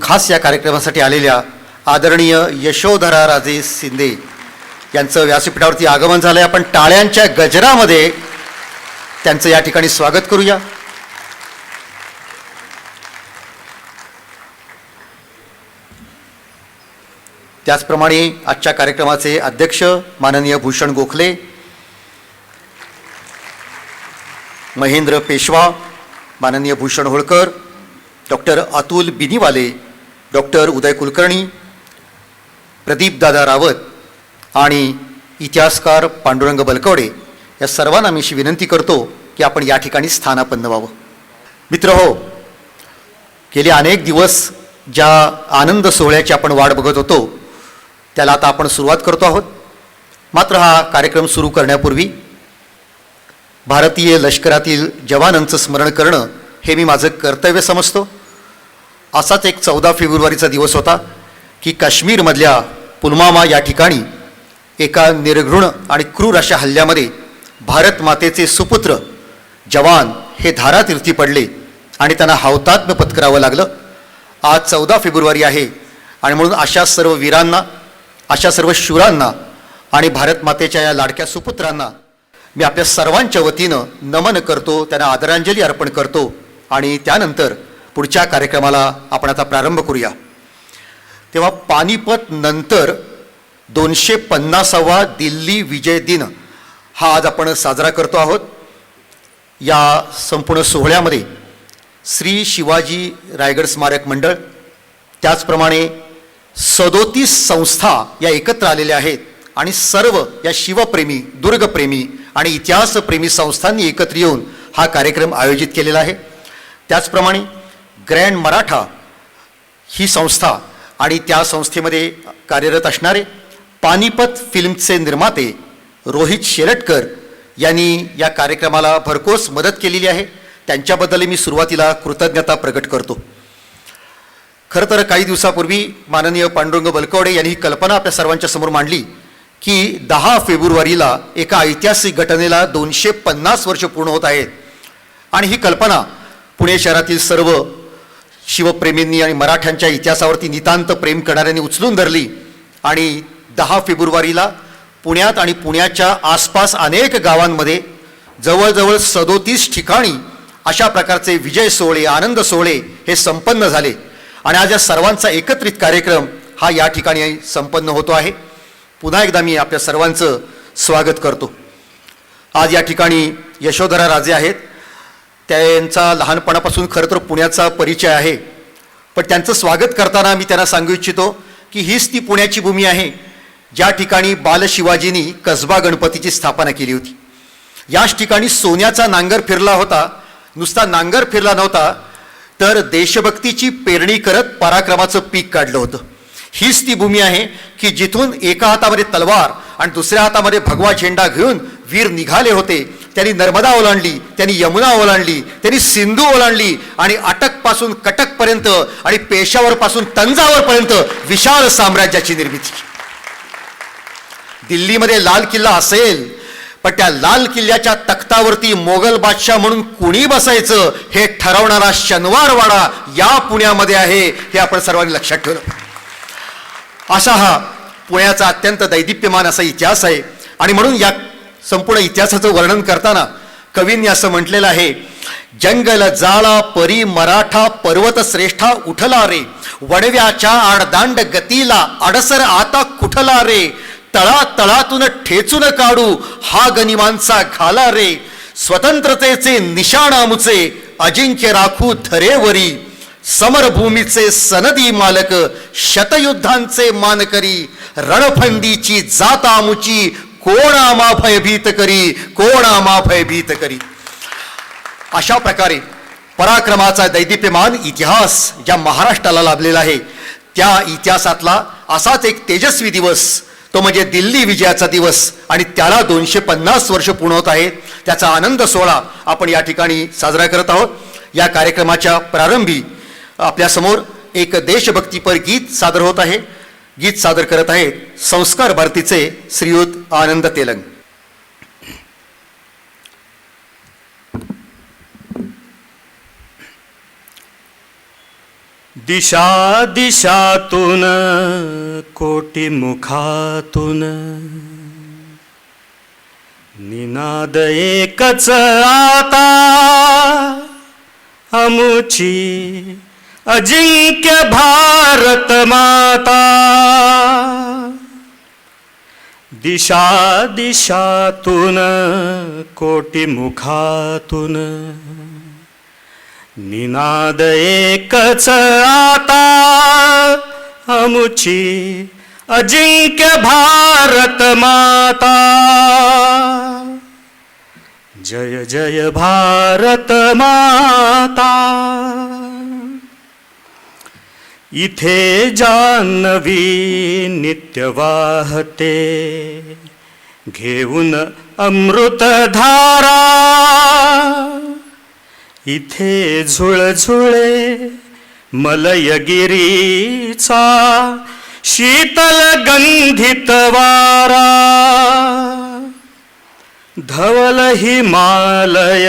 खास या कार्यक्रमासाठी आलेल्या आदरणीय यशोधरा राजे शिंदे यांचं व्यासपीठावरती आगमन झालंय. आपण टाळ्यांच्या गजरामध्ये त्यांचं या ठिकाणी स्वागत करूया. त्याचप्रमाणे आजच्या कार्यक्रमाचे अध्यक्ष माननीय भूषण गोखले, महेंद्र पेशवा, माननीय भूषण होळकर, डॉक्टर अतुल बिनीवाले, डॉक्टर उदय कुलकर्णी, प्रदीप दादा रावत आणि इतिहासकार पांडुरंग बलकवडे या सर्वांना मी अशी विनंती करतो की आपण या ठिकाणी स्थानापन्न व्हावं. मित्रहो, गेले अनेक दिवस ज्या आनंद सोहळ्याची आपण वाट बघत होतो त्याला आता आपण सुरुवात करतो आहोत. मात्र हा कार्यक्रम सुरू करण्यापूर्वी भारतीय लष्करातील जवानांचं स्मरण करणं हे मी माझं कर्तव्य समजतो. असाच एक 14 फेब्रुवारीचा दिवस होता की काश्मीरमधल्या पुलवामा या ठिकाणी एका निर्घृण आणि क्रूर अशा हल्ल्यामध्ये भारत मातेचे सुपुत्र जवान हे धारातीर्थी पडले आणि त्यांना हौतात्म्य पत्करावं लागलं. आज 14 फेब्रुवारी आहे आणि म्हणून अशा सर्व वीरांना, अशा सर्व शूरांना आणि भारत मातेच्या या लाडक्या सुपुत्रांना मी आपल्या सर्वांच्या वतीनं नमन करतो, त्यांना आदरांजली अर्पण करतो. आणि त्यानंतर पुढच्या कार्यक्रमाला आपण आता प्रारंभ करूया. तेव्हा पानिपत नंतर 250वा दिल्ली विजय दिन हा आज आपण साजरा करतो आहोत. या संपूर्ण सोहळ्यामध्ये श्री शिवाजी रायगड स्मारक मंडळ, त्याचप्रमाणे 37 संस्था या एकत्र आलेल्या आहेत आणि सर्व या शिवप्रेमी, दुर्गप्रेमी आणि इतिहासप्रेमी संस्थांनी एकत्र येऊन हा कार्यक्रम आयोजित केलेला आहे. त्याचप्रमाणे ग्रँड मराठा ही संस्था आणि त्या संस्थेमध्ये कार्यरत असणारे पानिपत फिल्मचे निर्माते रोहित शेरटकर यांनी या कार्यक्रमाला भरघोस मदत केलेली आहे. त्यांच्याबद्दल मी सुरुवातीला कृतज्ञता प्रकट करतो. खरं तर काही दिवसापूर्वी माननीय पांडुरंग बलकवडे यांनी ही कल्पना आपल्या सर्वांच्या समोर मांडली की 10 फेब्रुवारीला एका ऐतिहासिक घटनेला 250 वर्ष पूर्ण होत आहेत आणि ही कल्पना पुणे शहरातील सर्व शिवप्रेमींनी आणि मराठ्यांच्या इतिहासावरती नितांत प्रेम करणाऱ्यांनी उचलून धरली. आणि 10 फेब्रुवारीला पुण्यात आणि पुण्याच्या आसपास अनेक गावांमध्ये जवळजवळ 37 ठिकाणी अशा प्रकारचे विजय सोहळे, आनंद सोहळे हे संपन्न झाले. आणि आज या सर्वांचा एकत्रित कार्यक्रम हा या ठिकाणी संपन्न होतो आहे. पुन्हा एकदा मी आपल्या सर्वांचं स्वागत करतो. आज या ठिकाणी यशोधरा राजे आहेत. त्यांचा लहानपणापासून खरं तर पुण्याचा परिचय आहे, पण त्यांचं स्वागत करताना मी त्यांना सांगू इच्छितो की हीच ती पुण्याची भूमी आहे ज्या ठिकाणी बालशिवाजींनी कसबा गणपतीची स्थापना केली होती. याच ठिकाणी सोन्याचा नांगर फिरला होता. नुसता नांगर फिरला नव्हता तर देशभक्तीची पेरणी करत पराक्रमाचं पीक काढलं होतं. हीच ती भूमी आहे की जिथून एका हातामध्ये तलवार आणि दुसऱ्या हातामध्ये भगवा झेंडा घेऊन वीर निघाले होते. त्यांनी नर्मदा ओलांडली, त्यांनी यमुना ओलांडली, त्यांनी सिंधू ओलांडली आणि अटकपासून कटकपर्यंत आणि पेशावरपासून तंजावरपर्यंत विशाल साम्राज्याची निर्मिती. दिल्लीमध्ये लाल किल्ला असेल, पण त्या लाल किल्ल्याच्या तख्तावरती मोगल बादशाह म्हणून कुणी बसायचं हे ठरवणारा शनिवारवाडा या पुण्यामध्ये आहे, हे आपण सर्वांनी लक्षात ठेवलं. असा हा पुण्याचा अत्यंत दैदिप्यमान असा इतिहास आहे. आणि म्हणून या संपूर्ण इतिहासाचं वर्णन करताना कवींनी असं म्हटलेलं आहे, जंगल जाळा परी मराठा पर्वत श्रेष्ठा उठला रे, वडव्याच्या आडदांड गतीला अडसर आता कुठला रे, तळातळातून ठेचून काढू हा गनिमांचा घाला रे, स्वतंत्रतेचे निशाण आमुचे अजिंक्य राखू धरेवरी, समरभूमीचे सनदी मालक शतयुद्धांचे मानकरी, रणफंदीची जात आमुची कोण आम्हा भयभीत करी, कोण आम्हा भयभीत करी. अशा प्रकारे पराक्रमाचा दैदिप्यमान इतिहास ज्या महाराष्ट्राला लाभलेला आहे त्या इतिहासातला असाच एक तेजस्वी दिवस तो म्हणजे दिल्ली विजयाचा दिवस. आणि त्याला 250 वर्ष पूर्ण होत आहेत. त्याचा आनंद सोहळा आपण या ठिकाणी साजरा करत आहोत. या कार्यक्रमाच्या प्रारंभी आपल्यासमोर एक देशभक्तीपर गीत सादर होत आहे. गीत सादर करत आहेत संस्कार भारतीचे श्रीयुत आनंद तेलंग. दिशा दिशातून कोटी मुखातून निनाद एकच आता अमुची अजिंक्य भारत माता. दिशा दिशातून कोटी मुखातून निनाद एकच आता अमुची अजिंक्य भारत माता. जय जय भारत माता. इथे जान्हवी नित्य वाहते घेऊन अमृतधारा. इथे झुळझुळे मलयगिरीचा शीतल गंधित वारा. धवल हिमालय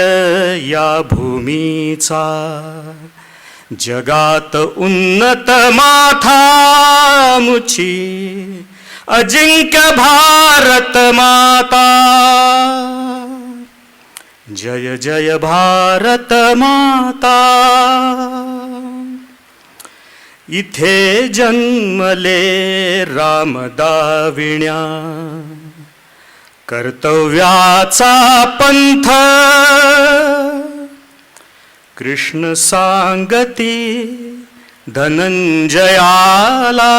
या भूमीचा जगात उन्नत माथा मुची अजिंक्य भारत माता. जय जय भारत माता. इथे जन्मले रामदाविण्या कर्तव्याचा पंथ. कृष्ण सांगती धनंजयाला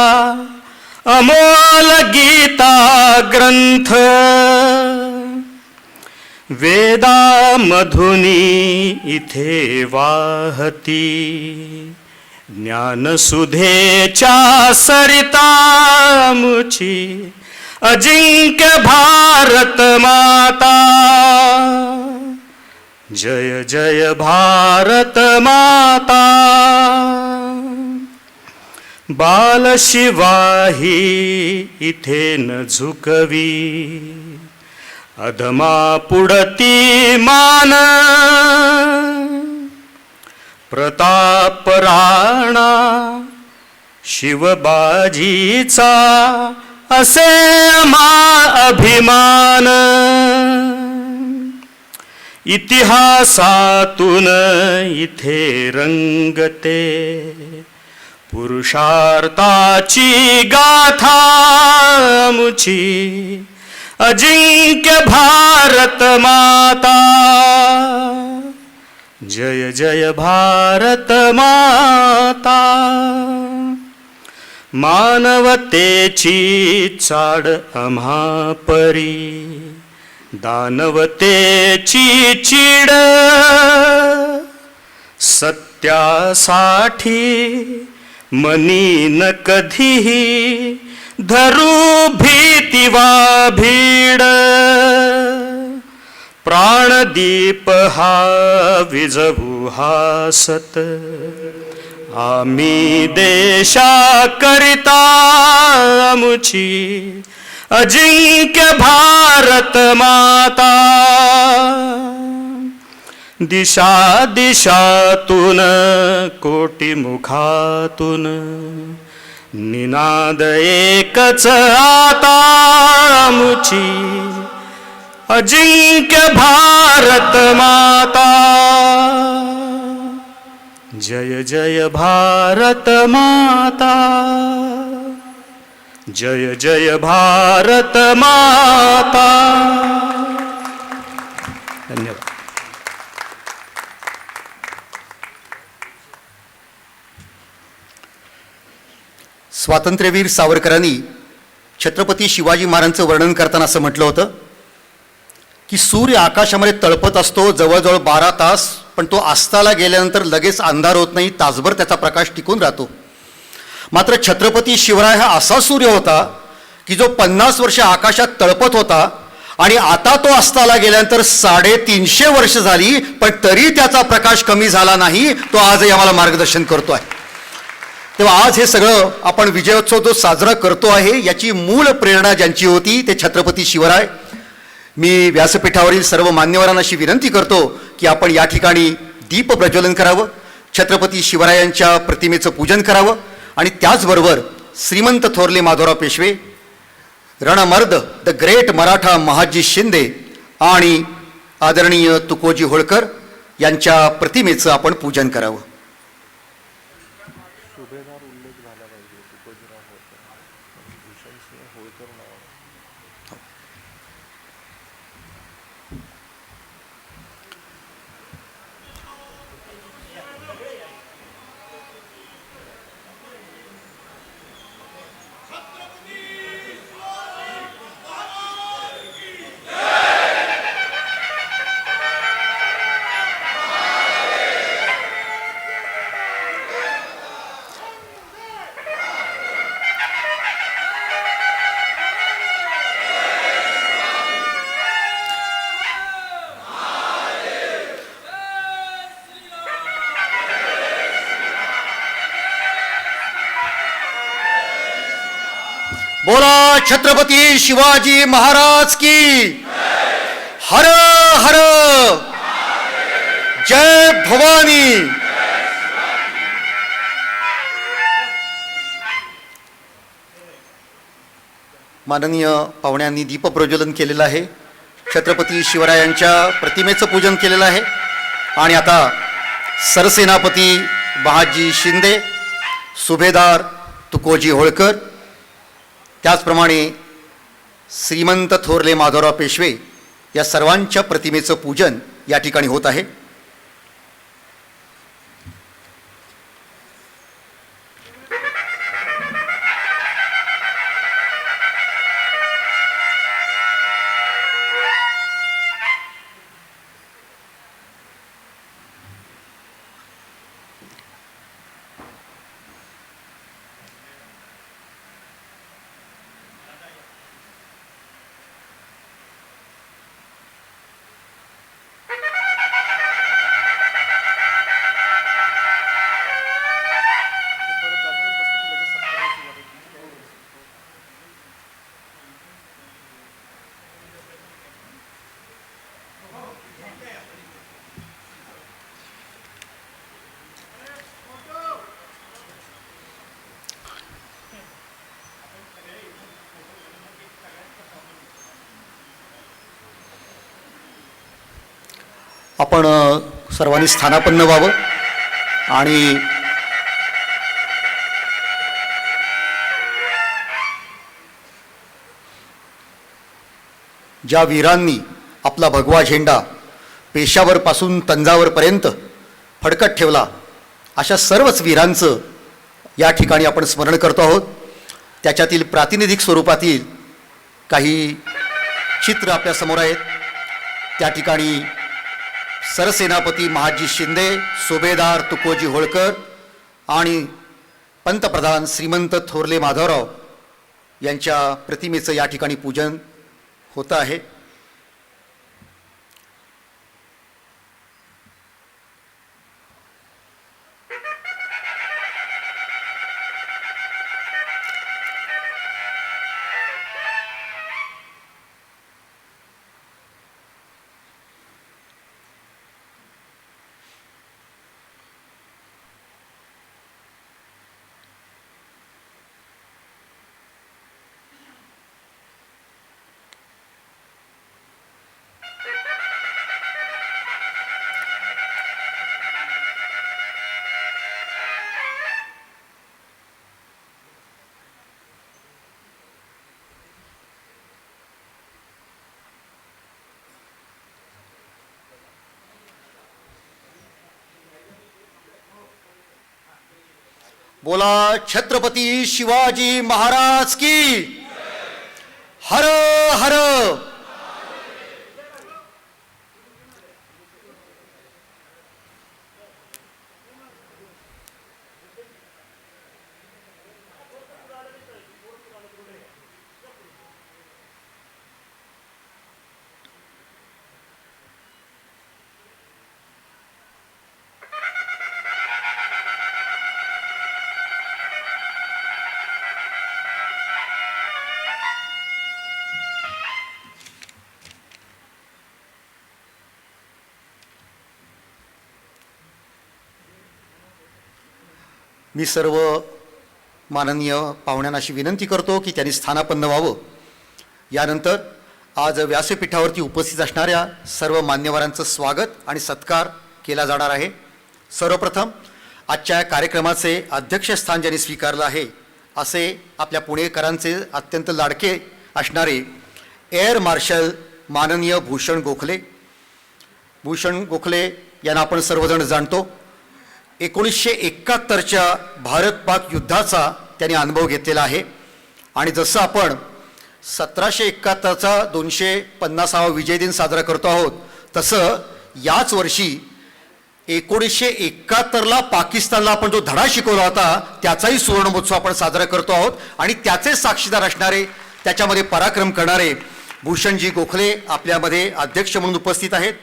अमोल गीता ग्रंथ. वेदामधुनी इथे वाहती ज्ञानसुधेच्या सरिता मुची अजिंक्य भारत माता. जय जय भारत माता. बालशिवाही इथे न झुकवी अधमा पुढती मान. प्रताप राणा शिवबाजीचा असे मा अभिमान. इतिहासातून इथे रंगते पुरुषार्थाची गाथा मुची अजिंक्य भारत माता. जय जय भारत माता. मानवतेची चाड आम्हा परी दानवतेची चीड. सत्यासाठी मनी न कधीही धरू भीती वा भीड. प्राणदीप हा विझवू हासत आम्ही देशा करिता अमुची अजिंक्य भारत माता. दिशा दिशातून कोटी मुखातून निनाद एकच आता अमुची अजिंक्य भारत माता. जय जय भारत माता. जय जय भारत माता. धन्यवाद. स्वातंत्र्यवीर सावरकरांनी छत्रपती शिवाजी महाराजांचं वर्णन करताना असं म्हटलं होतं की सूर्य आकाशामध्ये तळपत असतो जवळजवळ 12 तास, पण तो अस्ताला गेल्यानंतर लगेच अंधार होत नाही, तासभर त्याचा प्रकाश टिकून राहतो. मात्र छत्रपती शिवराय हा असा सूर्य होता की जो 50 वर्ष आकाशात तळपत होता आणि आता तो अस्ताला गेल्यानंतर 350 वर्ष झाली, पण तरी त्याचा प्रकाश कमी झाला नाही. तो आजही आम्हाला मार्गदर्शन करतो आहे. तेव्हा आज हे सगळं आपण विजयोत्सव जो साजरा करतो आहे याची मूळ प्रेरणा ज्यांची होती ते छत्रपती शिवराय. मी व्यासपीठावरील सर्व मान्यवरांना अशी विनंती करतो की आपण या ठिकाणी दीप प्रज्वलन करावं. छत्रपती शिवरायांच्या प्रतिमेचं पूजन करावं आणि त्याचबरोबर श्रीमंत थोरले माधवराव पेशवे, रणमर्द द ग्रेट मराठा महाजी शिंदे आणि आदरणीय तुकोजी होळकर यांच्या प्रतिमेचं आपण पूजन करावं. बोला छत्रपती शिवाजी महाराज की. हर हर जय भवानी. माननीय पाहुण्यांनी दीपप्रज्वलन केलेलं आहे. छत्रपती शिवरायांच्या प्रतिमेचं पूजन केलेलं आहे. आणि आता सरसेनापती महाजी शिंदे, सुभेदार तुकोजी होळकर, त्याचप्रमाणे श्रीमंत थोरले माधवराव पेशवे या सर्वांच्या प्रतिमेचं पूजन या ठिकाणी होत आहे. आपण सर्वांनी स्थानापन्न व्हावं आणि ज्या वीरांनी आपला भगवा झेंडा पेशावरपासून तंजावरपर्यंत फडकत ठेवला, अशा सर्वच वीरांचं या ठिकाणी आपण स्मरण करतो आहोत. त्याच्यातील प्रातिनिधिक स्वरूपातील काही चित्र आपल्यासमोर आहेत. त्या ठिकाणी सरसेनापती महाजी शिंदे, सुभेदार तुकोजी होळकर आणि पंतप्रधान श्रीमंत थोरले माधवराव यांच्या प्रतिमेचं या ठिकाणी पूजन होतं आहे. बोला छत्रपती शिवाजी महाराज की. हर हर. मी सर्व माननीय पाहुण्यांना अशी विनंती करतो की त्यांनी स्थानापन्न व्हावं. यानंतर आज व्यासपीठावरती उपस्थित असणाऱ्या सर्व मान्यवरांचं स्वागत आणि सत्कार केला जाणार आहे. सर्वप्रथम आजच्या कार्यक्रमाचे अध्यक्षस्थान ज्यांनी स्वीकारलं आहे असे आपल्या पुणेकरांचे अत्यंत लाडके असणारे एअर मार्शल माननीय भूषण गोखले. भूषण गोखले यांना आपण सर्वजण जाणतो. 1971च्या भारत-पाक युद्धाचा त्यांनी अनुभव घेतलेला आहे आणि जसं आपण 1771चा 250वा विजय दिन साजरा करतो आहोत तसं याच वर्षी 1971ला पाकिस्तानला आपण जो धडा शिकवला होता त्याचाही सुवर्णमहोत्सव आपण साजरा करतो आहोत आणि त्याचे साक्षीदार असणारे, त्याच्यामध्ये पराक्रम करणारे भूषणजी गोखले आपल्यामध्ये अध्यक्ष म्हणून उपस्थित आहेत.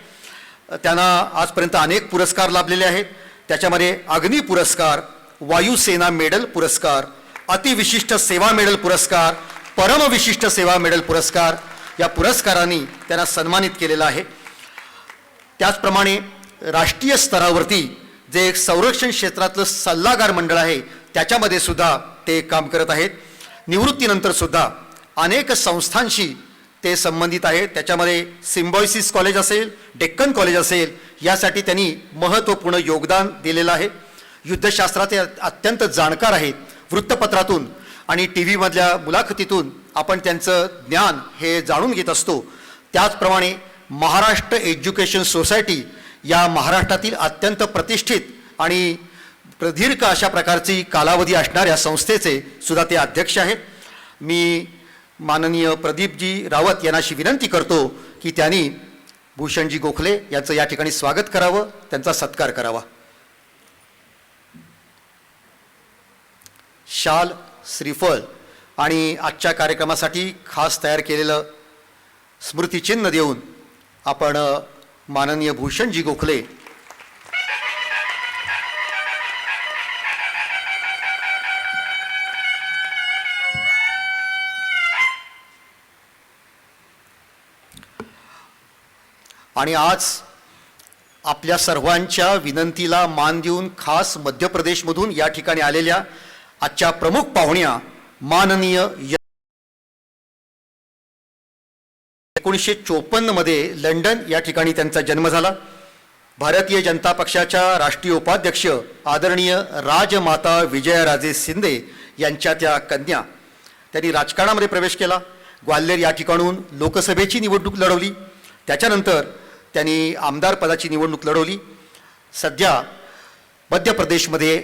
त्यांना आजपर्यंत अनेक पुरस्कार लाभलेले आहेत. त्याच्यामध्ये अग्नी पुरस्कार, वायुसेना मेडल पुरस्कार, अतिविशिष्ट सेवा मेडल पुरस्कार, परमविशिष्ट सेवा मेडल पुरस्कार या पुरस्कारांनी त्यांना सन्मानित केलेलं आहे. त्याचप्रमाणे राष्ट्रीय स्तरावरती जे एक संरक्षण क्षेत्रातलं सल्लागार मंडळ आहे त्याच्यामध्ये सुद्धा ते काम करत आहेत. निवृत्तीनंतर सुद्धा अनेक संस्थांशी ते संबंधित आहेत. त्याच्यामध्ये सिम्बॉयसिस कॉलेज असेल, डेक्कन कॉलेज असेल, यासाठी त्यांनी महत्त्वपूर्ण योगदान दिलेलं आहे. युद्धशास्त्राचे अत्यंत जाणकार आहेत. वृत्तपत्रातून आणि टी व्हीमधल्या मुलाखतीतून आपण त्यांचं ज्ञान हे जाणून घेत असतो. त्याचप्रमाणे महाराष्ट्र एज्युकेशन सोसायटी या महाराष्ट्रातील अत्यंत प्रतिष्ठित आणि प्रदीर्घ अशा प्रकारची कालावधी असणाऱ्या संस्थेचे सुद्धा ते अध्यक्ष आहेत. मी माननीय प्रदीपजी रावत यांना अशी विनंती करतो की त्यांनी भूषणजी गोखले यांचं या ठिकाणी स्वागत करावं, त्यांचा सत्कार करावा. शाल, श्रीफळ आणि आजच्या कार्यक्रमासाठी खास तयार केलेलं स्मृतिचिन्ह देऊन आपण माननीय भूषणजी गोखले आणि आज आपल्या सर्वांच्या विनंतीला मान देऊन खास मध्य प्रदेशमधून या ठिकाणी आलेल्या आजच्या प्रमुख पाहुण्या माननीय 1954 मध्ये लंडन या ठिकाणी त्यांचा जन्म झाला. भारतीय जनता पक्षाच्या राष्ट्रीय उपाध्यक्ष आदरणीय राजमाता विजयाराजे शिंदे यांच्या त्या कन्या. त्यांनी राजकारणामध्ये प्रवेश केला. ग्वाल्हेर या ठिकाणून लोकसभेची निवडणूक लढवली. त्याच्यानंतर त्यांनी आमदार पदाची निवडणूक लढवली. सध्या मध्य प्रदेशमध्ये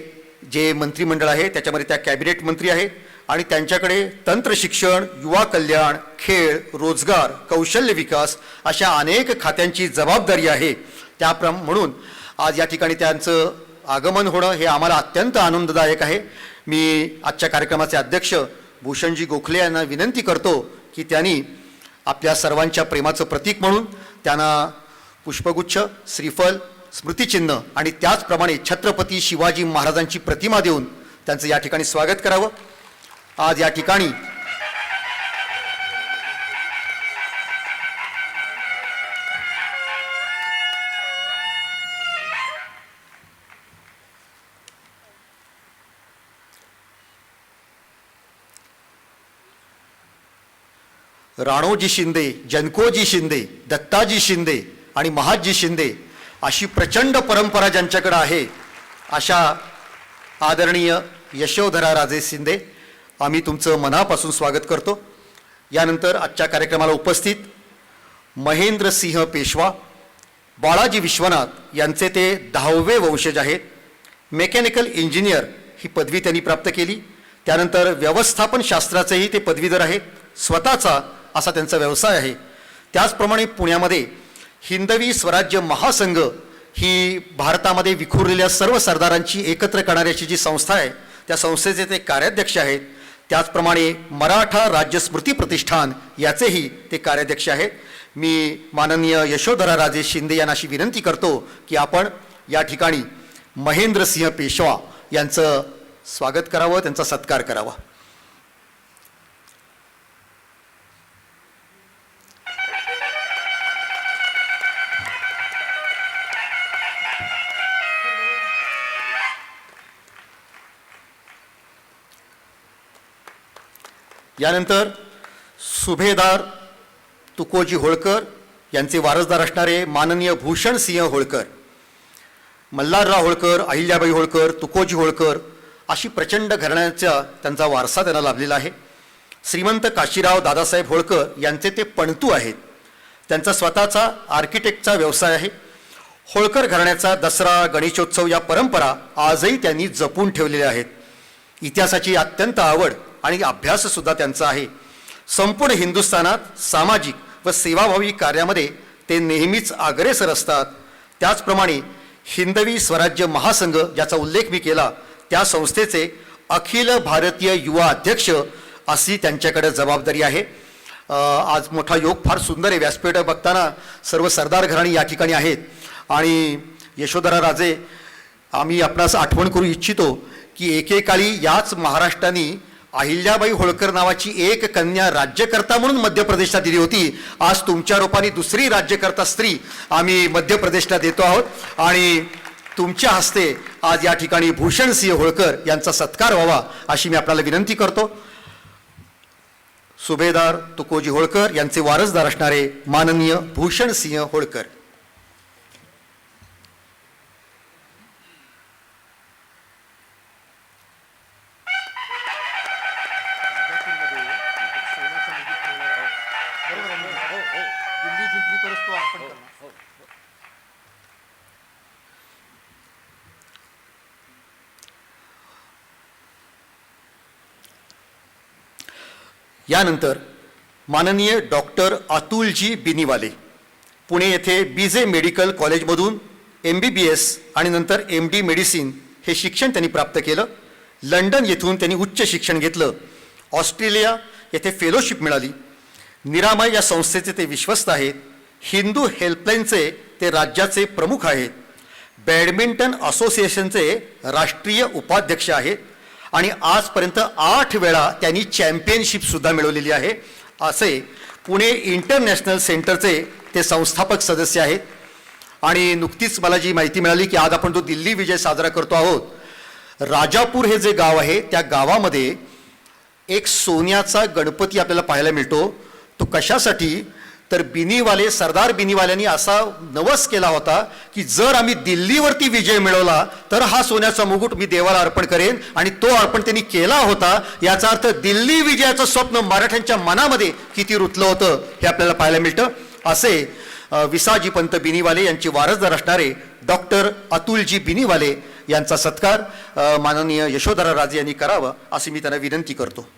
जे मंत्रिमंडळ आहे त्याच्यामध्ये त्या कॅबिनेट मंत्री आहेत आणि त्यांच्याकडे तंत्रशिक्षण, युवा कल्याण, खेळ, रोजगार, कौशल्य विकास अशा अनेक खात्यांची जबाबदारी आहे. म्हणून आज या ठिकाणी त्यांचं आगमन होणं हे आम्हाला अत्यंत आनंददायक आहे. मी आजच्या कार्यक्रमाचे अध्यक्ष भूषणजी गोखले यांना विनंती करतो की त्यांनी आपल्या सर्वांच्या प्रेमाचं प्रतीक म्हणून त्यांना पुष्पगुच्छ, श्रीफल, स्मृतिचिन्ह आणि त्याचप्रमाणे छत्रपती शिवाजी महाराजांची प्रतिमा देऊन त्यांचं या ठिकाणी स्वागत करावं. आज या ठिकाणी राणोजी शिंदे, जनकोजी शिंदे, दत्ताजी शिंदे आणि महादजी शिंदे अशी प्रचंड परंपरा ज्यांच्याकडे आहे अशा आदरणीय यशोधराराजे शिंदे, आम्ही तुमचं मनापासून स्वागत करतो. यानंतर आजच्या कार्यक्रमाला उपस्थित महेंद्रसिंह पेशवा, बाळाजी विश्वनाथ यांचे ते 10वे वंशज आहेत. मेकॅनिकल इंजिनियर ही पदवी त्यांनी प्राप्त केली. त्यानंतर व्यवस्थापन शास्त्राचेही ते पदवीधर आहेत. स्वतःचा असा त्यांचा व्यवसाय आहे. त्याचप्रमाणे पुण्यामध्ये हिंदवी स्वराज्य महासंघ ही भारतामध्ये विखुरलेल्या सर्व सरदारांची एकत्र करणारी जी संस्था आहे त्या संस्थेचे ते कार्याध्यक्ष आहेत. त्याचप्रमाणे मराठा राज्य स्मृती प्रतिष्ठान याचेही ते कार्याध्यक्ष आहेत. मी माननीय यशोधराराजे शिंदे यांना अशी विनंती करतो की आपण या ठिकाणी महेंद्रसिंह पेशवा यांचं स्वागत करावं, त्यांचा सत्कार करावा. यानंतर सुभेदार तुकोजी होळकर यांचे वारसदार असणारे माननीय भूषण सिंह होळकर, मल्हारराव होळकर, अहिल्याबाई होळकर, तुकोजी होळकर अशी प्रचंड घराण्याचा त्यांचा वारसा त्यांना लाभलेला आहे. श्रीमंत काशीराव दादासाहेब होळकर यांचे ते पणतू आहेत. त्यांचा स्वतःचा आर्किटेक्टचा व्यवसाय आहे. होळकर घराण्याचा दसरा, गणेशोत्सव या परंपरा आजही त्यांनी जपून ठेवलेल्या आहेत. इतिहासाची अत्यंत आवड आणि अभ्याससुद्धा त्यांचा आहे. संपूर्ण हिंदुस्थानात सामाजिक व सेवाभावी कार्यामध्ये ते नेहमीच अग्रेसर असतात. त्याचप्रमाणे हिंदवी स्वराज्य महासंघ ज्याचा उल्लेख मी केला त्या संस्थेचे अखिल भारतीय युवा अध्यक्ष अशी त्यांच्याकडे जबाबदारी आहे. आज मोठा योग फार सुंदर आहे. व्यासपीठ बघताना सर्व सरदार घराणी या ठिकाणी आहेत आणि यशोधरा राजे आम्ही आपणास आठवण करू इच्छितो की एकेकाळी याच महाराष्ट्राने अहिल्याबाई होळकर नावाची एक कन्या राज्यकर्ता म्हणून मध्य प्रदेशला दिली होती. आज तुमच्या रूपाने दुसरी राज्यकर्ता स्त्री आम्ही मध्य प्रदेशला देतो आहोत आणि तुमच्या हस्ते आज या ठिकाणी भूषण सिंह होळकर यांचा सत्कार व्हावा अशी मी आपल्याला विनंती करतो. सुभेदार तुकोजी होळकर यांचे वारसदार असणारे माननीय भूषण सिंह होळकर. यानंतर माननीय डॉक्टर अतुलजी बिनीवाले पुणे येथे बीजे मेडिकल कॉलेजमधून MBBS आणि नंतर MD मेडिसिन हे शिक्षण त्यांनी प्राप्त केलं. लंडन येथून त्यांनी उच्च शिक्षण घेतलं. ऑस्ट्रेलिया येथे फेलोशिप मिळाली. निरामय या संस्थेचे ते विश्वस्त आहेत. हिंदू हेल्पलाईनचे ते राज्याचे प्रमुख आहेत. बॅडमिंटन असोसिएशनचे राष्ट्रीय उपाध्यक्ष आहेत आणि आजपर्यंत 8 वेळा त्यांनी चॅम्पियनशिपसुद्धा मिळवलेली आहे. असे पुणे इंटरनॅशनल सेंटरचे ते संस्थापक सदस्य आहेत. आणि नुकतीच मला जी माहिती मिळाली की आज आपण जो दिल्ली विजय साजरा करतो आहोत, राजापूर हे जे गाव आहे त्या गावामध्ये एक सोन्याचा गणपती आपल्याला पाहायला मिळतो. तो कशासाठी तर बिनीवाले सरदार बिनीवाल्यांनी असा नवस केला होता की जर आम्ही दिल्लीवरती विजय मिळवला तर हा सोन्याचा मुकुट मी देवाला अर्पण करेन आणि तो अर्पण त्यांनी केला होता. याचा अर्थ दिल्ली विजयाचं स्वप्न मराठ्यांच्या मनामध्ये किती रुतलं होतं हे आपल्याला पाहायला मिळतं. असे विसाजी पंत बिनीवाले यांचे वारसदार असणारे डॉक्टर अतुलजी बिनीवाले यांचा सत्कार माननीय यशोधरा राजे यांनी करावा अशी मी त्यांना विनंती करतो.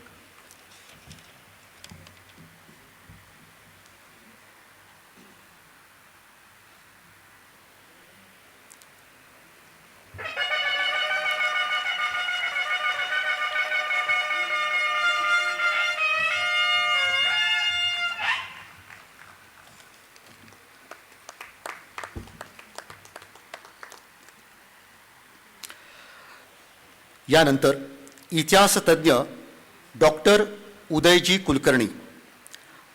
यानंतर इतिहासतज्ञ डॉक्टर उदयजी कुलकर्णी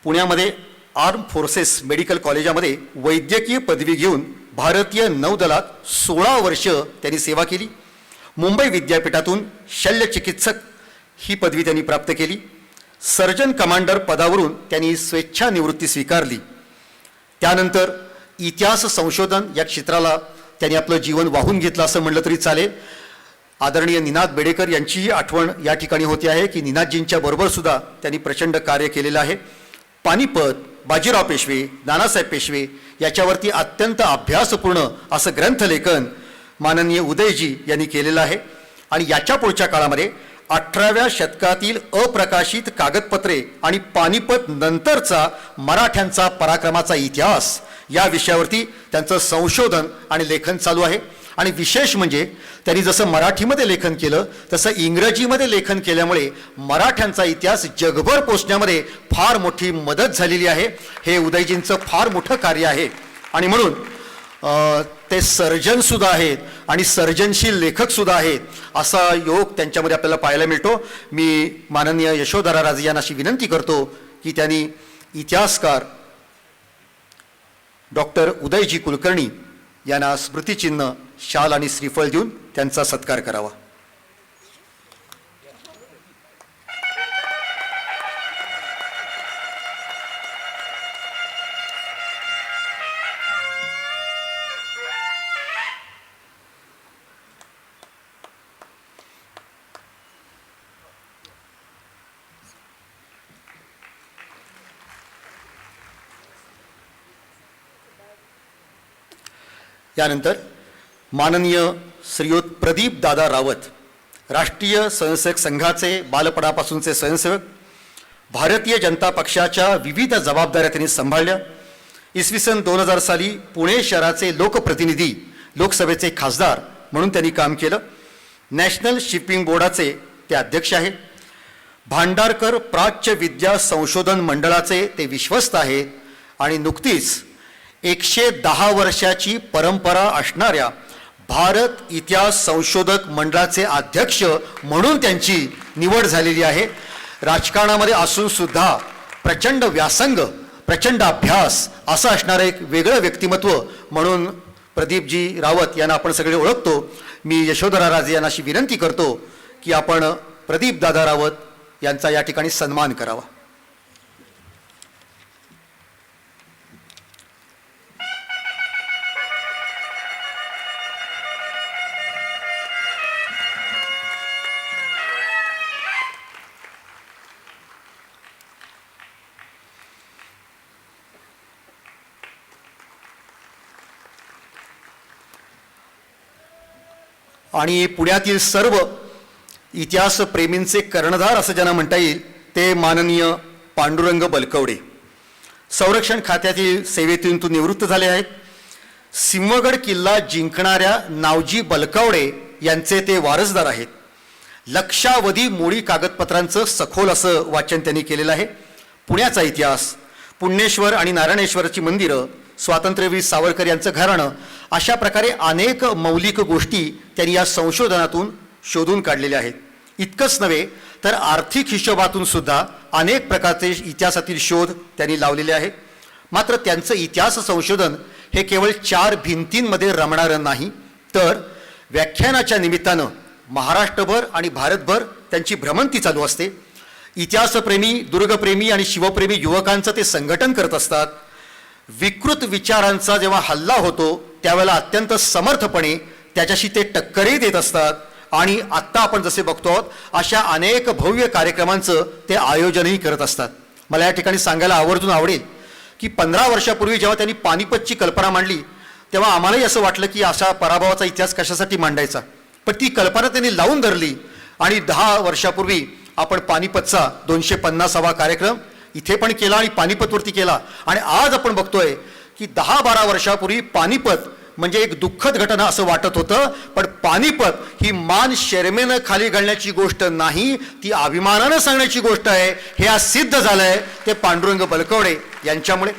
पुण्यामध्ये आर्म फोर्सेस मेडिकल कॉलेजामध्ये वैद्यकीय पदवी घेऊन भारतीय नौदलात 16 वर्ष त्यांनी सेवा केली. मुंबई विद्यापीठातून शल्यचिकित्सक ही पदवी त्यांनी प्राप्त केली. सर्जन कमांडर पदावरून त्यांनी स्वेच्छानिवृत्ती स्वीकारली. त्यानंतर इतिहास संशोधन या क्षेत्राला त्यांनी आपलं जीवन वाहून घेतलं असं म्हणलं तरी चालेल. आदरणीय निनाद बेडेकर यांचीही आठवण या ठिकाणी होती आहे की निनादजींच्या बरोबर सुद्धा त्यांनी प्रचंड कार्य केलेलं आहे. पानिपत, बाजीराव पेशवे, नानासाहेब पेशवे याच्यावरती अत्यंत अभ्यासपूर्ण असं ग्रंथलेखन माननीय उदयजी यांनी केलेलं आहे. आणि याच्या पुढच्या काळामध्ये 18व्या शतकातील अप्रकाशित कागदपत्रे आणि पानिपत नंतरचा मराठ्यांचा पराक्रमाचा इतिहास या विषयावरती त्यांचं संशोधन आणि लेखन चालू आहे. आणि विशेष म्हणजे त्यांनी जसं मराठीमध्ये लेखन केलं तसं इंग्रजीमध्ये लेखन केल्यामुळे मराठ्यांचा इतिहास जगभर पोचण्यामध्ये फार मोठी मदत झालेली आहे. हे उदयजींचं फार मोठं कार्य आहे. आणि म्हणून ते सर्जनसुद्धा आहेत आणि सर्जनशील लेखकसुद्धा आहेत. असा योग त्यांच्यामध्ये आपल्याला पाहायला मिळतो. मी माननीय यशोधरा राजे यांना अशी विनंती करतो की त्यांनी इतिहासकार डॉक्टर उदयजी कुलकर्णी यांना स्मृतिचिन्ह, शाल आणि श्रीफळ देऊन त्यांचा सत्कार करावा. यानंतर माननीय श्रीयुत प्रदीप दादा रावत, राष्ट्रीय स्वयंसेवक संघाचे बालपणापासूनचे स्वयंसेवक, भारतीय जनता पक्षाच्या विविध जबाबदाऱ्या त्यांनी सांभाळल्या. इसवी सन 2000 साली पुणे शहराचे लोकप्रतिनिधी, लोकसभेचे खासदार म्हणून त्यांनी काम केलं. नॅशनल शिपिंग बोर्डाचे ते अध्यक्ष आहेत. भांडारकर प्राच्य विद्या संशोधन मंडळाचे ते विश्वस्त आहेत आणि नुकतीच 110 वर्षाची परंपरा असणाऱ्या भारत इतिहास संशोधक मंडळाचे अध्यक्ष म्हणून त्यांची निवड झालेली आहे. राजकारणामध्ये असून सुद्धा प्रचंड व्यासंग, प्रचंड अभ्यास असं असणारं एक वेगळं व्यक्तिमत्व म्हणून प्रदीपजी रावत यांना आपण सगळे ओळखतो. मी यशोधरा राजे यांना अशी विनंती करतो की आपण प्रदीप दादा रावत यांचा या ठिकाणी सन्मान करावा. आणि पुण्यातील सर्व इतिहास प्रेमींचे कर्णधार असं ज्यांना म्हणता येईल ते माननीय पांडुरंग बलकवडे. संरक्षण खात्यातील सेवेतून तो निवृत्त झाले आहेत. सिंहगड किल्ला जिंकणाऱ्या नावजी बलकवडे यांचे ते वारसदार आहेत. लक्षावधी मोडी कागदपत्रांचं सखोल असं वाचन त्यांनी केलेलं आहे. पुण्याचा इतिहास, पुण्येश्वर आणि नारायणेश्वरची मंदिरं, स्वातंत्र्यवीर सावरकर यांचं घराणं, अशा प्रकारे अनेक मौलिक गोष्टी त्यांनी या संशोधनातून शोधून काढलेल्या आहेत. इतकंच नव्हे तर आर्थिक हिशोबातून सुद्धा अनेक प्रकारचे इतिहासातील शोध त्यांनी लावलेले आहेत. मात्र त्यांचं इतिहास संशोधन हे केवळ 4 भिंतींमध्ये रमणारं नाही, तर व्याख्यानाच्या निमित्तानं महाराष्ट्रभर आणि भारतभर त्यांची भ्रमंती चालू असते. इतिहासप्रेमी, दुर्गप्रेमी आणि शिवप्रेमी युवकांचं ते संघटन करत असतात. विकृत विचारांचा जेव्हा हल्ला होतो त्यावेळेला अत्यंत समर्थपणे त्याच्याशी ते टक्करही देत असतात. आणि आत्ता आपण जसे बघतो आहोत अशा अनेक भव्य कार्यक्रमांचं ते आयोजनही करत असतात. मला या ठिकाणी सांगायला आवर्जून आवडेल की 15 वर्षापूर्वी जेव्हा त्यांनी पानिपतची कल्पना मांडली तेव्हा आम्हालाही असं वाटलं की अशा पराभवाचा इतिहास कशासाठी मांडायचा, पण ती कल्पना त्यांनी लावून धरली आणि 10 वर्षापूर्वी आपण पानिपतचा 250वा कार्यक्रम इथे पण केला आणि पानिपतवरती केला. आणि आज आपण बघतोय की 10-12 वर्षापूर्वी पानिपत म्हणजे एक दुःखद घटना असं वाटत होतं, पण पानिपत ही मान शर्मेनं खाली घालण्याची गोष्ट नाही, ती अभिमानानं सांगण्याची गोष्ट आहे. हे आज सिद्ध झालंय ते पांडुरंग बलकवडे यांच्यामुळे.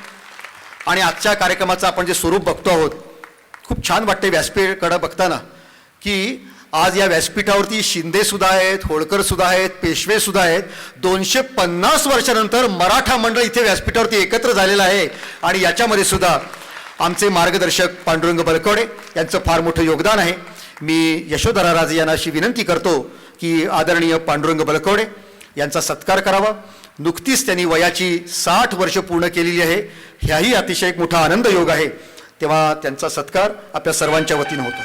आणि आजच्या कार्यक्रमाचं आपण जे स्वरूप बघतो आहोत, खूप छान वाटते व्यासपीठाकडे बघताना की आज या व्यासपीठावरती शिंदे सुद्धा आहेत, होळकर सुद्धा आहेत, पेशवे सुद्धा आहेत. 250 वर्षानंतर मराठा मंडळ इथे व्यासपीठावरती एकत्र झालेलं आहे. आणि याच्यामध्ये सुद्धा आमचे मार्गदर्शक पांडुरंग बलकवडे यांचं फार मोठं योगदान आहे. मी यशोधरा राजे यांना अशी विनंती करतो की आदरणीय पांडुरंग बलकवडे यांचा सत्कार करावा. नुकतीच त्यांनी वयाची 60 वर्ष पूर्ण केलेली आहे. ह्याही अतिशय एक मोठा आनंद योग आहे. तेव्हा त्यांचा सत्कार आपल्या सर्वांच्या वतीनं होतो.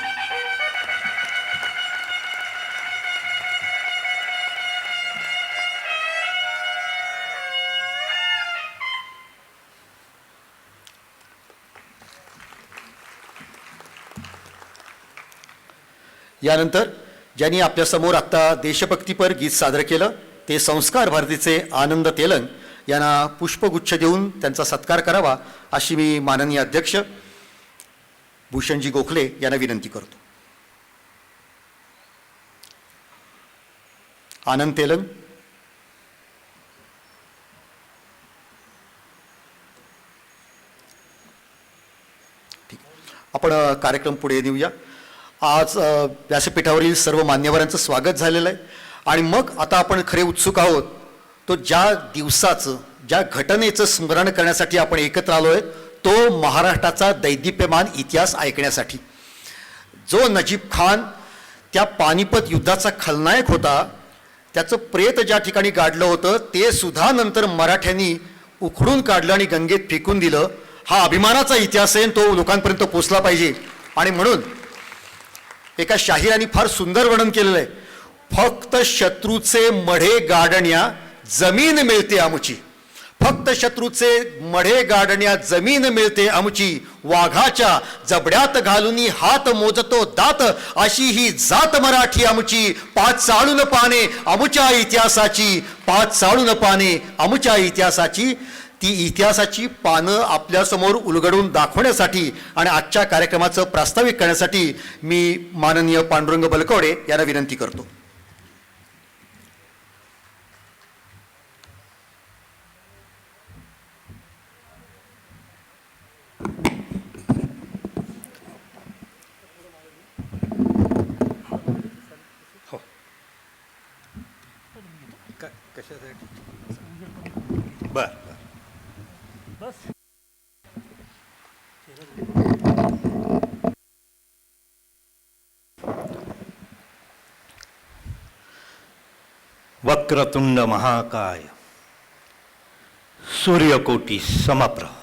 यानंतर ज्यांनी आपल्यासमोर आत्ता देशभक्तीपर गीत सादर केलं ते संस्कार भारतीचे आनंद तेलंग यांना पुष्पगुच्छ देऊन त्यांचा सत्कार करावा अशी मी माननीय अध्यक्ष भूषणजी गोखले यांना विनंती करतो. आनंद तेलंग. ठीक, आपण कार्यक्रम पुढे नेऊया. आज व्यासपीठावरील सर्व मान्यवरांचं स्वागत झालेलं आहे आणि मग आता आपण खरे उत्सुक आहोत तो ज्या दिवसाचं, ज्या घटनेचं स्मरण करण्यासाठी आपण एकत्र आलो आहे तो महाराष्ट्राचा दैदिप्यमान इतिहास ऐकण्यासाठी. जो नजीब खान त्या पानिपत युद्धाचा खलनायक होता, त्याचं प्रेत ज्या ठिकाणी गाडलं होतं ते सुद्धा नंतर मराठ्यांनी उखडून काढलं आणि गंगेत फेकून दिलं. हा अभिमानाचा इतिहास आहे, तो लोकांपर्यंत पोचला पाहिजे. आणि म्हणून एका शाहिरांनी फार सुंदर वर्णन केलेलं आहे. फक्त शत्रूचे मढे गाडण्या जमीन मिळते आमुची, फक्त शत्रूचे मढे गाडण्या जमीन मिळते आमची, वाघाच्या जबड्यात घालून हात मोजतो दात, अशी ही जात मराठी आमची, पाच चाळून पाने आमुच्या इतिहासाची, पाच चाळून पाने आमुच्या इतिहासाची. ती इतिहासाची पानं आपल्यासमोर उलगडून दाखवण्यासाठी आणि आजच्या कार्यक्रमाचं प्रास्ताविक करण्यासाठी मी माननीय पांडुरंग बलकवडे यांना विनंती करतो. बर वक्रतुंड महाकाय सूर्यकोटी समप्रभ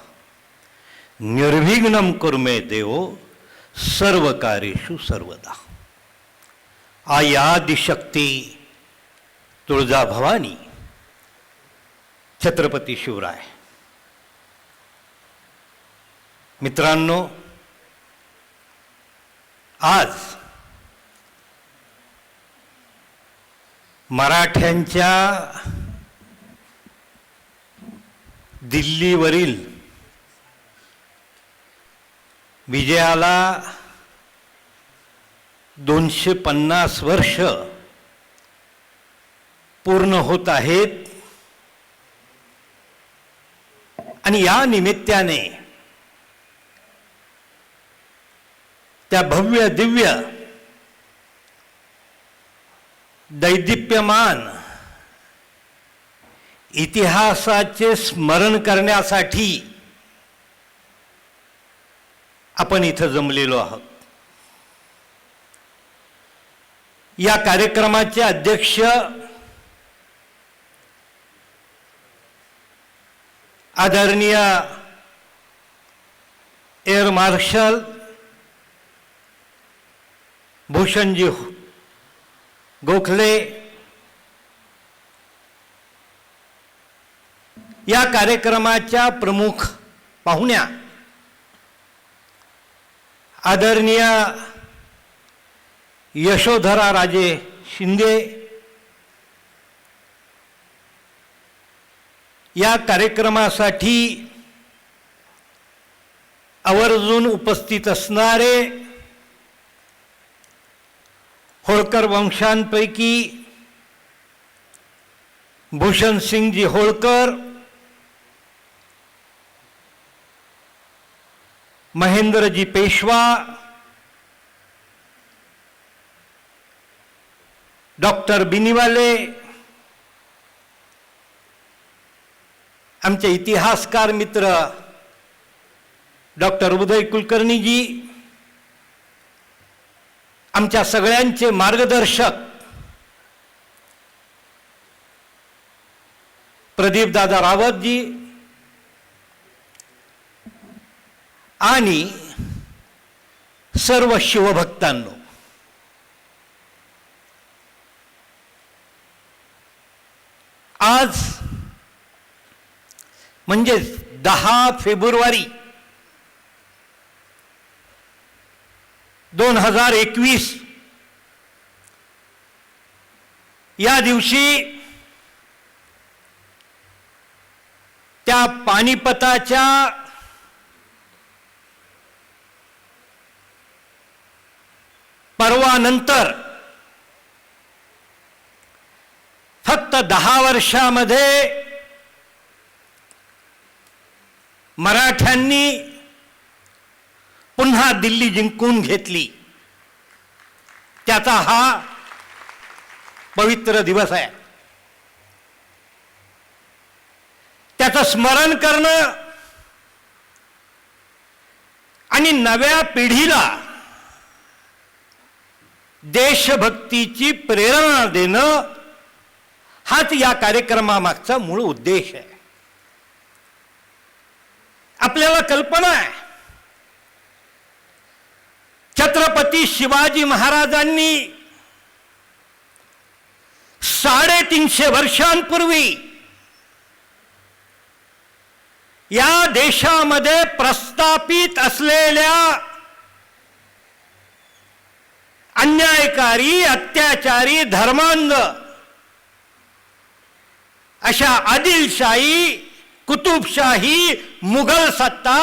निर्विघ्नं कुरु मे देवो सर्वकार्येषु सर्वदा. आयादिशक्ती तुळजा भवानी छत्रपती शिवराय. मित्रांनो, आज मराठ्यांच्या दिल्लीवरील विजयाला 250 वर्ष पूर्ण होत आहेत आणि या निमित्ताने त्या भव्य दिव्य दैदिप्यमान इतिहासाचे स्मरण करण्यासाठी आपण इथं जमलेलो आहोत. या कार्यक्रमाचे अध्यक्ष आदरणीय एअर मार्शल भूषणजी गोखले, या कार्यक्रमाच्या प्रमुख पाहुण्या आदरणीय यशोधरा राजे शिंदे, या कार्यक्रमासाठी आवर्जून उपस्थित असणारे होळकर वंशांपैकी भूषणसिंगजी होळकर, महेंद्रजी पेशवा, डॉक्टर बिनीवाले, आमचे इतिहासकार मित्र डॉक्टर उदय कुलकर्णीजी, आमच्या सगळ्यांचे मार्गदर्शक प्रदीपदादा रावतजी आणि सर्व शिवभक्तांनो, आज म्हणजे 10 फेब्रुवारी 2021 या दिवशी त्या पानिपताच्या पर्वानंतर फक्त 10 वर्षामध्ये मराठ्यांनी पुन्हा दिल्ली जिंकून घेतली. त्याचा हा पवित्र दिवस आहे. त्याचं स्मरण करणं आणि नव्या पिढीला देशभक्तीची प्रेरणा देणं हाच या कार्यक्रमामागचा मूळ उद्देश आहे. आपल्याला कल्पना आहे, छत्रपती शिवाजी महाराजांनी 350 वर्षांपूर्वी या देशामध्ये प्रस्थापित असलेल्या अन्यायकारी, अत्याचारी, धर्मांध अशा आदिलशाही, कुतुबशाही, मुघल सत्ता,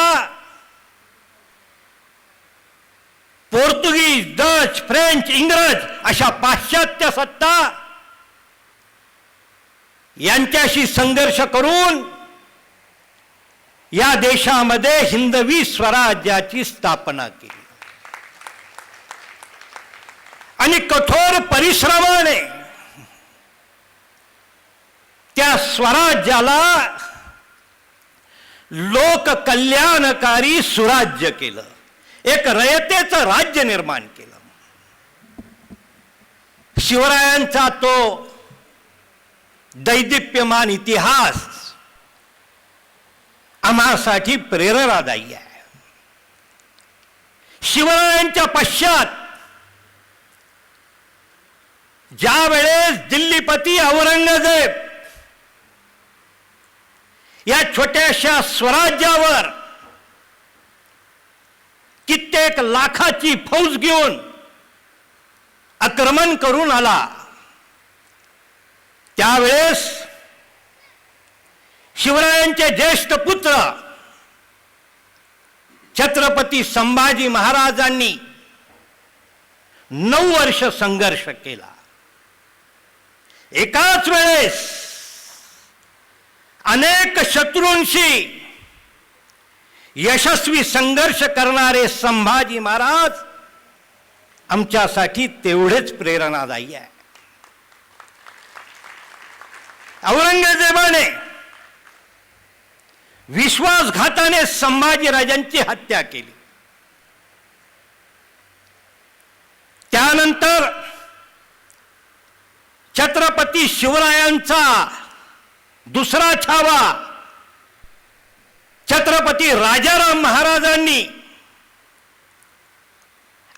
पोर्तुगीज, डच, फ्रेंच, इंग्रज अशा पाश्चात्य सत्ता यांच्याशी संघर्ष करून या देशामध्ये हिंदवी स्वराज्याची स्थापना केली आणि कठोर परिश्रमाने त्या स्वराज्याला लोककल्याणकारी सुराज्य केलं, एक रयतेचं राज्य निर्माण केलं. शिवरायांचा तो दैदिप्यमान इतिहास आम्हासाठी प्रेरणादायी आहे. शिवरायांच्या पश्चात ज्या वेळेस दिल्लीपती औरंगजेब या छोट्याशा स्वराज्यावर कित्येक लाखाची फौज घेऊन आक्रमण करून आला, त्यावेळेस शिवरायांचे ज्येष्ठ पुत्र छत्रपती संभाजी महाराजांनी 9 वर्ष संघर्ष केला. एकाच वेळेस अनेक शत्रूंशी यशस्वी संघर्ष करणारे संभाजी महाराज आमच्यासाठी तेवढेच प्रेरणादायी आहे. औरंगजेबाने विश्वासघाताने संभाजीराजांची हत्या केली. त्यानंतर छत्रपती शिवरायांचा दुसरा छावा छत्रपती राजाराम महाराजांनी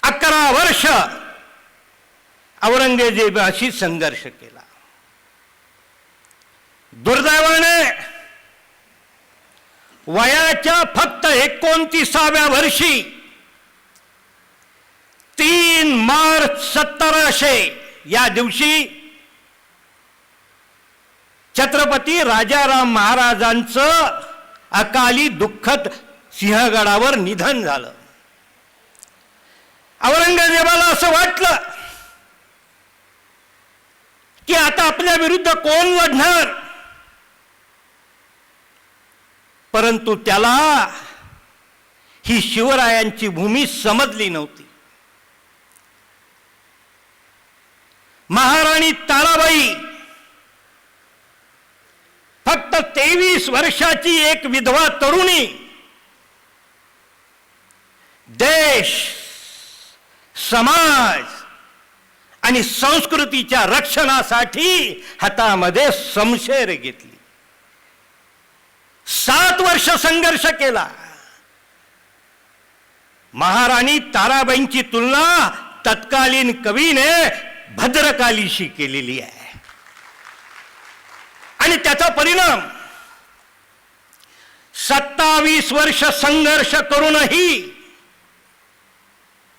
11 वर्ष औरंगजेबाशी संघर्ष केला. दुर्दैवाने वयाच्या फक्त 29व्या वर्षी 3 मार्च 1700 या दिवशी छत्रपती राजाराम महाराजांचं अकाली दुःखद सिंहगडावर निधन झालं. औरंगजेबाला असं वाटलं की आता आपल्या विरुद्ध कोण लढणार, परंतु त्याला ही शिवरायांची भूमी समजली नव्हती. महाराणी ताराबाई फक्त 23 वर्षाची एक विधवा तरुणी देश, समाज आणि संस्कृतीच्या रक्षणासाठी हातामध्ये शमशेर घेतली. 7 वर्ष संघर्ष केला. महाराणी ताराबाईंची तुलना तत्कालीन कवीने भद्रकालीशी केलेली आहे आणि त्याचा परिणाम 27 वर्ष संघर्ष करूनही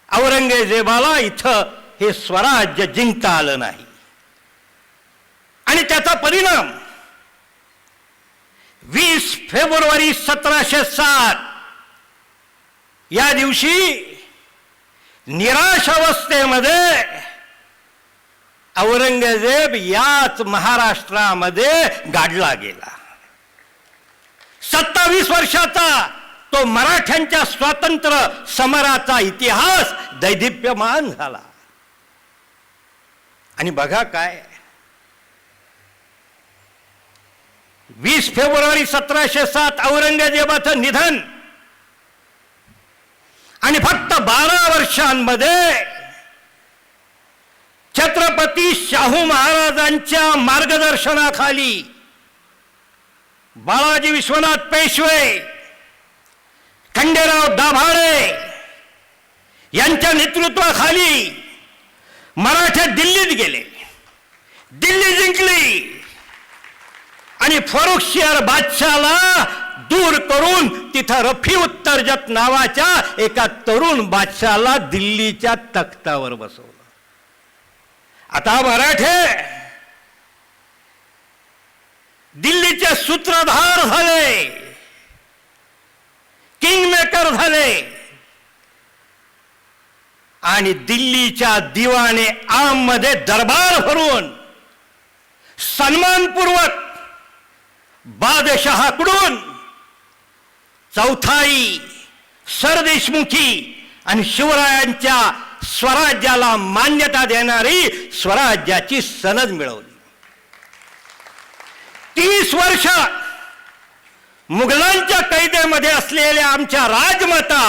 औरंगजेबाला इथं हे स्वराज्य जिंकता आलं नाही. आणि त्याचा परिणाम 20 फेब्रुवारी 1707 या दिवशी निराश अवस्थेमध्ये औरंगजेब याच महाराष्ट्रामध्ये गाडला गेला. 27 वर्षाचा तो मराठ्यांच्या स्वातंत्र्य समराचा इतिहास दैदिप्यमान झाला. आणि बघा काय, 20 फेब्रुवारी 1707 औरंगजेबाचं निधन आणि फक्त 12 वर्षांमध्ये छत्रपती शाहू महाराजांच्या मार्गदर्शनाखाली बाळाजी विश्वनाथ पेशवे, खंडेराव दाभाडे यांच्या नेतृत्वाखाली मराठे दिल्लीत गेले. दिल्ली जिंकली आणि फरुखशियार बादशाहला दूर करून तिथं रफी उत्तरजत नावाच्या एका तरुण बादशाला दिल्लीच्या तख्तावर बसवलं. आता मराठे दिल्लीचे सूत्रधार झाले, किंगमेकर झाले आणि दिल्लीच्या दिवाणे आम मध्ये दरबार भरून सन्मानपूर्वक बादशहाकडून चौथाई, सरदेशमुखी आणि शिवरायांच्या स्वराज्याला मान्यता देणारी स्वराज्याची सनद मिळवली. 30 वर्ष मुघलांच्या कैदेमध्ये असलेल्या आमच्या राजमाता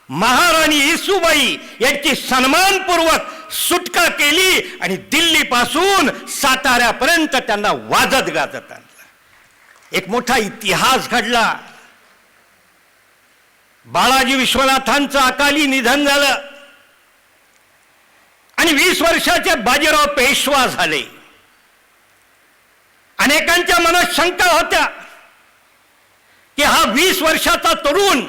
महाराणी येसूबाई यांची सन्मानपूर्वक सुटका केली आणि दिल्लीपासून साताऱ्यापर्यंत त्यांना वाजत गाजत आणलं. एक मोठा इतिहास घडला. बाळाजी विश्वनाथांचं अकाली निधन झालं आणि 20 वर्षाचे बाजीराव पेशवा झाले. अनेकांच्या मनात शंका होत्या की हा 20 वर्षाचा तरुण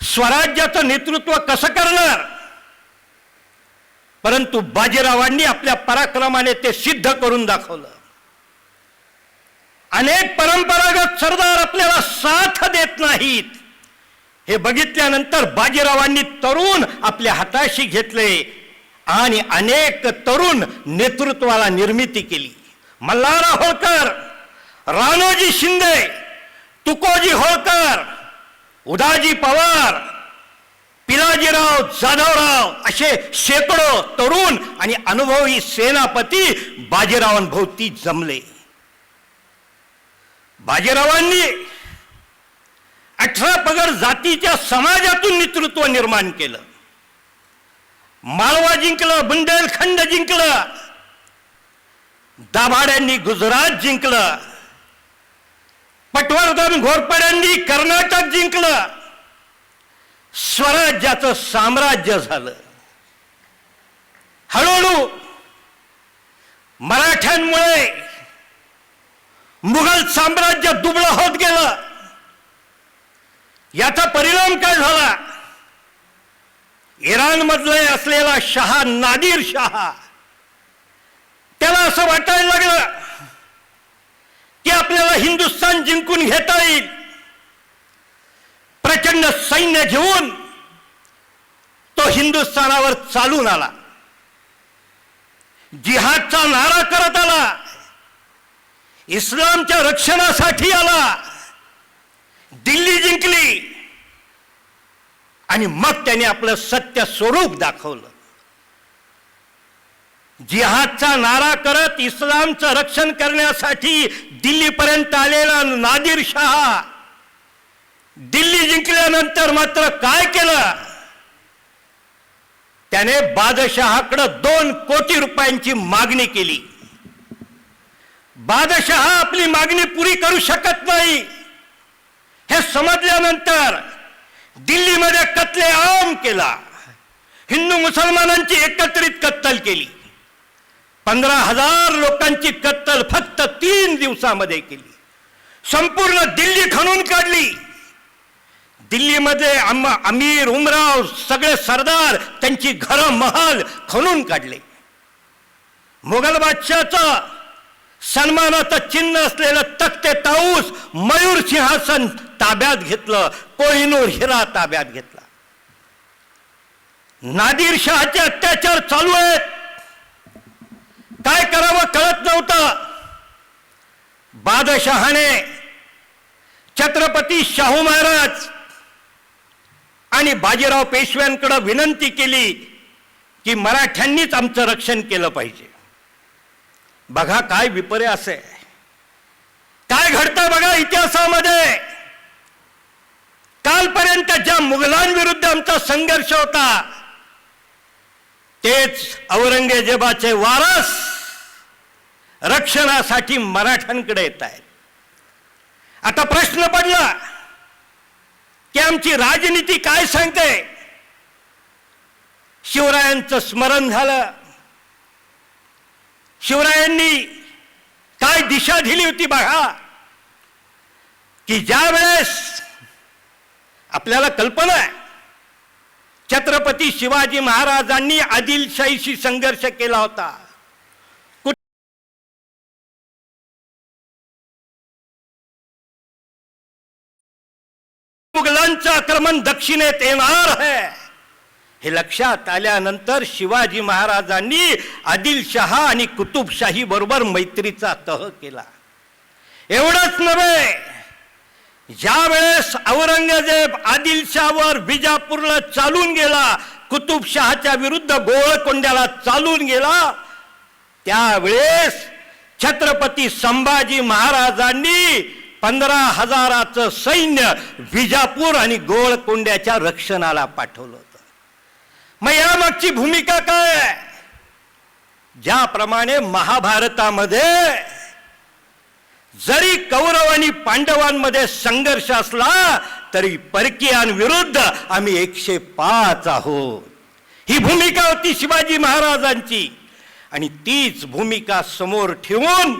स्वराज्याचं नेतृत्व कसं करणार, परंतु बाजीरावांनी आपल्या पराक्रमाने ते सिद्ध करून दाखवलं. अनेक परंपरागत सरदार आपल्याला साथ देत नाहीत हे बघितल्यानंतर बाजीरावांनी तरुण आपल्या हाताशी घेतले आणि अनेक तरुण नेतृत्वाला निर्मिती केली. मल्हारराव होळकर, राणोजी शिंदे, तुकोजी होळकर, उदाजी पवार, पिलाजीराव जाधवराव असे शेकडो तरुण आणि अनुभवी सेनापती बाजीरावांभोवती जमले. बाजीरावांनी 18 पगड जातीच्या समाजातून नेतृत्व निर्माण केलं. माळवा जिंकलं, बुंदेलखंड जिंकलं, दाभाड्यांनी गुजरात जिंकलं, पटवर्धन घोरपड्यांनी कर्नाटक जिंकलं. स्वराज्याचं साम्राज्य झालं. हळूहळू मराठ्यांमुळे मुघल साम्राज्य दुबळं होत गेलं. याचा परिणाम काय झाला? इराण मधले असलेला शहा नादिर शहा, त्याला असं वाटायला लागलं की आपल्याला हिंदुस्थान जिंकून घेता येईल. प्रचंड सैन्य घेऊन तो हिंदुस्थानावर चालून आला. जिहादचा नारा करत आला, इस्लामच्या रक्षणासाठी आला. दिल्ली जिंकली आणि मग त्याने आपलं सत्य स्वरूप दाखवलं. जिहादचा नारा करत इस्लामचं रक्षण करण्यासाठी दिल्लीपर्यंत आलेला नादिर शहा दिल्ली जिंकल्यानंतर मात्र काय केलं? त्याने बादशहाकडे 2 कोटी रुपयांची मागणी केली. बादशहा आपली मागणी पुरी करू शकत नाही हे समजल्यानंतर दिल्लीमध्ये कत्लेआम केला. हिंदू मुसलमानांची एकत्रित कत्तल केली. 15,000 लोकांची कत्तल फक्त 3 दिवसामध्ये केली. संपूर्ण दिल्ली खणून काढली. दिल्लीमध्ये अमीर, उमराव, सगळे सरदार, त्यांची घरं, महल खणून काढले. मुघल बादशाचं सन्मानाचं चिन्ह असलेलं तख्ते ताऊस, मयूर सिंहासन ताब्यात घेतलं. कोहिनूर हिरा ताब्यात घेतला. नादिर शहाचे अत्याचार चालू आहेत. काय करावं कळत नव्हतं. बादशहाने छत्रपती शाहू महाराज आणि बाजीराव पेशव्यांकडे विनंती केली की मराठ्यांनीच आमचं रक्षण केलं पाहिजे. बघा काय विपर्यास आहे, काय घडतं बघा इतिहासामध्ये. कालपर्यंत ज्या मुघलांविरुद्ध आमचा संघर्ष होता तेच औरंगजेबाचे वारस रक्षणासाठी मराठ्यांकडे येत आहेत. आता प्रश्न पडला की आमची राजनीती काय सांगते. शिवरायांचं स्मरण झालं. शिवरायांनी काय दिशा दिली होती बघा. की ज्या वेळेस आपल्याला कल्पना आहे छत्रपती शिवाजी महाराजांनी आदिलशाहीशी संघर्ष केला होता, मुघलांचं आक्रमण दक्षिणेत येणार आहे हे लक्षात आल्यानंतर शिवाजी महाराजांनी आदिलशहा आणि कुतुबशाही बरोबर मैत्रीचा तह केला. एवढंच नव्हे, ज्या वेळेस औरंगजेब आदिलशहावर बिजापूरला चालून गेला, कुतुबशहाच्या विरुद्ध गोळकोंड्याला चालून गेला, त्यावेळेस छत्रपती संभाजी महाराजांनी 15,000चं सैन्य विजापूर आणि गोळकोंड्याच्या रक्षणाला पाठवलं होतं. मग यामागची भूमिका काय आहे? ज्याप्रमाणे महाभारतामध्ये जरी कौरव आणि पांडवांमध्ये संघर्ष असला तरी परकीयांविरुद्ध आम्ही 105 आहोत, ही भूमिका होती शिवाजी महाराजांची. आणि तीच भूमिका समोर ठेवून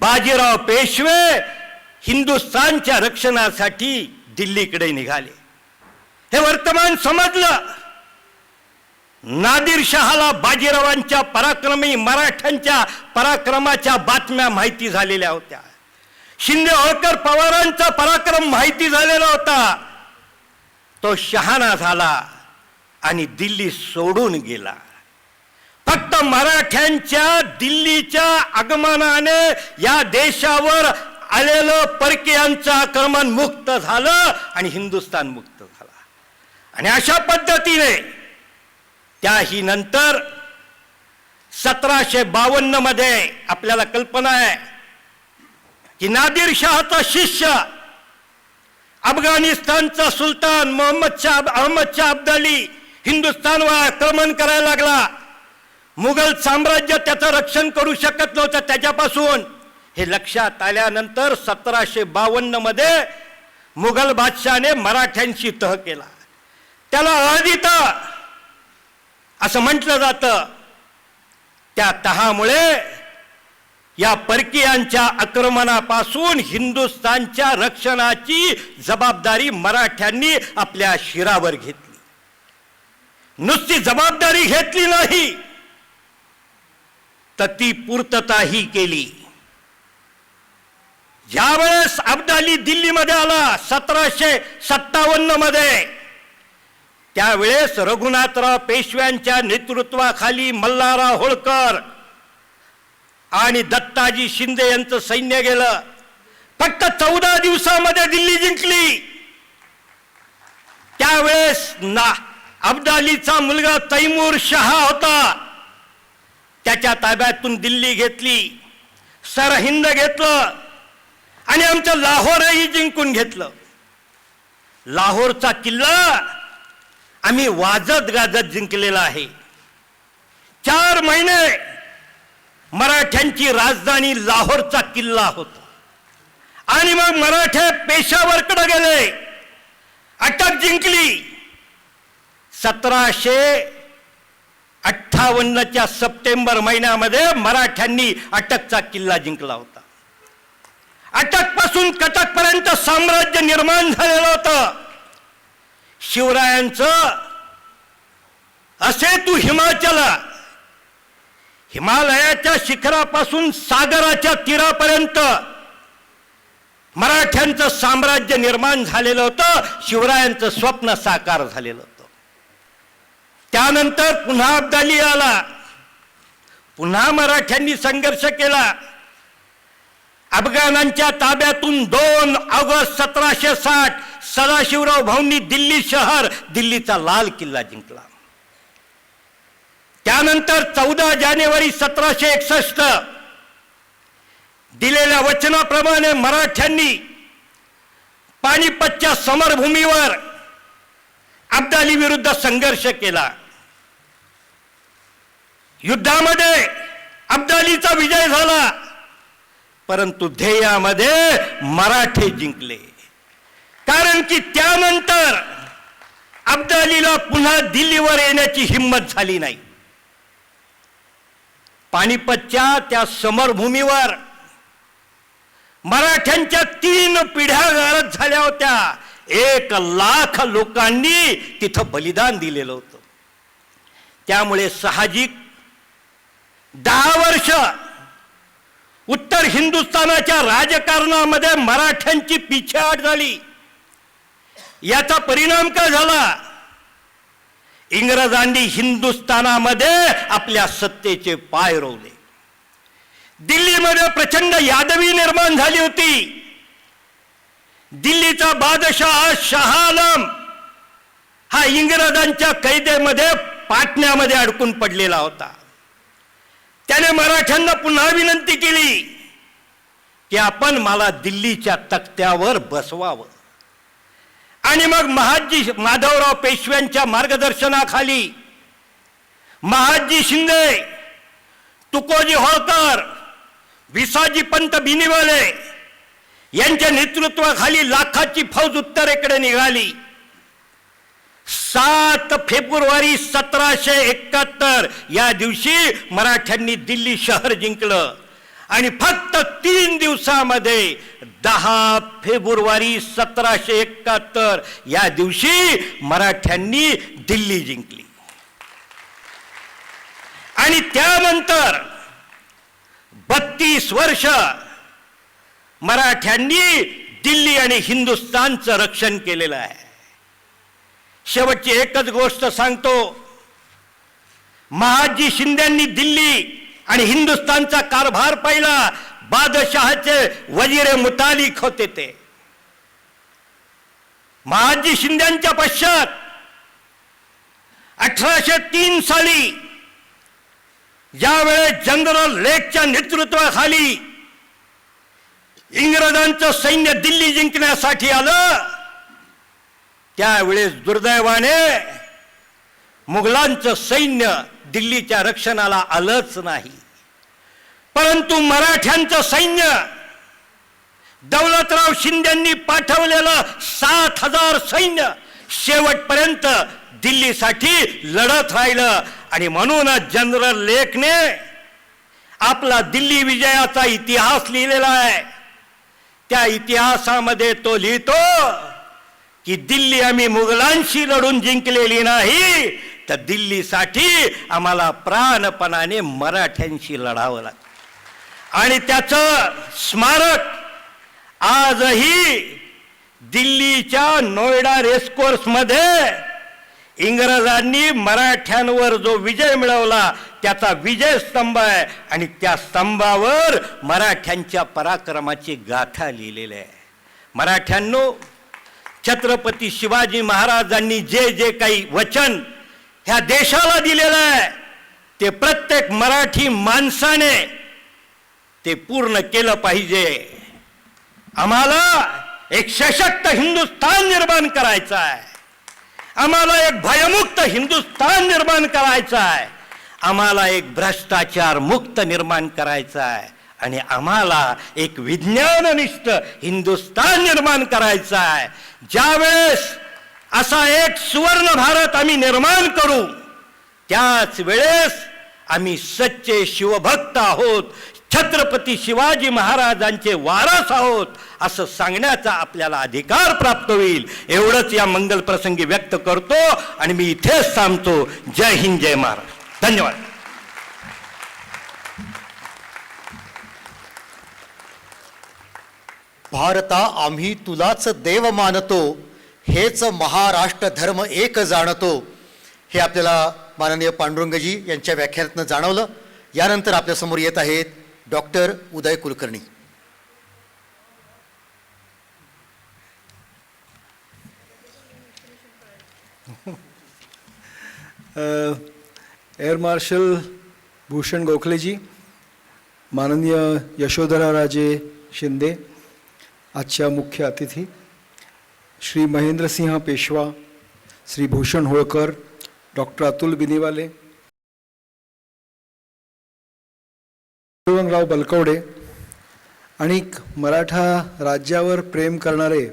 बाजीराव पेशवे हिंदुस्थानच्या रक्षणासाठी दिल्लीकडे निघाले. हे वर्तमान समजलं. नादिरशहाला बाजीरावांच्या पराक्रमी मराठ्यांच्या पराक्रमाच्या बातम्या माहिती झालेल्या होत्या. शिंदे होळकर पवारांचा पराक्रम माहिती झालेला होता. तो शहाणा झाला आणि दिल्ली सोडून गेला. फक्त मराठ्यांच्या दिल्लीच्या आगमनाने या देशावर आलेलं परकीयांचं आक्रमण मुक्त झालं आणि हिंदुस्थान मुक्त झाला. आणि अशा पद्धतीने त्याही नंतर 1752 मध्ये आपल्याला कल्पना आहे की नादिरशहाचा शिष्य अफगाणिस्तानचा सुलतान अहमद शाह अब्दाली हिंदुस्थानवर आक्रमण करायला लागला. मुघल साम्राज्य त्याचं रक्षण करू शकत नव्हतं त्याच्यापासून. हे लक्षात आल्यानंतर 1752 मध्ये मुघल बादशाहाने मराठ्यांशी तह केला. त्याला अदित असं म्हटलं जातं. त्या तहामुळे या परकीयांच्या आक्रमणापासून हिंदुस्थानच्या रक्षणाची जबाबदारी मराठ्यांनी आपल्या शिरावर घेतली. नुसती जबाबदारी घेतली नाही तर ती पूर्तताही केली. ज्यावेळेस अब्दाली दिल्लीमध्ये आला 1757 मध्ये, त्यावेळेस रघुनाथराव पेशव्यांच्या नेतृत्वाखाली मल्हारराव होळकर आणि दत्ताजी शिंदे यांचं सैन्य गेलं. फक्त 14 दिवसामध्ये दिल्ली जिंकली. त्यावेळेस अब्दालीचा मुलगा तैमूर शहा होता. त्याच्या ताब्यातून दिल्ली घेतली, सरहिंद घेतलं आणि आमचं लाहोरही जिंकून घेतलं. लाहोरचा किल्ला आम्ही वाजत गाजत जिंकलेला आहे. 4 महिने मराठ्यांची राजधानी लाहोरचा किल्ला होता. आणि मग मराठे पेशावरकडे गेले, अटक जिंकली. 1758च्या सप्टेंबर महिन्यामध्ये मराठ्यांनी अटकचा किल्ला जिंकला होता. अटकपासून कटकपर्यंत साम्राज्य निर्माण झालेलं होतं. शिवरायांचं असे तू हिमालयाच्या शिखरापासून सागराच्या तीरापर्यंत मराठ्यांचं साम्राज्य निर्माण झालेलं होतं. शिवरायांचं स्वप्न साकार झालेलं होतं. त्यानंतर पुन्हा अब्दाली आला. पुन्हा मराठ्यांनी संघर्ष केला. अफगाणांच्या ताब्यातून 2 ऑगस्ट 1760 सदाशिवराव भाऊंनी दिल्ली शहर, दिल्लीचा लाल किल्ला जिंकला. त्यानंतर 14 जानेवारी 1761 दिलेल्या वचनाप्रमाणे मराठ्यांनी पानिपतच्या समरभूमीवर अब्दाली विरुद्ध संघर्ष केला. युद्धामध्ये अब्दालीचा विजय झाला, परंतु ध्येयामध्ये मराठे जिंकले. कारण की त्यानंतर अब्दालीला पुन्हा दिल्लीवर येण्याची हिंमत झाली नाही. पानिपतच्या त्या समरभूमीवर मराठ्यांच्या 3 पिढ्या गारद झाल्या होत्या. 1,00,000 लोकांनी तिथं बलिदान दिलेलं होतं. त्यामुळे साहजिक 10 वर्ष उत्तर हिंदुस्थानाच्या राजकारणामध्ये मराठ्यांची पिछेहाट झाली. याचा परिणाम काय झाला? इंग्रजांनी हिंदुस्थानामध्ये आपल्या सत्तेचे पाय रोवले. दिल्लीमध्ये प्रचंड यादवी निर्माण झाली होती. दिल्लीचा बादशाह शाह आलम हा इंग्रजांच्या कैदेमध्ये पाटण्यामध्ये अडकून पडलेला होता. त्याने मराठ्यांना पुन्हा विनंती केली की आपण मला दिल्लीच्या तख्त्यावर बसवावं. आणि मग महादजी माधवराव पेशव्यांच्या मार्गदर्शनाखाली महादजी शिंदे, तुकोजी होळकर, विसाजी पंत बिनीवाले यांच्या नेतृत्वाखाली लाखाची फौज उत्तरेकडे निघाली. 7 फेब्रुवारी 1771 या दिवशी मराठ्यांनी दिल्ली शहर जिंकलं. आणि फक्त 3 दिवसामध्ये 10 फेब्रुवारी 1771 या दिवशी मराठ्यांनी दिल्ली जिंकली. आणि त्यानंतर 32 वर्ष मराठ्यांनी दिल्ली आणि हिंदुस्थानचं रक्षण केलेलं आहे. शेवटची एकच गोष्ट सांगतो. महादजी शिंद्यांनी दिल्ली आणि हिंदुस्थानचा कारभार पाहिला. बादशहाचे वजीर मुतालिक होते ते. महादजी शिंद्यांच्या पश्चात 1803 साली ज्यावेळेस जनरल लेकच्या नेतृत्वाखाली इंग्रजांचं सैन्य दिल्ली जिंकण्यासाठी आलं, त्यावेळेस दुर्दैवाने मुघलांचं सैन्य दिल्लीच्या रक्षणाला आलंच नाही. परंतु मराठ्यांचं सैन्य दौलतराव शिंदेंनी पाठवलेलं 7,000 सैन्य शेवटपर्यंत दिल्लीसाठी लढत राहिलं. आणि म्हणूनच जनरल लेकने आपला दिल्ली विजयाचा इतिहास लिहिलेला आहे. त्या इतिहासामध्ये तो लिहितो की दिल्ली आम्ही मुघलांशी लढून जिंकलेली नाही, तर दिल्लीसाठी आम्हाला प्राणपणाने मराठ्यांशी लढावं लागतं. आणि त्याचं स्मारक आजही दिल्लीच्या नोएडा रेसकोर्समध्ये इंग्रजांनी मराठ्यांवर जो विजय मिळवला त्याचा विजय स्तंभ आहे. आणि त्या स्तंभावर मराठ्यांच्या पराक्रमाची गाथा लिहिलेली आहे. मराठ्यांनो, छत्रपती शिवाजी महाराजांनी जे जे काही वचन ह्या देशाला दिलेलं आहे ते प्रत्येक मराठी माणसाने ते पूर्ण केलं पाहिजे. आम्हाला एक सशक्त हिंदुस्थान निर्माण करायचं आहे. आम्हाला एक भयमुक्त हिंदुस्थान निर्माण करायचं आहे. आम्हाला एक भ्रष्टाचार मुक्त निर्माण करायचं आहे. आणि आम्हाला एक विज्ञाननिष्ठ हिंदुस्थान निर्माण करायचं आहे. ज्यावेळेस असा एक सुवर्ण भारत आम्ही निर्माण करू, त्याच वेळेस आम्ही सच्चे शिवभक्त आहोत, छत्रपती शिवाजी महाराजांचे वारस आहोत असं सांगण्याचा आपल्याला अधिकार प्राप्त होईल. एवढंच या मंगल प्रसंगी व्यक्त करतो आणि मी इथेच थांबतो. जय हिंद, जय महाराष्ट्र. धन्यवाद. भारता आम्ही तुलाच देव मानतो, हेच महाराष्ट्र धर्म एक जाणतो. हे आपल्याला माननीय पांडुरंगजी यांच्या व्याख्यानातून जाणवलं. यानंतर आपल्यासमोर येत आहेत डॉक्टर उदय कुलकर्णी. एअर मार्शल भूषण गोखले जी, माननीय यशोधराराजे शिंदे, आजच्या मुख्य अतिथी श्री महेंद्रसिंह पेशवा, श्री भूषण होळकर, डॉक्टर अतुल बिनीवाले, राव बलकवडे आणि मराठा राज्यावर प्रेम करणारे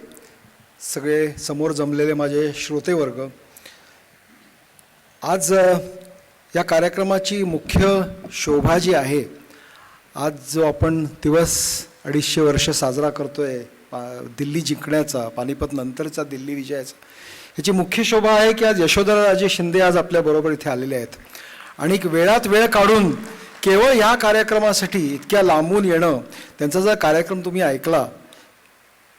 सगळे समोर जमलेले माझे श्रोतेवर्ग, आज या कार्यक्रमाची मुख्य शोभा जी आहे, आज जो आपण दिवस 250 वर्ष साजरा करतोय दिल्ली जिंकण्याचा, पानिपत नंतरचा दिल्ली विजयाचा, याची मुख्य शोभा आहे की आज यशोधराराजे शिंदे आज आपल्याबरोबर इथे आलेले आहेत. आणि एक वेळात वेळ काढून केवळ या कार्यक्रमासाठी इतक्या लांबून येणं, त्यांचा जर कार्यक्रम तुम्ही ऐकला,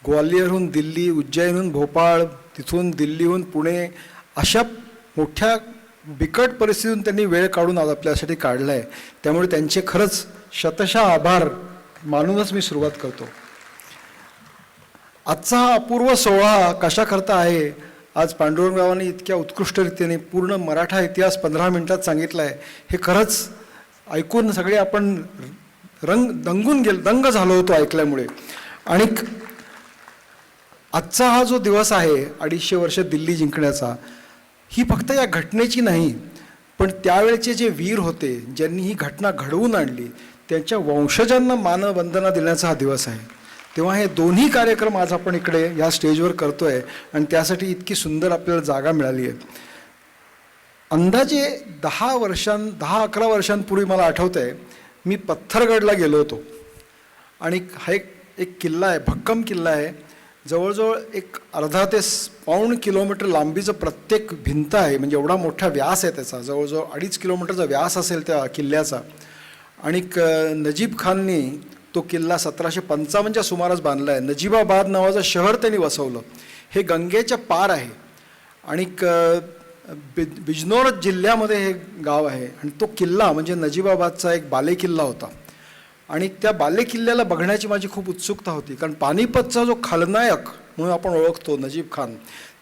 ग्वाल्हेरहून दिल्ली, उज्जैनहून भोपाळ, तिथून दिल्लीहून पुणे, अशा मोठ्या बिकट परिस्थितीतून त्यांनी वेळ काढून आज आपल्यासाठी काढला आहे. त्यामुळे त्यांचे खरंच शतशः आभार मानूनच मी सुरुवात करतो. आजचा हा अपूर्व सोहळा कशाकरता आहे, आज पांडुरंगरावांनी इतक्या उत्कृष्ट रीतीने पूर्ण मराठा इतिहास 15 मिनिटात सांगितला आहे. हे खरंच ऐकून सगळे आपण दंग झालो होतो ऐकल्यामुळे. आणि आजचा हा जो दिवस आहे 250 वर्ष दिल्ली जिंकण्याचा, ही फक्त या घटनेची नाही, पण त्यावेळेचे जे वीर होते, ज्यांनी ही घटना घडवून आणली, त्यांच्या वंशजांना मानवंदना देण्याचा हा दिवस आहे. तेव्हा हे दोन्ही कार्यक्रम आज आपण इकडे या स्टेजवर करतोय आणि त्यासाठी इतकी सुंदर आपल्याला जागा मिळाली आहे. अंदाजे 10-11 वर्षांपूर्वी मला आठवतं आहे, मी पत्थरगडला गेलो होतो. आणि हा एक किल्ला आहे, भक्कम किल्ला आहे. जवळजवळ एक अर्धा ते पाऊण किलोमीटर लांबीचं प्रत्येक भिंत आहे, म्हणजे एवढा मोठा व्यास आहे त्याचा, जवळजवळ 2.5 किलोमीटरचा व्यास असेल त्या किल्ल्याचा. आणि नजीब खाननी तो किल्ला 1755च्या सुमारास बांधला आहे. नजीबाबाद नावाचं शहर त्यांनी वसवलं. हे गंगेच्या पार आहे आणि बिजनौर जिल्ह्यामध्ये हे गाव आहे. आणि तो किल्ला म्हणजे नजीबाबादचा एक बालेकिल्ला होता. आणि त्या बालेकिल्ल्याला बघण्याची माझी खूप उत्सुकता होती, कारण पानिपतचा जो खलनायक म्हणून आपण ओळखतो नजीब खान,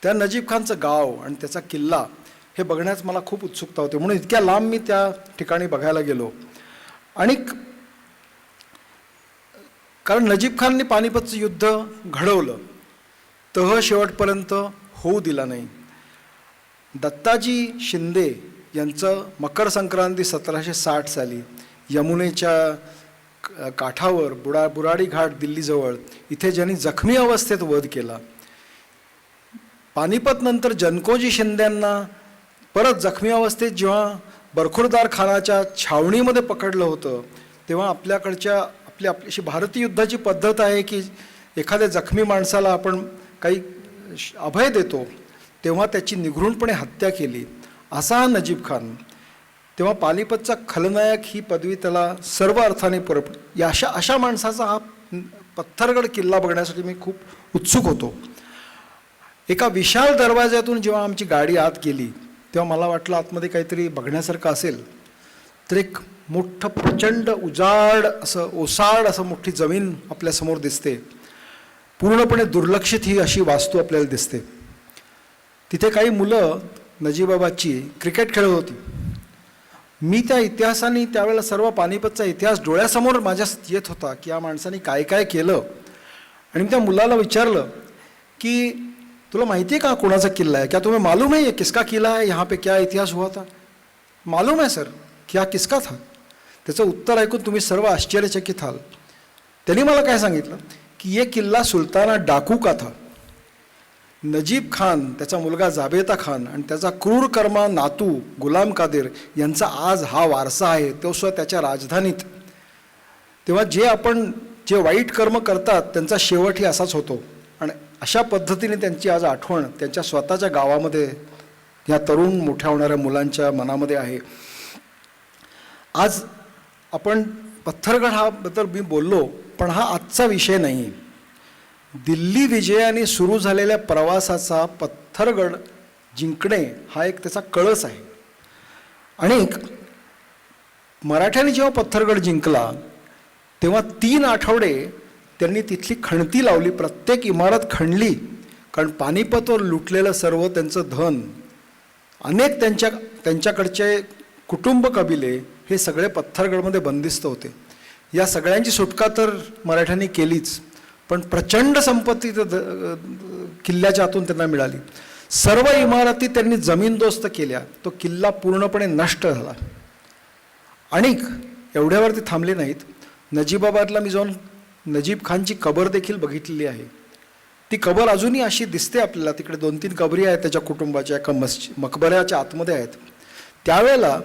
त्या नजीब खानचं गाव आणि त्याचा किल्ला हे बघण्यास मला खूप उत्सुकता होती. म्हणून इतक्या लांब मी त्या ठिकाणी बघायला गेलो. आणि कारण नजीब खानने पानिपतचं युद्ध घडवलं, तह शेवटपर्यंत होऊ दिला नाही. दत्ताजी शिंदे यांचं मकर संक्रांती 1760 साली यमुनेच्या काठावर बुराडी घाट दिल्लीजवळ इथे ज्यांनी जखमी अवस्थेत वध केला. पानिपत नंतर जनकोजी शिंद्यांना परत जखमी अवस्थेत जेव्हा बरखुरदार खानाच्या छावणीमध्ये पकडलं होतं, तेव्हा आपली अशी भारतीय युद्धाची पद्धत आहे की एखाद्या जखमी माणसाला आपण काही अभय देतो, तेव्हा त्याची निघृणपणे हत्या केली. असा हा नजीब खान. तेव्हा पानिपतचा खलनायक ही पदवी त्याला सर्व अर्थाने अशा माणसाचा हा पत्थरगड किल्ला बघण्यासाठी मी खूप उत्सुक होतो. एका विशाल दरवाज्यातून जेव्हा आमची गाडी आत गेली, तेव्हा मला वाटलं आतमध्ये काहीतरी बघण्यासारखं असेल. तर एक मोठं प्रचंड उजाड असं ओसाड असं मोठी जमीन आपल्यासमोर दिसते. पूर्णपणे दुर्लक्षित ही अशी वास्तू आपल्याला दिसते. तिथे काही मुलं नजीबाबाची क्रिकेट खेळत होती. मी त्या इतिहासाने त्यावेळेला सर्व पानिपतचा इतिहास डोळ्यासमोर माझ्या येत होता की या माणसाने काय काय केलं. आणि मी त्या मुलाला विचारलं की तुला माहिती आहे का कोणाचा किल्ला है, क्या तुम्हें मालूम है ये किसका किला है, यहाँ पे क्या इतिहास हुआ था. मालूम है सर, क्या किसका था. त्याचं उत्तर ऐकून तुम्ही सर्व आश्चर्यचकित व्हाल. त्यांनी मला काय सांगितलं की ये किल्ला सुलताना डाकू का था. नजीब खान, त्याचा मुलगा जाबेता खान आणि त्याचा क्रूरकर्मा नातू गुलाम कादिर यांचा आज हा वारसा आहे, तो सुद्धा त्याच्या राजधानीत. तेव्हा जे वाईट कर्म करतात त्यांचा शेवट ही असाच होतो. आणि अशा पद्धतीने त्यांची आज आठवण त्यांच्या स्वतःच्या गावामध्ये या तरुण मोठ्या होणाऱ्या मुलांच्या मनामध्ये आहे. आज आपण पत्थरगड हा बद्दल मी बोललो, पण हा आजचा विषय नाही. दिल्ली विजयाने सुरू झालेल्या प्रवासाचा पत्थरगड जिंकणे हा एक त्याचा कळस आहे. आणि मराठ्यांनी जेव्हा पत्थरगड जिंकला तेव्हा 3 आठवडे त्यांनी तिथली खणती लावली, प्रत्येक इमारत खणली. कारण पानिपतवर लुटलेलं सर्व त्यांचं धन, अनेक त्यांच्याकडचे कुटुंब कबिले हे सगळे पत्थरगडमध्ये बंदिस्त होते. या सगळ्यांची सुटका तर मराठ्यांनी केलीच, पण प्रचंड संपत्ती किल्ल्याच्या आतून त्यांना मिळाली. सर्व इमारती त्यांनी जमीनदोस्त केल्या. तो किल्ला पूर्णपणे नष्ट झाला. आणि एवढ्यावरती थांबले नाहीत. नजीबाबादला मी जाऊन नजीब खानची कबर देखील बघितलेली आहे. ती कबर अजूनही अशी दिसते आपल्याला. तिकडे 2-3 कबरी आहेत त्याच्या कुटुंबाच्या, एका मकबऱ्याच्या आतमध्ये आहेत. त्यावेळेला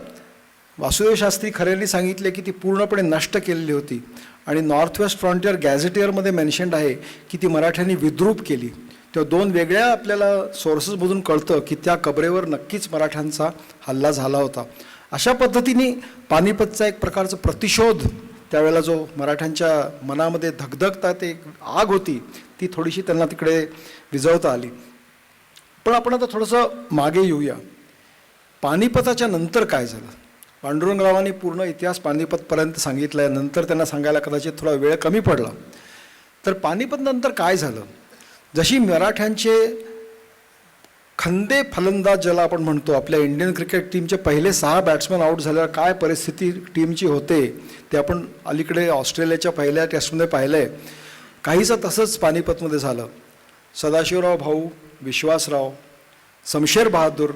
वासुदेव शास्त्री खरेंनी सांगितले की ती पूर्णपणे नष्ट केलेली होती आणि नॉर्थ वेस्ट फ्रॉन्टियर गॅझेटियरमध्ये मेन्शन्ड आहे की ती मराठ्यांनी विद्रूप केली. तेव्हा दोन वेगळ्या आपल्याला सोर्सेसमधून कळतं की त्या कबरेवर नक्कीच मराठ्यांचा हल्ला झाला होता. अशा पद्धतीने पानिपतचा एक प्रकारचा प्रतिशोध त्यावेळेला जो मराठ्यांच्या मनामध्ये धगधगतात एक आग होती ती थोडीशी त्यांना तिकडे विझवता आली. पण आपण आता थोडंसं मागे येऊया. पानिपताच्या नंतर काय झालं? पांडुरंगरावांनी पूर्ण इतिहास पानिपतपर्यंत सांगितला आहे. नंतर त्यांना सांगायला कदाचित थोडा वेळ कमी पडला. तर पानिपत नंतर काय झालं? जशी मराठ्यांचे खंदे फलंदाज ज्याला आपण म्हणतो, आपल्या इंडियन क्रिकेट टीमचे पहिले 6 बॅट्समॅन आऊट झाल्यावर काय परिस्थिती टीमची होते ते आपण अलीकडे ऑस्ट्रेलियाच्या पहिल्या टेस्टमध्ये पाहिलं आहे. काहीसं तसंच पानिपतमध्ये झालं. सदाशिवराव भाऊ, विश्वासराव, शमशेर बहादूर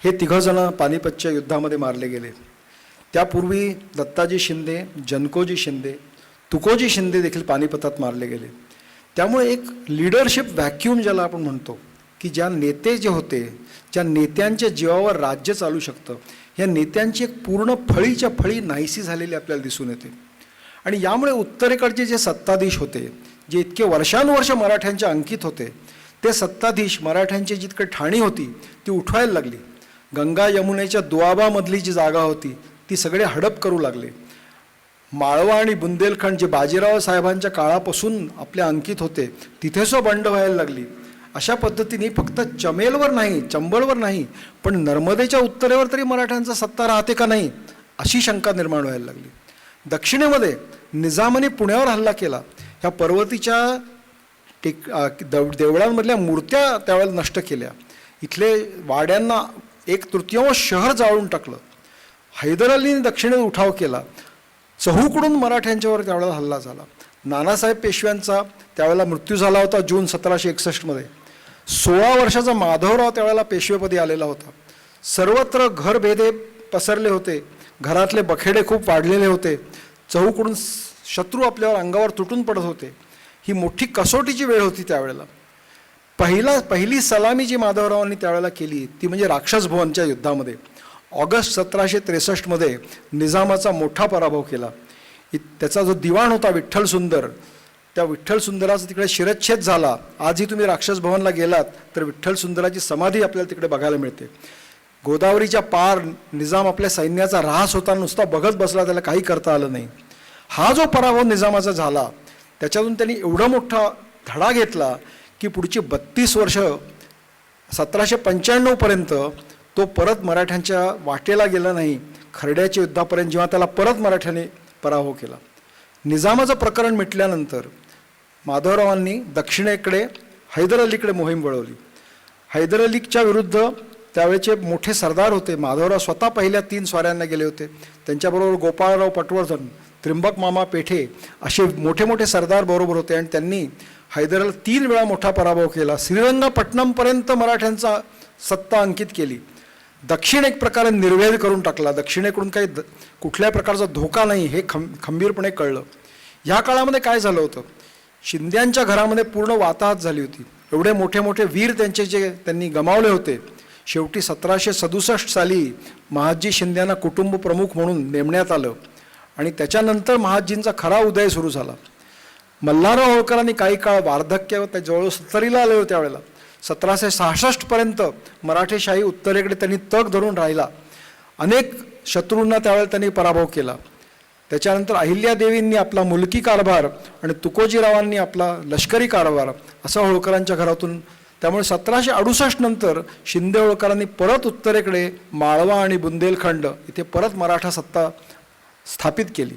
हे तिघंजणं पानिपतच्या युद्धामध्ये मारले गेले. त्यापूर्वी दत्ताजी शिंदे, जनकोजी शिंदे, तुकोजी शिंदे देखील पानिपतात मारले गेले. त्यामुळे एक लीडरशिप व्हॅक्यूम ज्याला आपण म्हणतो की ज्या नेते जे होते, ज्या नेत्यांच्या जीवावर राज्य चालू शकतं, ह्या नेत्यांची एक पूर्ण फळीच्या फळी नाहीशी झालेली आपल्याला दिसून येते. आणि यामुळे उत्तरेकडचे जे सत्ताधीश होते, जे इतके वर्षानुवर्ष मराठ्यांच्या अंकित होते, ते सत्ताधीश मराठ्यांची जितकी ठाणी होती ती उठवायला लागली. गंगा यमुनेच्या दुआबामधली जी जागा होती ती सगळे हडप करू लागले. माळवा आणि बुंदेलखंड जे बाजीराव साहेबांच्या काळापासून आपल्या अंकित होते तिथेसुद्धा बंड व्हायला लागली. अशा पद्धतीने फक्त चमेलवर नाही, चंबळवर नाही, पण नर्मदेच्या उत्तरेवर तरी मराठ्यांचा सत्ता राहते का नाही अशी शंका निर्माण व्हायला लागली. दक्षिणेमध्ये निजामाने पुण्यावर हल्ला केला. ह्या पर्वतीच्या देवळांमधल्या मूर्त्या त्यावेळेला नष्ट केल्या. इथले वाड्यांना 1/3 शहर जाळून टाकलं. हैदर अलीने दक्षिणेत उठाव केला. चहूकडून मराठ्यांच्यावर त्यावेळेला हल्ला झाला. नानासाहेब पेशव्यांचा त्यावेळेला मृत्यू झाला होता जून 1761मध्ये. 16 वर्षाचा माधवराव त्यावेळेला पेशवेपदी आलेला होता. सर्वत्र घरभेदे पसरले होते. घरातले बखेडे खूप वाढलेले होते. चहूकडून शत्रू आपल्यावर अंगावर तुटून पडत होते. ही मोठी कसोटीची वेळ होती त्यावेळेला. पहिली सलामी जी माधवरावांनी त्यावेळेला केली ती म्हणजे राक्षस भुवनच्या युद्धामध्ये. ऑगस्ट 1763मध्ये निजामाचा मोठा पराभव केला. त्याचा जो दिवाण होता विठ्ठल सुंदर, त्या विठ्ठल सुंदराचा तिकडे शिरच्छेद झाला. आजही तुम्ही राक्षस भवनला गेलात तर विठ्ठल सुंदराची समाधी आपल्याला तिकडे बघायला मिळते. गोदावरीच्या पार निजाम आपल्या सैन्याचा ऱ्हास होता, नुसता बघत बसला, त्याला काही करता आलं नाही. हा जो पराभव निजामाचा झाला त्याच्यातून त्यांनी एवढा मोठा धडा घेतला की पुढची 32 वर्ष 1795पर्यंत तो परत मराठ्यांच्या वाटेला गेला नाही. खर्ड्याच्या युद्धापर्यंत जेव्हा त्याला परत मराठ्यांनी पराभव केला. निजामाचं प्रकरण मिटल्यानंतर माधवरावांनी दक्षिणेकडे हैदर अलीकडे मोहीम वळवली. हैदर अलीच्या विरुद्ध त्यावेळेचे मोठे सरदार होते. माधवराव स्वतः पहिल्या 3 स्वाऱ्यांना गेले होते. त्यांच्याबरोबर गोपाळराव पटवर्धन, त्रिंबक मामा पेठे असे मोठे मोठे सरदार बरोबर होते आणि त्यांनी हैदरला 3 वेळा मोठा पराभव केला. श्रीरंगपट्टणमपर्यंत मराठ्यांचा सत्ता अंकित केली. दक्षिण एक प्रकारे निर्वेद करून टाकला. दक्षिणेकडून काही कुठल्या प्रकारचा धोका नाही हे खंबीरपणे कळलं. ह्या काळामध्ये काय झालं होतं, शिंद्यांच्या घरामध्ये पूर्ण वाताहत झाली होती. एवढे मोठे मोठे वीर त्यांनी गमावले होते. शेवटी 1767 साली महादजी शिंद्यांना कुटुंब प्रमुख म्हणून नेमण्यात आलं आणि त्याच्यानंतर महादजींचा खरा उदय सुरू झाला. मल्हारराव होळकरांनी काही काळ वार्धक्य जवळ 70ला आले होते. त्यावेळेला 1766पर्यंत मराठेशाही उत्तरेकडे त्यांनी तग धरून राहिला. अनेक शत्रूंना त्यावेळेला त्यांनी पराभव केला. त्याच्यानंतर अहिल्यादेवींनी आपला मुलकी कारभार आणि तुकोजीरावांनी आपला लष्करी कारभार असा होळकरांच्या घरातून. त्यामुळे 1768 नंतर शिंदे होळकरांनी परत उत्तरेकडे माळवा आणि बुंदेलखंड इथे परत मराठा सत्ता स्थापित केली.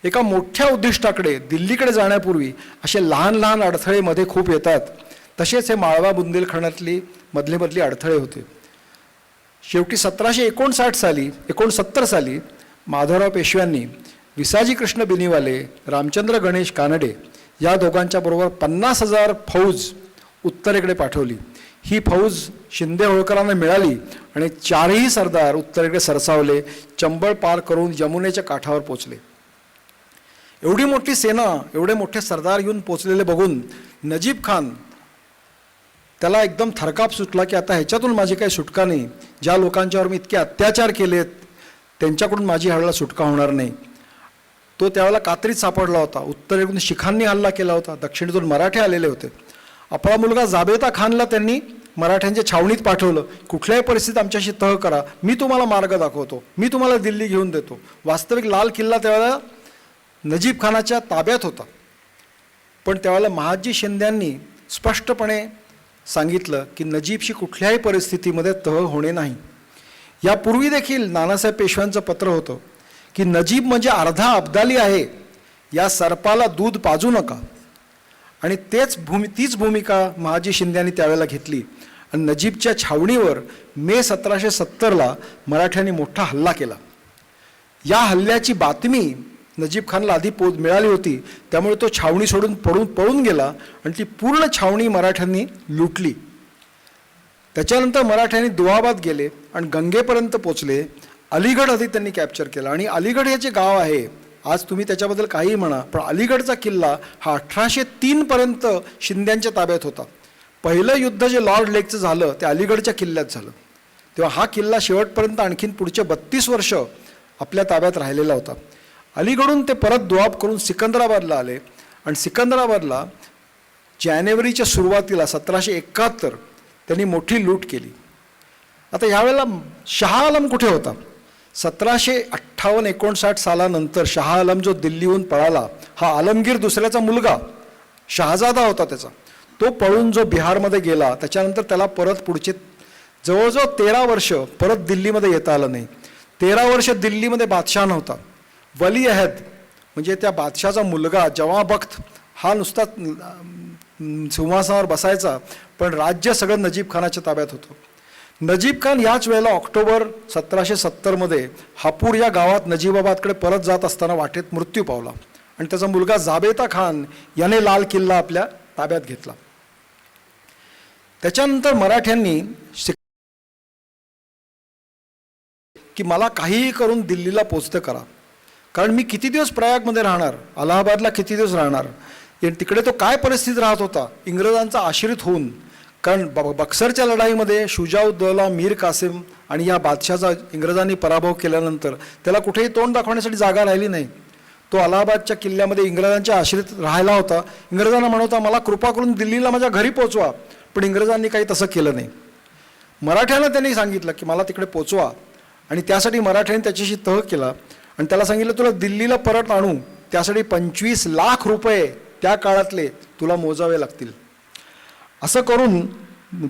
एका मोठ्या उद्दिष्टाकडे दिल्लीकडे जाण्यापूर्वी असे लहान लहान अडथळे मध्ये खूप येतात. तसेच हे माळवा बुंदेलखंडातली मधले अडथळे होते. शेवटी 1769 साली माधवराव पेशव्यांनी विसाजी कृष्ण बिनीवाले, रामचंद्र गणेश कानडे या दोघांच्या बरोबर 50,000 फौज उत्तरेकडे पाठवली. ही फौज शिंदे होळकरांना मिळाली आणि 4ही सरदार उत्तरेकडे सरसावले. चंबळ पार करून यमुनेच्या काठावर पोचले. एवढी मोठी सेना, एवढे मोठे सरदार येऊन पोचलेले बघून नजीब खान त्याला एकदम थरकाप सुटला की आता ह्याच्यातून माझी काही सुटका नाही. ज्या लोकांच्यावर मी इतके अत्याचार केलेत त्यांच्याकडून माझी ह्यावेळेला सुटका होणार नाही. तो त्यावेळेला कात्रीत सापडला होता. उत्तरेकडून शिखांनी हल्ला केला होता, दक्षिणेतून मराठे आलेले होते. आपला मुलगा जाबेता खानला त्यांनी मराठ्यांच्या छावणीत पाठवलं. कुठल्याही परिस्थितीत आमच्याशी तह करा, मी तुम्हाला मार्ग दाखवतो, मी तुम्हाला दिल्ली घेऊन देतो. वास्तविक लाल किल्ला त्यावेळेला नजीब खानाच्या ताब्यात होता. पण त्यावेळेला महादजी शिंद्यांनी स्पष्टपणे सांगितलं की नजीबशी कुठल्याही परिस्थितीमध्ये तह होणे नाही. यापूर्वी देखील नानासाहेब पेशव्यांचं पत्र होतं की नजीब म्हणजे अर्धा अब्दाली आहे, या सर्पाला दूध पाजू नका. आणि तीच भूमिका महादजी शिंद्यांनी त्यावेळेला घेतली आणि नजीबच्या छावणीवर मे 1770ला मराठ्यांनी मोठा हल्ला केला. या हल्ल्याची बातमी नजीब खानला आधी मिळाली होती, त्यामुळे तो छावणी सोडून पळून गेला आणि ती पूर्ण छावणी मराठ्यांनी लुटली. त्याच्यानंतर मराठ्यांनी दुआबाद गेले आणि गंगेपर्यंत पोचले. अलीगड आधी त्यांनी कॅप्चर केला आणि अलीगड हे जे गाव आहे, आज तुम्ही त्याच्याबद्दल काहीही म्हणा, पण अलीगडचा किल्ला हा 1803 पर्यंत शिंद्यांच्या ताब्यात होता. पहिलं युद्ध जे लॉर्ड लेकचं झालं ते अलीगडच्या किल्ल्यात झालं. तेव्हा हा किल्ला शेवटपर्यंत आणखीन पुढचे 32 वर्ष आपल्या ताब्यात राहिलेला होता. अलीगडून ते परत दुआब करून सिकंदराबादला आले आणि सिकंदराबादला जानेवारीच्या सुरुवातीला 1771 त्यांनी मोठी लूट केली. आता ह्यावेळेला शहा आलम कुठे होता? 1758-59 सालानंतर शहा आलम जो दिल्लीहून पळाला, हा आलमगीर दुसऱ्याचा मुलगा शहाजादा होता त्याचा. तो पळून जो बिहारमध्ये गेला, त्याच्यानंतर त्याला परत पुढचे जवळजवळ 13 वर्ष परत दिल्लीमध्ये येता आलं नाही. 13 वर्ष दिल्लीमध्ये बादशाह नव्हता. वली अहद म्हणजे त्या बादशाहचा मुलगा जवां बख्त हा नुसता सिंहासनावर बसायचा, पण राज्य सगळं नजीब खानाच्या ताब्यात होतं. नजीब खान याच वेळेला ऑक्टोबर 1770मध्ये हापूर या गावात नजीबाबादकडे परत जात असताना वाटेत मृत्यू पावला आणि त्याचा मुलगा जाबेता खान याने लाल किल्ला आपल्या ताब्यात घेतला. त्याच्यानंतर मराठ्यांनी की मला काहीही करून दिल्लीला पोचतं करा, कारण मी किती दिवस प्रयागमध्ये राहणार, अलाहाबादला किती दिवस राहणार. तिकडे तो काय परिस्थिती राहत होता इंग्रजांचा आश्रित होऊन. कारण बक्सरच्या लढाईमध्ये शुजाउद्दौला, मीर कासिम आणि या बादशाहचा इंग्रजांनी पराभव केल्यानंतर त्याला कुठेही तोंड दाखवण्यासाठी जागा राहिली नाही. तो अलाहाबादच्या किल्ल्यामध्ये इंग्रजांच्या आश्रित राहायला होता. इंग्रजांना म्हणत मला कृपा करून दिल्लीला माझ्या घरी पोचवा, पण इंग्रजांनी काही तसं केलं नाही. मराठ्यांना त्यांनी सांगितलं की मला तिकडे पोचवा आणि त्यासाठी मराठ्यांनी त्याच्याशी तह केला आणि त्याला सांगितलं तुला दिल्लीला परत आणू, त्यासाठी 25 लाख रुपये त्या काळातले तुला मोजावे लागतील. असं करून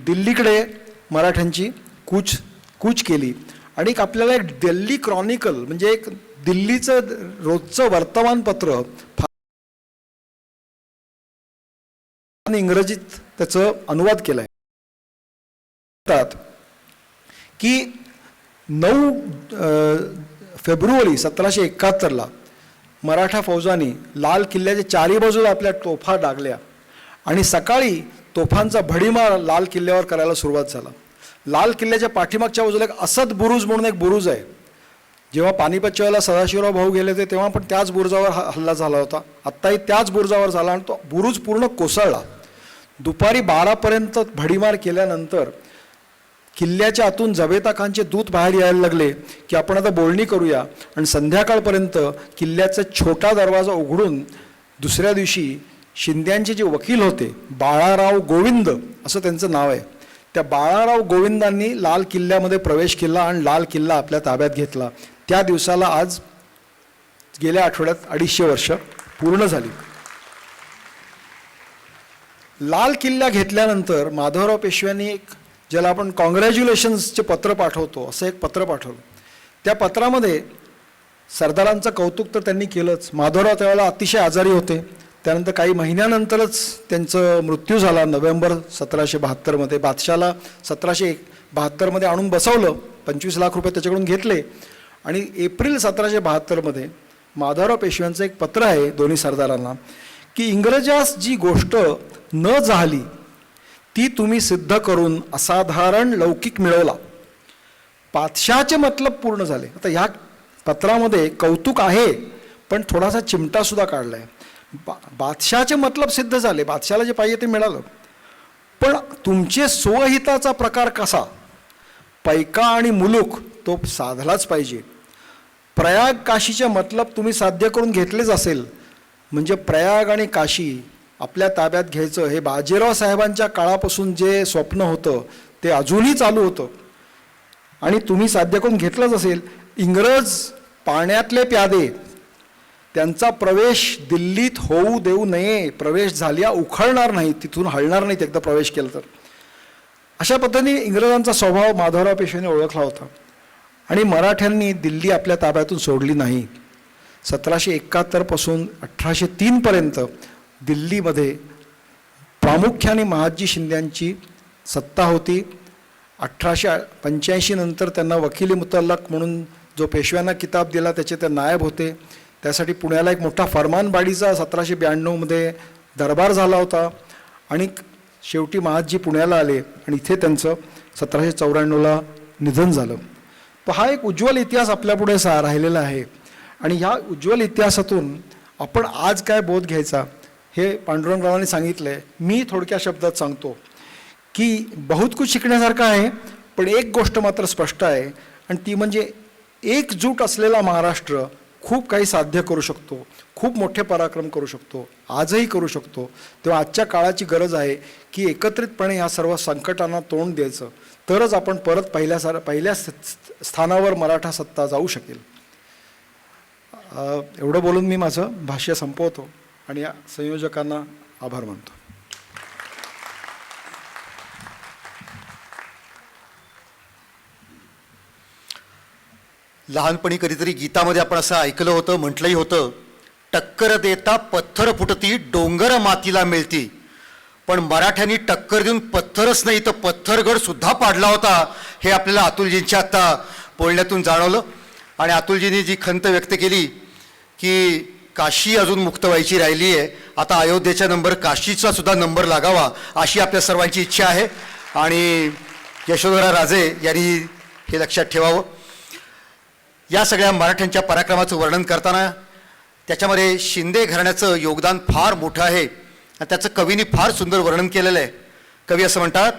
दिल्लीकडे मराठ्यांची कूच केली आणि आपल्याला एक दिल्ली क्रॉनिकल म्हणजे एक दिल्लीचं रोजचं वर्तमानपत्र इंग्रजीत त्याचं अनुवाद केलं आहे की 9 फेब्रुवारी 1771ला मराठा फौजांनी लाल किल्ल्याच्या चारी बाजूला आपल्या तोफा डागल्या आणि सकाळी तोफांचा भडीमार लाल किल्ल्यावर करायला सुरुवात झाला. लाल किल्ल्याच्या पाठीमागच्या बाजूला एक असद बुरुज म्हणून एक बुरुज आहे. जेव्हा पानिपतच्या वेळेला सदाशिवराव भाऊ गेले होते तेव्हा पण त्याच बुरुजावर हल्ला झाला होता. आत्ताही त्याच बुरुजावर झाला आणि तो बुरुज पूर्ण कोसळला. दुपारी 12पर्यंत भडीमार केल्यानंतर किल्ल्याच्या आतून जबेता खानचे दूत बाहेर यायला लागले की आपण आता बोलणी करूया आणि संध्याकाळपर्यंत किल्ल्याचा छोटा दरवाजा उघडून दुसऱ्या दिवशी शिंद्यांचे जे वकील होते बाळाराव गोविंद असं त्यांचं नाव आहे, त्या बाळाराव गोविंदांनी लाल किल्ल्यामध्ये प्रवेश केला आणि लाल किल्ला आपल्या ताब्यात घेतला. त्या दिवसाला आज गेल्या आठवड्यात 250 वर्ष पूर्ण झाली. लाल किल्ला घेतल्यानंतर माधवराव पेशव्यांनी एक ज्याला आपण कॉंग्रॅच्युलेशन्सचे पत्र पाठवतो असं एक पत्र पाठवलं. त्या पत्रामध्ये सरदारांचं कौतुक तर त्यांनी केलंच. माधवराव त्यावेळेला अतिशय आजारी होते. त्यानंतर काही महिन्यानंतरच त्यांचा मृत्यू झाला नोव्हेंबर 1772मध्ये. बादशाला 1772मध्ये आणून बसवलं, 25 लाख रुपये त्याच्याकडून घेतले आणि एप्रिल 1772मध्ये माधवराव पेशव्यांचं एक पत्र आहे दोन्ही सरदारांना की इंग्रजास जी गोष्ट न झाली ती तुम्ही सिद्ध करून असाधारण लौकिक मिळवला. बादशाहचे मतलब पूर्ण झाले. आता ह्या पत्रामध्ये कौतुक आहे पण थोडासा चिमटासुद्धा काढला आहे. बादशाहचे मतलब सिद्ध झाले, बादशाहला जे पाहिजे ते मिळालं, पण तुमचे स्वहिताचा प्रकार कसा, पैका आणि मुलूक तो साधलाच पाहिजे. प्रयाग काशीचे मतलब तुम्ही साध्य करून घेतलेच असेल. म्हणजे प्रयाग आणि काशी आपल्या ताब्यात घ्यायचं हे बाजीराव साहेबांच्या काळापासून जे स्वप्न होतं ते अजूनही चालू होतं आणि तुम्ही साध्य करून घेतलंच असेल. इंग्रज पाण्यातले प्यादे त्यांचा प्रवेश दिल्लीत होऊ देऊ नये, प्रवेश झाल्या उखळणार नाही, तिथून हलणार नाहीत एकदा प्रवेश केला तर. अशा पद्धतीने इंग्रजांचा स्वभाव माधवराव पेशवेने ओळखला होता आणि मराठ्यांनी दिल्ली आपल्या ताब्यातून सोडली नाही. 1771 पासून 1803 पर्यंत दिल्लीमध्ये प्रामुख्याने महादजी शिंद्यांची सत्ता होती. 1885 नंतर त्यांना वकिली मुतल्लक म्हणून जो पेशव्यांना किताब दिला त्याचे ते नायब होते. त्यासाठी पुण्याला एक मोठा फरमानबाडीचा 1792 दरबार झाला होता आणि शेवटी महादजी पुण्याला आले आणि इथे त्यांचं 1794 निधन झालं. तर हा एक उज्ज्वल इतिहास आपल्यापुढे राहिलेला आहे आणि ह्या उज्ज्वल इतिहासातून आपण आज काय बोध घ्यायचा हे पांडुरंगरावांनी सांगितलं आहे. मी थोडक्या शब्दात सांगतो की बहुत कुछ शिकण्यासारखं आहे, पण एक गोष्ट मात्र स्पष्ट आहे आणि ती म्हणजे एकजूट असलेला महाराष्ट्र खूप काही साध्य करू शकतो, खूप मोठे पराक्रम करू शकतो, आजही करू शकतो. तेव्हा आजच्या काळाची गरज आहे की एकत्रितपणे ह्या सर्व संकटांना तोंड द्यायचं, तरच आपण परत पहिल्या स्थानावर मराठा सत्ता जाऊ शकेल. एवढं बोलून मी माझं भाष्य संपवतो आणि या संयोजकांना आभार मानतो. लहानपणी कधीतरी गीतामध्ये आपण असं ऐकलं होतं, म्हटलंही होतं, टक्कर देता पत्थर फुटती, डोंगर मातीला मिळती. पण मराठ्यांनी टक्कर देऊन पत्थरच नाही तर पत्थरगड सुद्धा पाडला होता, हे आपल्याला अतुलजींच्या आत्ता बोलण्यातून जाणवलं. आणि अतुलजींनी जी खंत व्यक्त केली की काशी अजून मुक्त व्हायची राहिली आहे, आता अयोध्येचा नंबर काशीचा सुद्धा नंबर लागावा अशी आपल्या सर्वांची इच्छा आहे आणि यशोधरा राजे यांनी हे लक्षात ठेवावं. या सगळ्या मराठ्यांच्या पराक्रमाचं वर्णन करताना त्याच्यामध्ये शिंदे घराण्याचं योगदान फार मोठं आहे आणि त्याचं कवींनी फार सुंदर वर्णन केलेलं आहे. कवी असं म्हणतात,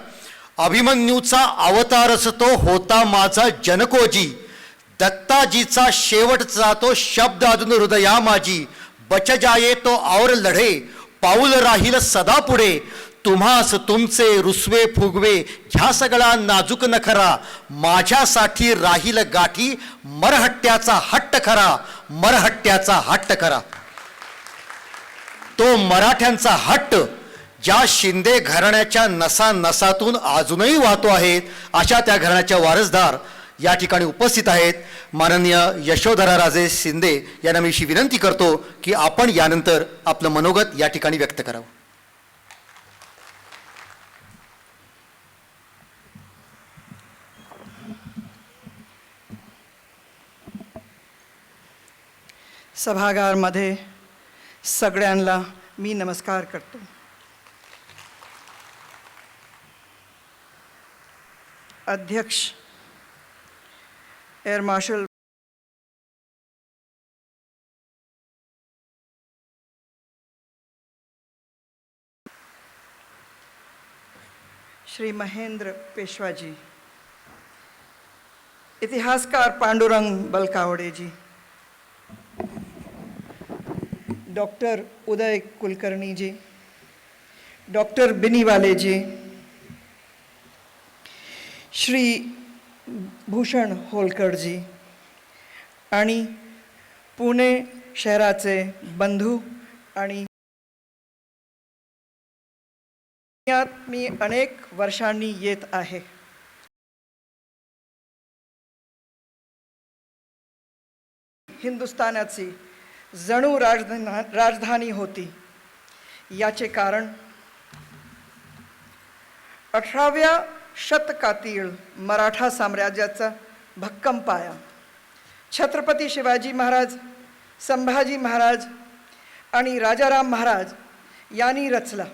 अभिमन्यूचा अवतारच तो होता माझा जनकोजी, दत्ताजीचा शेवटचा तो शब्द अजून हृदया माझी, बच जाये तो और लढे, पाऊल राहील सदा पुढे, तुम्हास तुमचे रुसवे फुगवे ह्या सगळा नाजूक नखरा, माझ्यासाठी राहील गाठी, मरहट्ट्याचा हट्ट खरा, मरहट्ट्याचा हट्ट खरा. तो मराठ्यांचा हट्ट ज्या शिंदे घराण्याच्या नसा नसातून अजूनही वाहतो आहेत, अशा त्या घराण्याच्या वारसदार या ठिकाणी उपस्थित आहेत. माननीय यशोधरा राजे शिंदे यांना मी अशी विनंती करतो की आपण यानंतर आपलं मनोगत या ठिकाणी व्यक्त करावं. सभागारमध्ये सगळ्यांना मी नमस्कार करतो. अध्यक्ष एअर मार्शल श्री महेंद्र पेशवाजी, इतिहासकार पांडुरंग बलकावडे जी, डॉक्टर उदय कुलकर्णी जी, डॉक्टर बिनीवाले जी, श्री भूषण होलकर जी आणि पुणे शहराचे बंधू आणि यात मी अनेक वर्षांनी येत आहे. हिंदुस्थानाची जणू राजधानी होती. याचे कारण 18व्या शतकातील मराठा साम्राज्याचा भक्कम पाया छत्रपती शिवाजी महाराज, संभाजी महाराज आणि राजाराम महाराज यांनी रचला.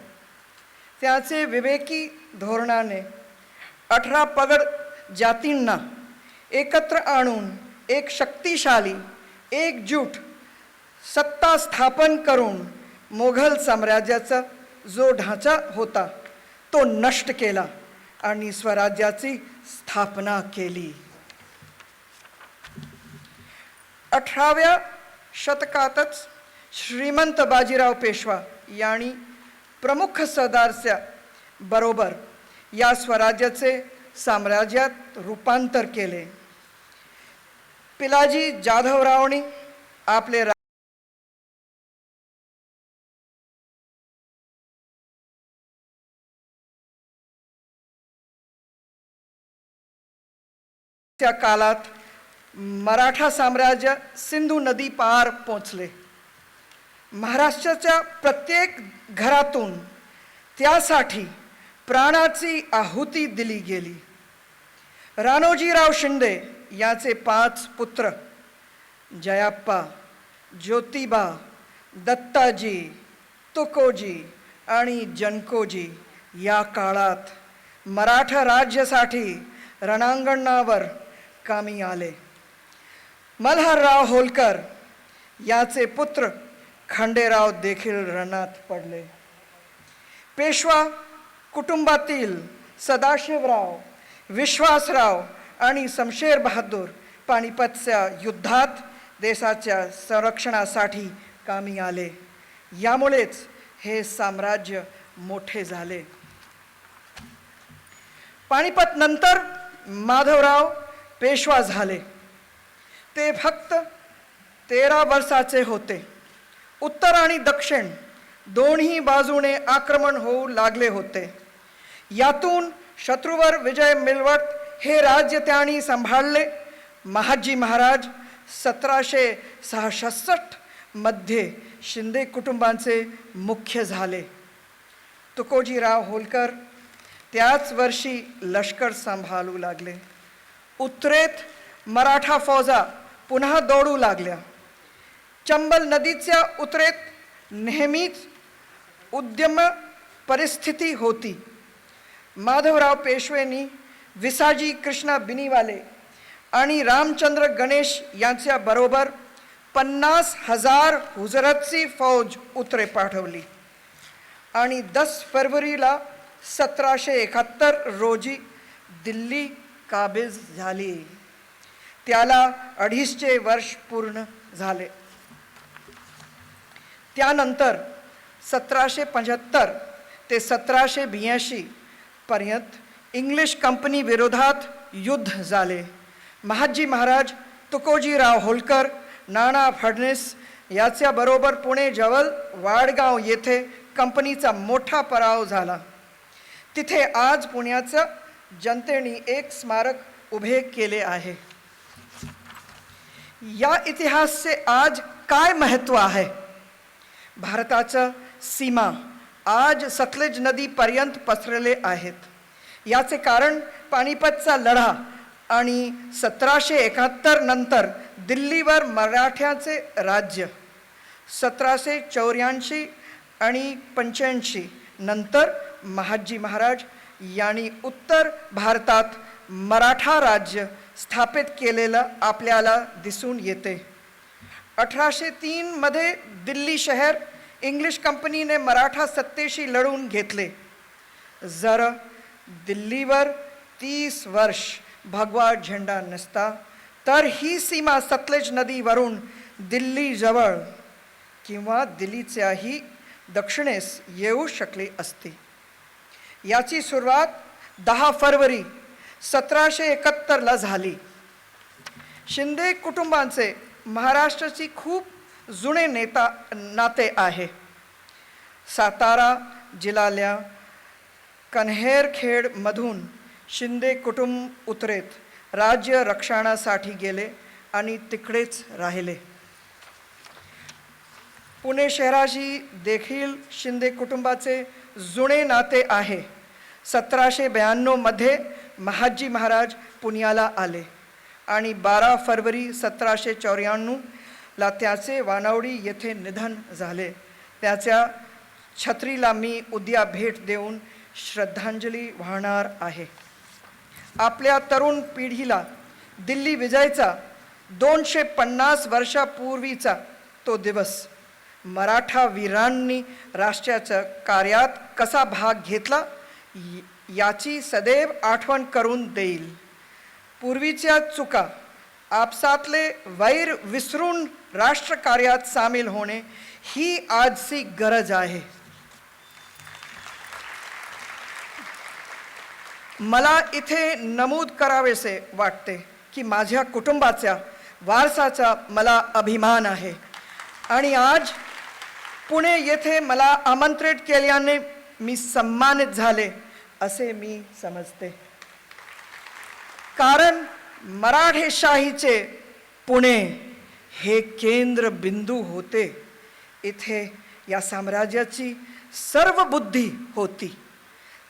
त्याचे विवेकी धोरणाने 18 पगड जातींना एकत्र आणून एक शक्तिशाली एकजूट सत्ता स्थापन करून मोघल साम्राज्याचा जो ढाचा होता तो नष्ट केला आणि स्वराज्याची स्थापना केली. 18व्या शतकातच श्रीमंत बाजीराव पेशवा यांनी प्रमुख सरदारच्या बरोबर या स्वराज्याचे साम्राज्यात रूपांतर केले. पिलाजी जाधवरावनी आपले त्या काळात मराठा साम्राज्य सिंधू नदी पार पोचले. महाराष्ट्राच्या प्रत्येक घरातून त्यासाठी प्राणाची आहुती दिली गेली. राणोजीराव शिंदे याचे 5 पुत्र जयाप्पा, ज्योतिबा, दत्ताजी, तुकोजी आणि जनकोजी या काळात मराठा राज्यासाठी रणांगणावर कामी आले. मल्हारराव होलकर याचे पुत्र खंडेराव देखील रणात पडले. पेशवा कुटुंबातील सदाशिवराव, विश्वासराव आणि शमशेर बहादूर पानिपतच्या युद्धात देशाच्या संरक्षणासाठी कामी आले. यामुळेच हे साम्राज्य मोठे झाले. पानिपत नंतर माधवराव पेशवा झाले. ते फक्त 13 वर्षाचे होते. उत्तर आणि दक्षिण दोन्ही बाजूने आक्रमण होऊ लागले होते. यातून शत्रूवर विजय मिळवत हे राज्य त्यांनी सांभाळले. महाजी महाराज 1766 मध्ये शिंदे कुटुंबाचे मुख्य झाले. तुकोजीराव होलकर त्याच वर्षी लष्कर सांभाळू लागले. उत्तरेत मराठा फौजा पुन्हा दौडू लागल्या. चंबल नदीच्या उत्तरेत नेहमीच उद्यम परिस्थिती होती. माधवराव पेशवेंनी विसाजी कृष्णा बिनीवाले आणि रामचंद्र गणेश यांच्या बरोबर 50,000 हुजरतची फौज उत्तरे पाठवली आणि 10 फेब्रुवारीला 1771 रोजी दिल्ली काबीज झाली. त्याला 250 वर्ष पूर्ण झाले. त्यानंतर 1775 ते 1782 पर्यंत इंग्लिश कंपनी विरोधात युद्ध झाले. महाजी महाराज तुकोजीराव होलकर नाना फडणीस याच्याबरोबर पुणे जवळ वाडगाव येथे कंपनीचा मोठा पराभव झाला. तिथे आज पुण्याच्या जनतेने एक स्मारक उभे केले आहे. या इतिहासाचे आज काय महत्त्व आहे? भारताच्या सीमा आज सतलज नदीपर्यंत पसरले आहेत. याचे कारण पानिपतचा लढा आणि 1771 नंतर दिल्लीवर मराठ्याचे राज्य. 1784 आणि 85 नंतर महाजी महाराज यांनी उत्तर भारतात मराठा राज्य स्थापित केलेलं आपल्याला दिसून येते. 1803 मध्ये दिल्ली शहर इंग्लिश कंपनीने मराठा सत्तेशी लढून घेतले. जर दिल्लीवर 30 वर्ष भगवा झेंडा नसता तर ही सीमा सतलज नदीवरून दिल्ली जवळ किंवा दिल्लीच्याही दक्षिणेस येऊ शकली असती. याची सुरुवात 10 फेब्रुवारी 1771 ला झाली. शिंदे कुटुंबाचे महाराष्ट्राची खूप जुने नाते आहे. सातारा जिल्ह्याल्या कन्हेरखेड मधून शिंदे कुटुंब उत्तरेत राज्य रक्षणासाठी गेले आणि तिकडेच राहिले. पुणे शहराशी देखील शिंदे कुटुंबाचे जुने नाते आहे. 1792 मध्ये महाजी महाराज पुण्याला आले आणि 12 फेब्रुवारी 1794 ला त्याचे वानवडी येथे निधन झाले. त्याच्या छत्रीला मी उद्या भेट देऊन श्रद्धांजली वाहणार आहे. आपल्या तरुण पिढीला दिल्ली विजयाचा 250 वर्षापूर्वीचा तो दिवस मराठा वीरांनी राष्ट्राच्या कार्यात कसा भाग घेतला याची सदैव आठवण करून देईल. पूर्वीच्या चुका आपसातले वैर विसरून राष्ट्रकार्यात सामील होणे ही आजची गरज आहे. मला इथे नमूद करावेसे वाटते की माझ्या कुटुंबाच्या वारसाचा मला अभिमान आहे आणि आज पुणे येथे मला आमंत्रित केल्याने मी सन्मानित झाले असे मी समजते. कारण मराठेशाहीचे पुणे हे केंद्र बिंदू होते. इथे या साम्राज्याची सर्व बुद्धी होती.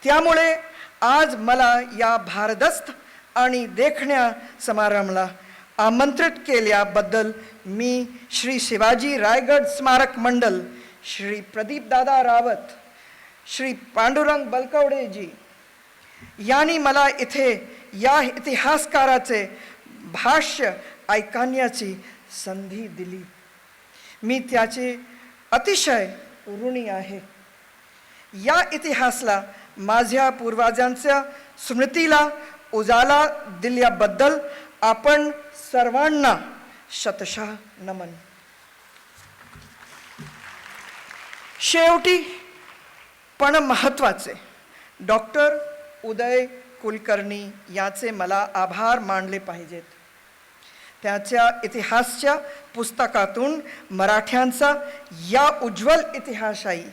त्यामुळे आज मला या भारदस्त आणि देखण्या समारंभाला आमंत्रित केल्याबद्दल मी श्री शिवाजी रायगड स्मारक मंडल, श्री प्रदीप दादा रावत, श्री पांडुरंग बलकवडेजी यांनी मला इथे या इतिहासकाराचे भाष्य ऐकण्याची संधी दिली. मी त्याचे अतिशय ऋणी आहे. या इतिहासाला माझ्या पूर्वजांच्या स्मृतीला उजाला दिल्याबद्दल आपण सर्वांना शतशः नमन. शेवटी पण महत्त्वाचे डॉक्टर उदय कुलकर्णी याचे मला आभार मानले पाहिजेत. त्याच्या इतिहासच्या पुस्तकातून मराठ्यांचा या उज्ज्वल इतिहासाई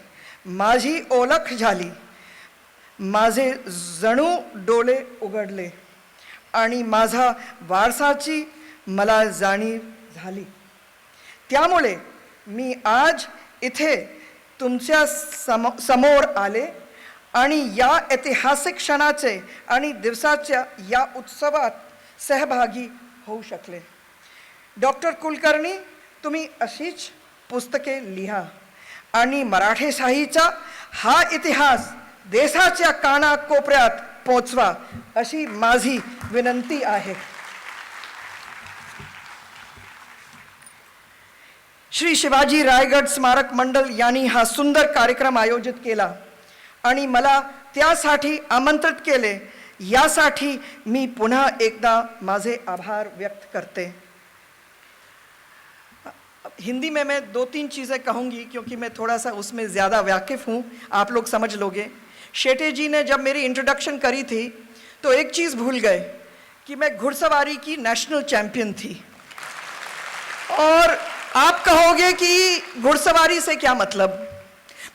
माझी ओळख झाली. माझे जणू डोळे उघडले आणि माझा वारसाची मला जाणीव झाली. त्यामुळे मी आज इथे तुमच्या समोर आले आणि या ऐतिहासिक क्षणाचे आणि दिवसाच्या या उत्सवात सहभागी होऊ शकले. डॉक्टर कुलकर्णी, तुम्ही अशीच पुस्तके लिहा आणि मराठेशाहीचा हा इतिहास देशाच्या कानाकोपऱ्यात पोचवा अशी माझी विनंती आहे. श्री शिवाजी रायगड स्मारक मंडळ यांनी हा सुंदर कार्यक्रम आयोजित केला आणि मला त्यासाठी आमंत्रित केले. यासाठी मी पुन्हा एकदा माझे आभार व्यक्त करते. हिंदी में मैं 2-3 चीज़ें कहूँगी क्योंकि मैं थोड़ा सा उसमें ज़्यादा वाकिफ़ हूँ, आप लोग समझ लोगे. शेटे जी ने जब मेरी इंट्रोडक्शन करी थी तो एक चीज़ भूल गए कि मैं घुड़सवारी की नेशनल चैंपियन थी. और आप कहोगे कि घुड़सवारी से क्या मतलब?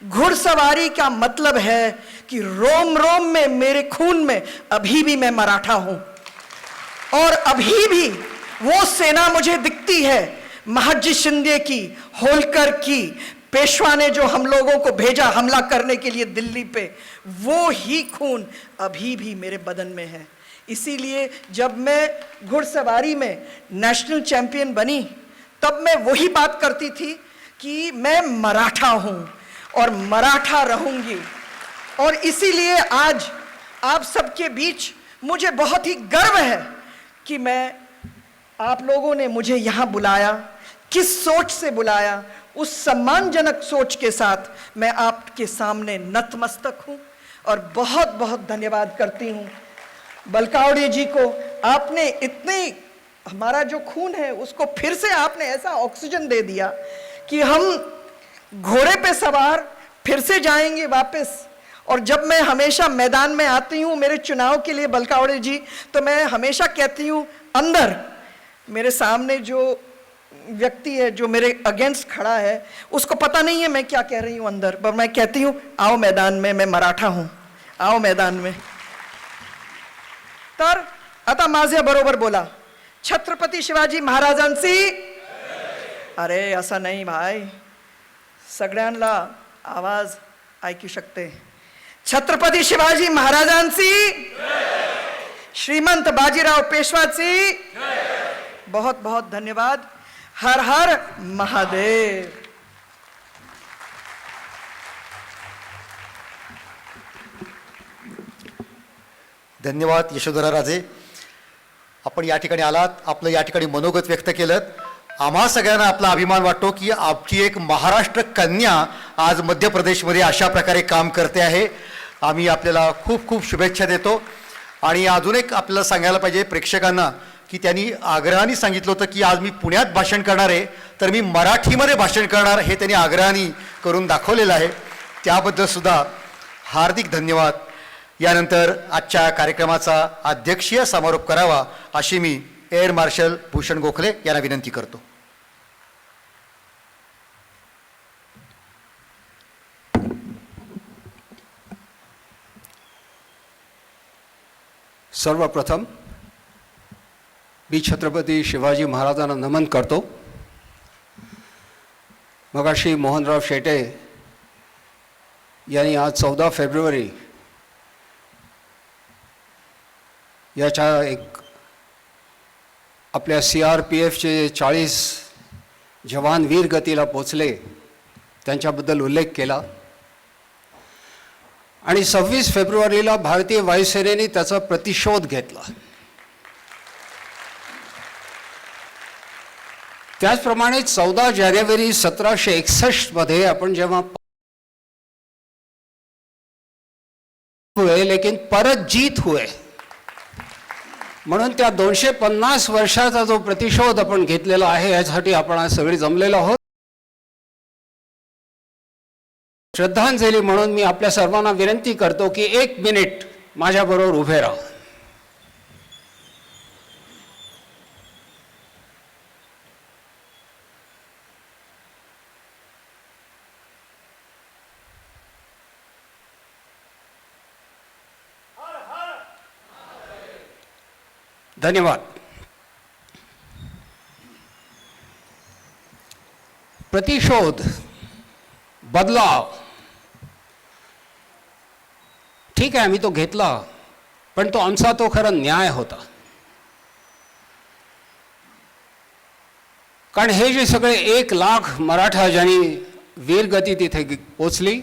घुड़सवारी का मतलब है कि रोम रोम में, मेरे खून में अभी भी मैं मराठा हूँ और अभी भी वो सेना मुझे दिखती है महाजी शिंदे की, होलकर की, पेशवा ने जो हम लोगों को भेजा हमला करने के लिए दिल्ली पे, वो ही खून अभी भी मेरे बदन में है. इसीलिए जब मैं घुड़सवारी में नेशनल चैंपियन बनी तब मैं वही बात करती थी कि मैं मराठा हूँ और मराठा रहूँगी. और इसीलिए आज आप सबके बीच मुझे बहुत ही गर्व है कि आप लोगों ने मुझे यहाँ बुलाया. किस सोच से बुलाया? उस सम्मानजनक सोच के साथ मैं आपके सामने नतमस्तक हूँ और बहुत बहुत धन्यवाद करती हूँ बलकावड़े जी को. आपने इतने हमारा जो खून है उसको फिर से आपने ऐसा ऑक्सीजन दे दिया कि हम घोड़े पे सवार फिर से जाएंगे वापस. और जब मैं हमेशा मैदान में आती हूँ मेरे चुनाव के लिए बलकावड़े जी, तो मैं हमेशा कहती हूँ अंदर मेरे सामने जो व्यक्ति है जो मेरे अगेंस्ट खड़ा है उसको पता नहीं है मैं क्या कह रही हूँ अंदर, पर मैं कहती हूँ आओ मैदान में, मैं मराठा हूँ, आओ मैदान में. तर आता माझ्या बरोबर बोला छत्रपती शिवाजी महाराजांची. अरे असं नाही भाई, सगळ्यांना आवाज ऐकू शकते. छत्रपती शिवाजी महाराजांची, श्रीमंत बाजीराव पेशवाची. बहुत बहुत धन्यवाद. हर हर महादेव. धन्यवाद यशोधरा राजे. आपण या ठिकाणी आलात, आपलं या ठिकाणी मनोगत व्यक्त केलं. आम्हा सगळ्यांना आपला अभिमान वाटतो की आपली एक महाराष्ट्र कन्या आज मध्य प्रदेशमध्ये अशा प्रकारे काम करते आहे. आम्ही आपल्याला खूप खूप शुभेच्छा देतो. आणि अजून एक आपल्याला सांगायला पाहिजे प्रेक्षकांना की त्यांनी आग्रहाने सांगितलं होतं की आज मी पुण्यात भाषण करणार आहे, तर मी मराठीमध्ये भाषण करणार हे त्यांनी आग्रहाने करून दाखवलेलं आहे. त्याबद्दल सुद्धा हार्दिक धन्यवाद. यानंतर आजच्या कार्यक्रमाचा अध्यक्षीय समारोप करावा अशी मी एअर मार्शल भूषण गोखले यांना विनंती करतो. सर्वप्रथम मी छत्रपती शिवाजी महाराजांना नमन करतो. मगाशी मोहनराव शेटे यांनी आज 14 फेब्रुवारी याच्या एक आपल्या CRPFचे 40 जवान वीरगतीला पोचले त्यांच्याबद्दल उल्लेख केला आणि 26 फेब्रुवारीला भारतीय वायुसेनेने त्याचा प्रतिशोध घेतला. त्याचप्रमाणे 14 जानेवारी 1761 मध्ये आपण जेव्हा हुए लेकिन परत जीत हुए म्हणून त्या 250 वर्षाचा जो प्रतिशोध आपण घेतलेला आहे यासाठी आपण आज सगळे जमलेलो आहोत. श्रद्धांजली म्हणून मी आपल्या सर्वांना विनंती करतो की 1 मिनिट माझ्याबरोबर उभे राहा. धन्यवाद. प्रतिशोध, बदलाव, ठीक आहे आम्ही तो घेतला, पण तो आमचा तो खरा न्याय होता. कारण हे जे सगळे 1 लाख मराठा ज्यांनी वीरगती तिथे पोचली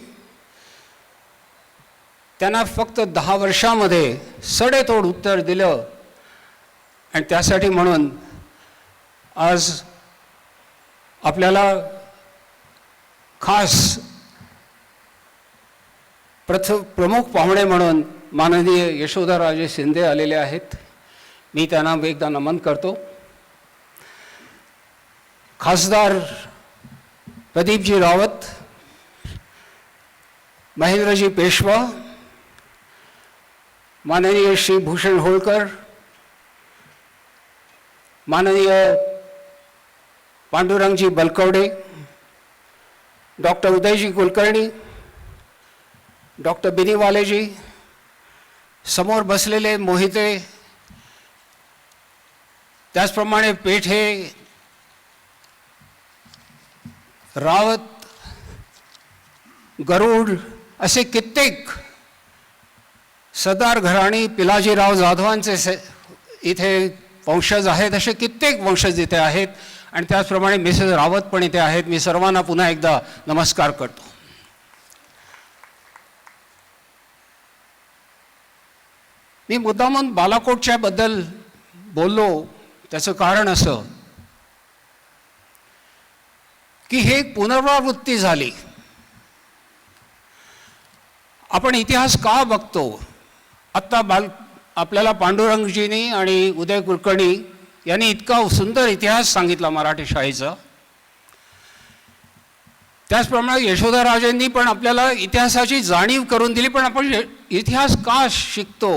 त्यांना फक्त 10 वर्षामध्ये सडेतोड उत्तर दिलं. आणि त्यासाठी म्हणून आज आपल्याला खास प्रमुख पाहुणे म्हणून माननीय यशोधराजे शिंदे आलेले आहेत. मी त्यांना एकदा नमन करतो. खासदार प्रदीपजी रावत, महेंद्रजी पेशवा, माननीय श्री भूषण होळकर, माननीय पांडुरंगजी बलकवडे, डॉक्टर उदयजी कुलकर्णी, डॉक्टर बिनीवालेजी, समोर बसलेले मोहिते, त्याचप्रमाणे पेठे, रावत, गरुड असे कित्येक सरदार घराणी, पिलाजीराव जाधवांचे इथे वंशज आहेत, असे कित्येक वंशज इथे आहेत आणि त्याचप्रमाणे मिसेस रावत पण इथे आहेत. मी सर्वांना पुन्हा एकदा नमस्कार करतो. मी मुद्दामून बालाकोटच्या बद्दल बोललो, त्याचं कारण असं की हे एक पुनरावृत्ती झाली. आपण इतिहास का बघतो? आत्ता आपल्याला पांडुरंगजींनी आणि उदय कुलकर्णी यांनी इतका सुंदर इतिहास सांगितला मराठी शाळेचा. त्याचप्रमाणे यशोधराजेंनी पण आपल्याला इतिहासाची जाणीव करून दिली. पण आपण इतिहास का शिकतो?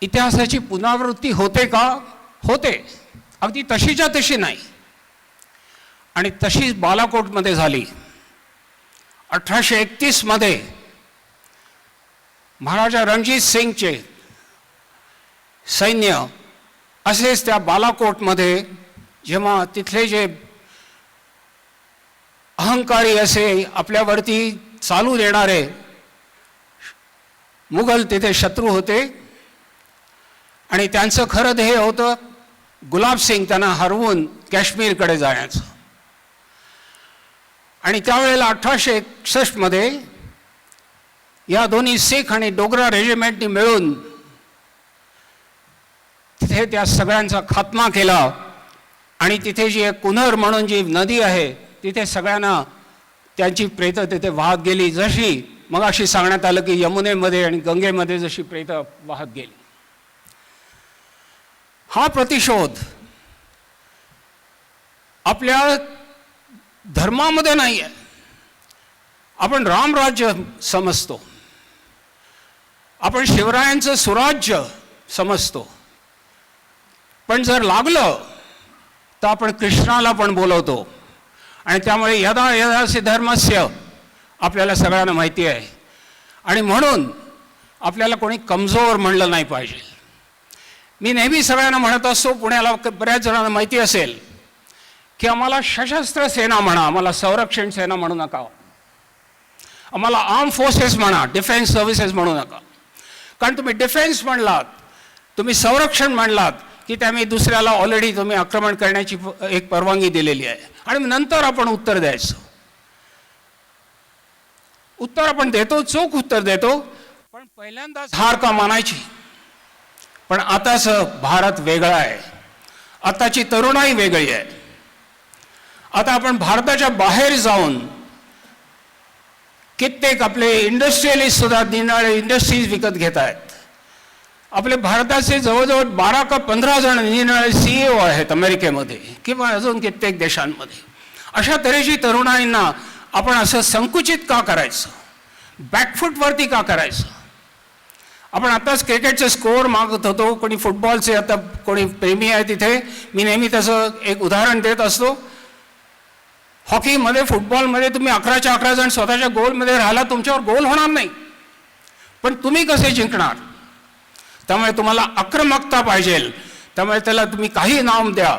इतिहासाची पुनरावृत्ती होते का? होते, अगदी तशीच्या तशी नाही. आणि तशीच बालाकोटमध्ये झाली. 1831 मध्ये महाराजा रणजित सिंगचे सैन्य असेच त्या बालाकोटमध्ये जेव्हा तिथले जे अहंकारी असे आपल्यावरती चालू देणारे मुघल तिथे शत्रू होते आणि त्यांचं खरं ध्येय होतं गुलाब सिंग त्यांना हरवून काश्मीरकडे जाण्याचं. आणि त्यावेळेला 1861 मध्ये या दोन्ही सिख आणि डोगरा रेजिमेंटनी मिळून तिथे त्या सगळ्यांचा खात्मा केला. आणि तिथे जी एक कुन्हर म्हणून जी नदी आहे तिथे सगळ्यांना त्यांची प्रेतं तिथे वाहत गेली. जशी मगाशी सांगण्यात आलं की यमुनेमध्ये आणि गंगेमध्ये जशी प्रेतं वाहत गेली. हा प्रतिशोध आपल्या धर्मामध्ये नाही आहे. आपण रामराज्य समजतो, आपण शिवरायांचं सुराज्य समजतो, पण जर लागलं तर आपण कृष्णाला पण बोलवतो. आणि त्यामुळे यदा यदासी धर्मस्य आपल्याला सगळ्यांना माहिती आहे. आणि म्हणून आपल्याला कोणी कमजोर म्हणलं नाही पाहिजे. मी नेहमी सगळ्यांना म्हणत असतो, पुण्याला बऱ्याच जणांना माहिती असेल की आम्हाला सशस्त्र सेना म्हणा, आम्हाला संरक्षण सेना म्हणू नका, आम्हाला आर्म फोर्सेस म्हणा, डिफेन्स सर्व्हिसेस म्हणू नका. कारण तुम्ही डिफेन्स म्हणलात, तुम्ही संरक्षण म्हणलात की त्यामुळे दुसऱ्याला ऑलरेडी तुम्ही आक्रमण करण्याची एक परवानगी दिलेली आहे. आणि नंतर आपण उत्तर द्यायचं. उत्तर आपण देतो, चोख उत्तर देतो, पण पहिल्यांदाच हार का मानायची. पण आताचं भारत वेगळा आहे, आताची तरुणाई वेगळी आहे. आता आपण भारताच्या बाहेर जाऊन कित्येक आपले इंडस्ट्रियलिस्ट सुद्धा निराळे इंडस्ट्रीज विकत घेत आहेत. आपले भारताचे जवळजवळ 12 का 15 जण निराळे CEO आहेत अमेरिकेमध्ये किंवा अजून कित्येक देशांमध्ये. अशा तऱ्हेची तरुणाईंना आपण असं संकुचित का करायचं, बॅकफूटवरती का करायचं. आपण आताच क्रिकेटचे स्कोअर मागत होतो, कोणी फुटबॉलचे, आता कोणी प्रेमी आहे तिथे, मी नेहमी त्याचं एक उदाहरण देत असतो. हॉकीमध्ये, फुटबॉलमध्ये तुम्ही 11च्या 11 जण स्वतःच्या गोलमध्ये राहिला, तुमच्यावर गोल होणार नाही, पण तुम्ही कसे जिंकणार. त्यामुळे तुम्हाला आक्रमकता पाहिजे. त्यामुळे त्याला तुम्ही काही नाव द्या,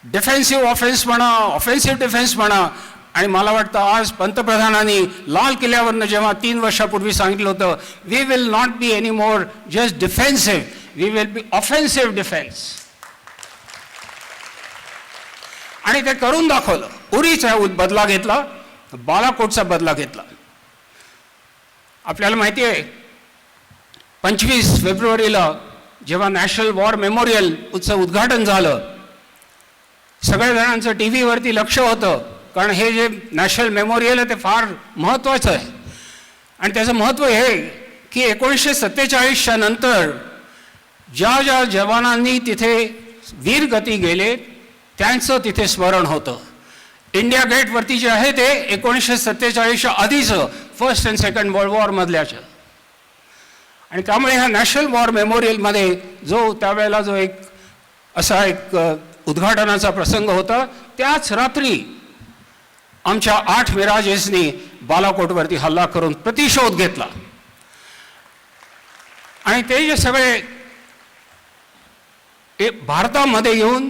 डिफेन्सिव्ह ऑफेन्स म्हणा, ऑफेन्सिव्ह डिफेन्स म्हणा. आणि मला वाटतं आज पंतप्रधानांनी लाल किल्ल्यावरनं जेव्हा 3 वर्षापूर्वी सांगितलं होतं, we will not be any more just defensive, we will be offensive defence. आणि ते करून दाखवलं. उरीचा बदला घेतला, बालाकोटचा बदला घेतला. आपल्याला माहिती आहे 25 फेब्रुवारीला जेव्हा नॅशनल वॉर मेमोरियलचं उद्घाटन झालं, सगळ्या जणांचं TV वरती लक्ष होतं. कारण हे जे नॅशनल मेमोरियल आहे ते फार महत्त्वाचं आहे. आणि त्याचं महत्त्व हे की 1947च्या नंतर ज्या ज्या जवानांनी तिथे वीरगती गेले त्यांचं तिथे स्मरण होतं. इंडिया गेटवरती जे आहे ते 1947च्या आधीचं first and second world war मधल्याचं. आणि त्यामुळे ह्या नॅशनल वॉर मेमोरियलमध्ये जो त्यावेळेला जो एक असा एक उद्घाटनाचा प्रसंग होता, त्याच रात्री आमच्या 8 मिराजेसनी बालाकोटवरती हल्ला करून प्रतिशोध घेतला. आणि ते जे सगळे भारतामध्ये येऊन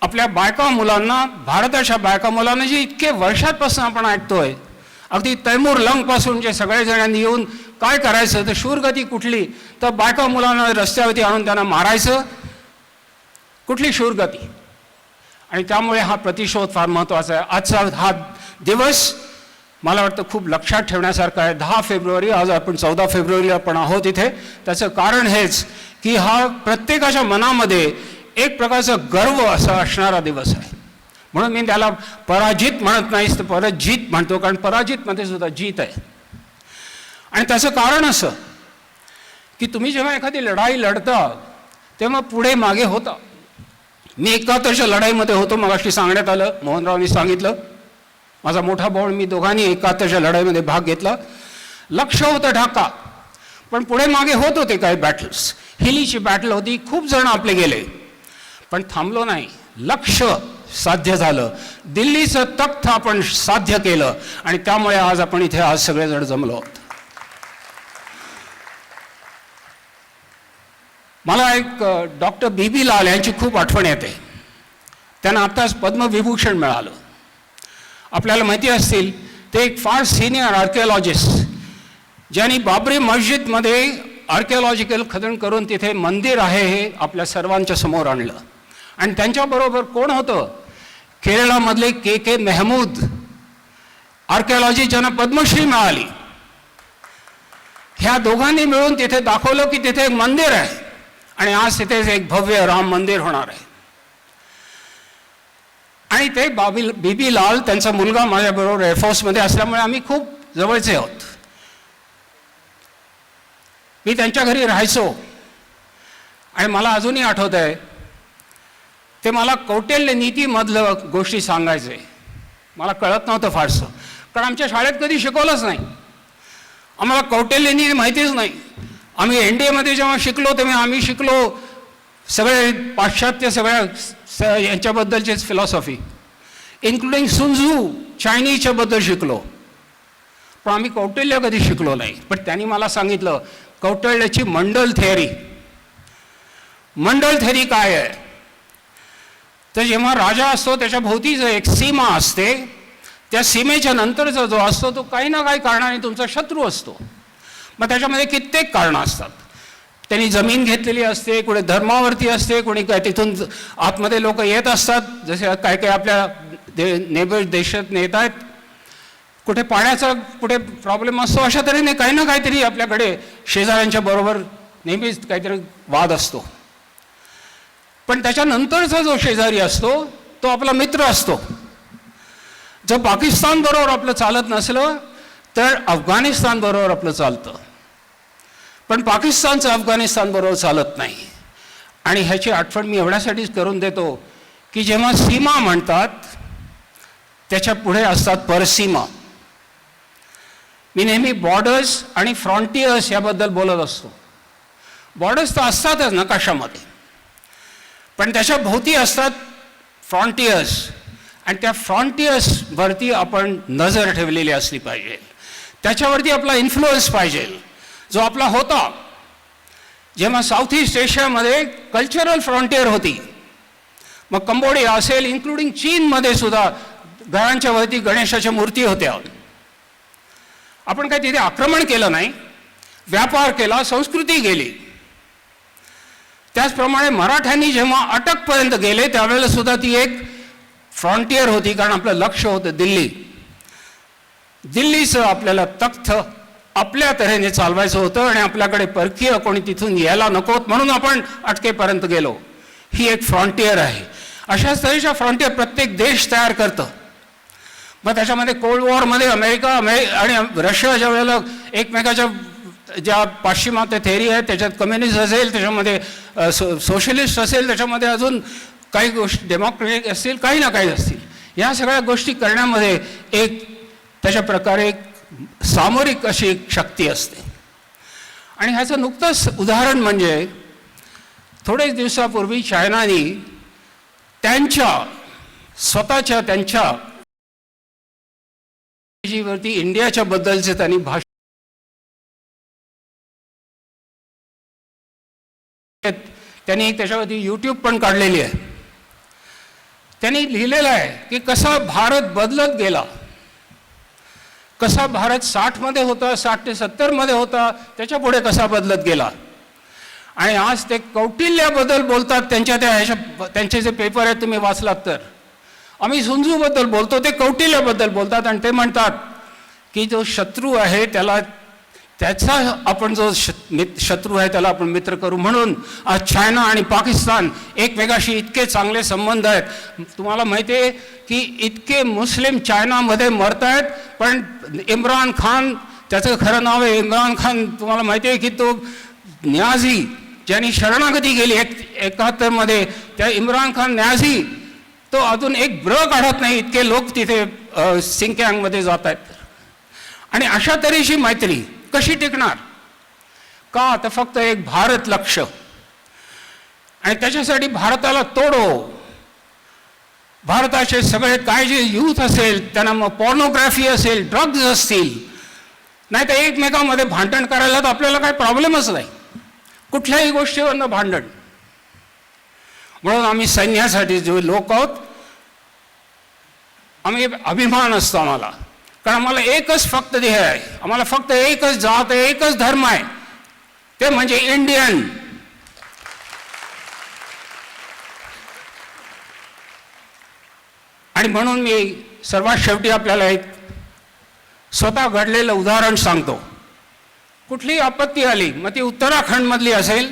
आपल्या बायका मुलांना, भारताच्या बायका मुलांना जे इतके वर्षांपासून आपण ऐकतोय, अगदी तैमूर लंगपासून जे सगळे जणांनी येऊन काय करायचं, तर शूरगती कुठली, तर बायका मुलांना रस्त्यावरती आणून त्यांना मारायचं, कुठली शूरगती. आणि त्यामुळे हा प्रतिशोध फार महत्त्वाचा आहे. आजचा हा दिवस मला वाटतं खूप लक्षात ठेवण्यासारखा आहे. 10 फेब्रुवारी, आज आपण 14 फेब्रुवारीला पण आहोत इथे. त्याचं कारण हेच की हा प्रत्येकाच्या मनामध्ये एक प्रकारचा गर्व असा असणारा दिवस आहे. म्हणून मी त्याला पराजित म्हणत नाहीस तर परजीत म्हणतो, कारण पराजितमध्ये सुद्धा जीत आहे. आणि त्याचं कारण असं की तुम्ही जेव्हा एखादी लढाई लढता तेव्हा पुढे मागे होता. मी 71च्या लढाईमध्ये होतो, मगाशी सांगण्यात आलं, मोहनरावनी सांगितलं. माझा मोठा भाऊ मी दोघांनी 71च्या लढाईमध्ये भाग घेतला. लक्ष होतं ढाका, पण पुढे मागे होत होते काही बॅटल्स. हिलीची बॅटल होती, खूप जण आपले गेले, पण थांबलो नाही. लक्ष साध्य झालं, दिल्लीचं तख्त आपण साध्य केलं. आणि त्यामुळे आज आपण इथे आज सगळेजण जमलो आहोत. मला एक डॉक्टर B.B. लाल यांची खूप आठवण येते. त्यांना आत्ताच पद्मविभूषण मिळालं. आपल्याला माहिती असतील ते एक फार सिनियर आर्किओलॉजिस्ट, ज्यांनी बाबरी मस्जिदमध्ये आर्किओलॉजिकल खनन करून तिथे मंदिर आहे हे आपल्या सर्वांच्या समोर आणलं. आणि त्यांच्याबरोबर कोण होतं, केरळामधले K.K. मेहमूद, आर्किओलॉजी ज्यांना पद्मश्री मिळाली. ह्या दोघांनी मिळून तिथे दाखवलं की तिथे एक मंदिर आहे आणि आज तिथे एक भव्य राम मंदिर होणार आहे. आणि ते B.B. लाल, त्यांचा मुलगा माझ्याबरोबर एअरफोर्समध्ये असल्यामुळे आम्ही खूप जवळचे आहोत. मी त्यांच्या घरी राहायचो. आणि मला अजूनही आठवत आहे ते मला कौटिल्य नीतीमधलं गोष्टी सांगायचे. मला कळत नव्हतं फारसं, कारण आमच्या शाळेत कधी शिकवलंच नाही. आम्हाला कौटिल्य नीती माहितीच नाही. आम्ही NDAमध्ये जेव्हा शिकलो तेव्हा आम्ही शिकलो सगळे पाश्चात्य सगळ्या यांच्याबद्दलचेच फिलॉसॉफी, इन्क्लुडिंग सुनझू चायनीजच्या बद्दल शिकलो, पण आम्ही कौटिल्य कधी शिकलो नाही. पण त्यांनी मला सांगितलं कौटिल्याची मंडल थेअरी. मंडल थेअरी काय आहे, तर जेव्हा राजा असतो त्याच्या भोवतीच एक सीमा असते, त्या सीमेच्या नंतरचा जो असतो तो काही ना काही कारणाने तुमचा शत्रू असतो. मग त्याच्यामध्ये कित्येक कारणं असतात. त्यांनी जमीन घेतलेली असते, कुठे धर्मावरती असते, कोणी काय तिथून आतमध्ये लोक येत असतात, जसे काय काय आपल्या नेबर देशात येत आहेत, कुठे पाण्याचा कुठे प्रॉब्लेम असतो. अशा तऱ्हेने काही ना काहीतरी आपल्याकडे शेजाऱ्यांच्या बरोबर नेहमीच काहीतरी वाद असतो. पण त्याच्यानंतरचा जो शेजारी असतो तो आपला मित्र असतो. जर पाकिस्तान बरोबर आपलं चालत नसलं तर अफगाणिस्तान बरोबर आपलं चालतं, पण पाकिस्तानचं अफगाणिस्तान बरोबर चालत नाही. आणि ह्याची आठवण मी एवढ्यासाठीच करून देतो की जेव्हा सीमा म्हणतात त्याच्या पुढे असतात परसीमा. मी नेहमी बॉर्डर्स आणि फ्रॉन्टियर्स याबद्दल बोलत असतो. बॉर्डर्स तर असतातच नकाशामध्ये, पण त्याच्या भोवती असतात फ्रॉन्टियर्स, आणि त्या फ्रॉन्टियर्सवरती आपण नजर ठेवलेली असली पाहिजे. त्याच्यावरती आपला इन्फ्लुअन्स पाहिजे जो आपला होता. जेव्हा साऊथ ईस्ट एशियामध्ये कल्चरल फ्रॉन्टियर होती, मग कंबोडिया असेल, इन्क्लुडिंग चीनमध्ये सुद्धा घरांच्या वरती गणेशाच्या मूर्ती होत्या. आपण काही तिथे आक्रमण केलं नाही, व्यापार केला, संस्कृती गेली. त्याचप्रमाणे मराठ्यांनी जेव्हा अटकपर्यंत गेले त्यावेळेला सुद्धा ती एक फ्रॉन्टियर होती, कारण आपलं लक्ष होतं दिल्ली. दिल्लीचं आपल्याला तख्त आपल्या तऱ्हेने चालवायचं होतं आणि आपल्याकडे परकीय कोणी तिथून यायला नकोत म्हणून आपण अटकेपर्यंत गेलो. ही एक फ्रॉन्टियर आहे. अशाच तऱ्हेच्या फ्रॉन्टियर प्रत्येक देश तयार करतं. मग त्याच्यामध्ये कोल्ड वॉरमध्ये अमेरिका आणि रशिया ज्या वेळेला एकमेकाच्या ज्या पाश्चिमात्य थेअरी आहेत त्याच्यात कम्युनिस्ट असेल, त्याच्यामध्ये सोशलिस्ट असेल, त्याच्यामध्ये अजून काही गोष्टी डेमोक्रेटिक असतील, काही ना काही असतील, या सगळ्या गोष्टी करण्यामध्ये एक त्याच्या प्रकारे एक सामरिक अशी एक शक्ती असते. आणि ह्याचं नुकतंच उदाहरण म्हणजे थोडेच दिवसापूर्वी चायनाने स्वतःच्या वरती इंडियाच्या बद्दलचे त्यांनी भाषण त्यांनी त्याच्यावरती YouTube पण काढलेली आहे. त्यांनी लिहिलेलं आहे की कसा भारत बदलत गेला, कसा भारत 60मध्ये होता, 60 ते 70मध्ये होता, त्याच्या पुढे कसा बदलत गेला. आणि आज ते कौटिल्याबद्दल बोलतात. त्यांचे जे पेपर आहेत तुम्ही वाचलात तर, आम्ही सुनझूबद्दल बोलतो, ते कौटिल्याबद्दल बोलतात. आणि ते म्हणतात की जो शत्रू आहे त्याचा आपण जो शत्रू आहे त्याला आपण मित्र करू. म्हणून आज चायना आणि पाकिस्तान एकमेकाशी इतके चांगले संबंध आहेत. तुम्हाला माहिती आहे की इतके मुस्लिम चायनामध्ये मरत आहेत, पण इम्रान खान, त्याचं खरं नाव आहे इम्रान खान, तुम्हाला माहिती आहे की तो न्याझी ज्यांनी शरणागती केली 71मध्ये, त्या इम्रान खान न्याझी तो अजून एक ब्र काढत नाही, इतके लोक तिथे सिंकयांगमध्ये जात आहेत. आणि अशा तऱ्हेची मैत्री कशी टिकणार का, तर फक्त एक भारत लक्ष. आणि त्याच्यासाठी भारताला तोडो. भारताचे सगळे काय जे यूथ असेल त्यांना मग पॉर्नोग्राफी असेल, ड्रग्ज असतील, नाही तर एकमेकांमध्ये भांडण करायला तर आपल्याला काही प्रॉब्लेमच नाही, कुठल्याही गोष्टीवरनं भांडण. म्हणून आम्ही सैन्यासाठी जे लोक आहोत, आम्ही अभिमान असतो आम्हाला, कारण आम्हाला एकच फक्त ध्येय आहे, आम्हाला फक्त एकच जात आहे, एकच धर्म आहे, ते म्हणजे इंडियन. आणि म्हणून मी सर्वात शेवटी आपल्याला एक स्वतः घडलेलं उदाहरण सांगतो. कुठलीही आपत्ती आली, मग ती उत्तराखंडमधली असेल,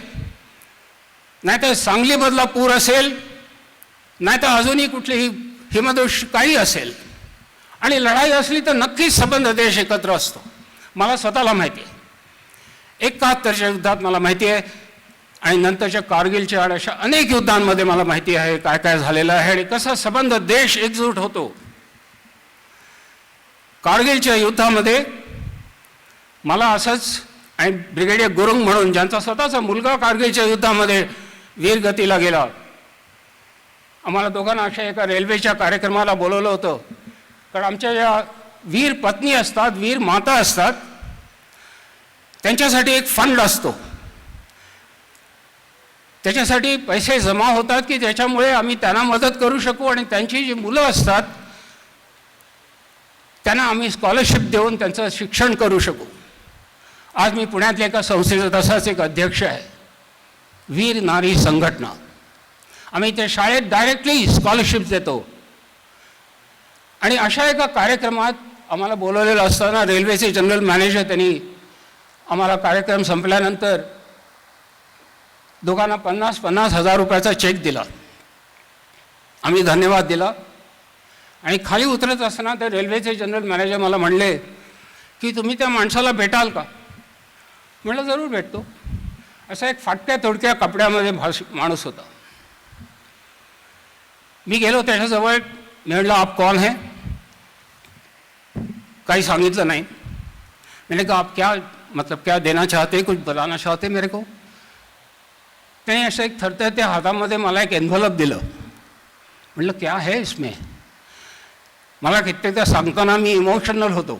नाहीतर सांगलीमधला पूर असेल, नाहीतर अजूनही कुठलीही हिमदृष्टी काही असेल, आणि लढाई असली तर नक्कीच संबंध देश एकत्र असतो. मला स्वतःला माहिती आहे, 71च्या युद्धात मला माहिती आहे आणि नंतरच्या कारगिलच्या आणि अशा अनेक युद्धांमध्ये मला माहिती आहे काय काय झालेलं आहे आणि कसा संबंध देश एकजूट होतो. कारगिलच्या युद्धामध्ये मला असंच आणि ब्रिगेडियर गुरुंग म्हणून ज्यांचा स्वतःचा मुलगा कारगिलच्या युद्धामध्ये वीरगतीला गेला, आम्हाला दोघांना अशा एका रेल्वेच्या कार्यक्रमाला बोलवलं होतं. कारण आमच्या ज्या वीर पत्नी असतात, वीर माता असतात, त्यांच्यासाठी एक फंड असतो. त्याच्यासाठी पैसे जमा होतात की ज्याच्यामुळे आम्ही त्यांना मदत करू शकू आणि त्यांची जी मुलं असतात त्यांना आम्ही स्कॉलरशिप देऊन त्यांचं शिक्षण करू शकू. आज मी पुण्यातल्या एका संस्थेचा तसाच एक अध्यक्ष आहे, वीर नारी संघटना. आम्ही त्या शाळेत डायरेक्टली स्कॉलरशिप देतो. आणि अशा एका कार्यक्रमात आम्हाला बोलवलेलं असताना रेल्वेचे जनरल मॅनेजर त्यांनी आम्हाला कार्यक्रम संपल्यानंतर दोघांना 50,000 रुपयाचा चेक दिला. आम्ही धन्यवाद दिला आणि खाली उतरत असताना ते रेल्वेचे जनरल मॅनेजर मला म्हणले की तुम्ही त्या माणसाला भेटाल का. म्हटलं जरूर भेटतो. असा एक फाटक्या तोडक्या कपड्यामध्ये माणूस होता. मी गेलो त्याच्याजवळ. मी म्हटलं आप कौन है. काही सांगितलं नाही. मैंने कहा आप क्या मतलब क्या देना चाहते, कुछ बताना चाहते मेरे को. त्याने असं एक थरथरत्या हातामध्ये मला एक एन्व्हलप दिलं. म्हटलं क्या है इसमें. मला कित्येकदा सांगताना मी इमोशनल होतो.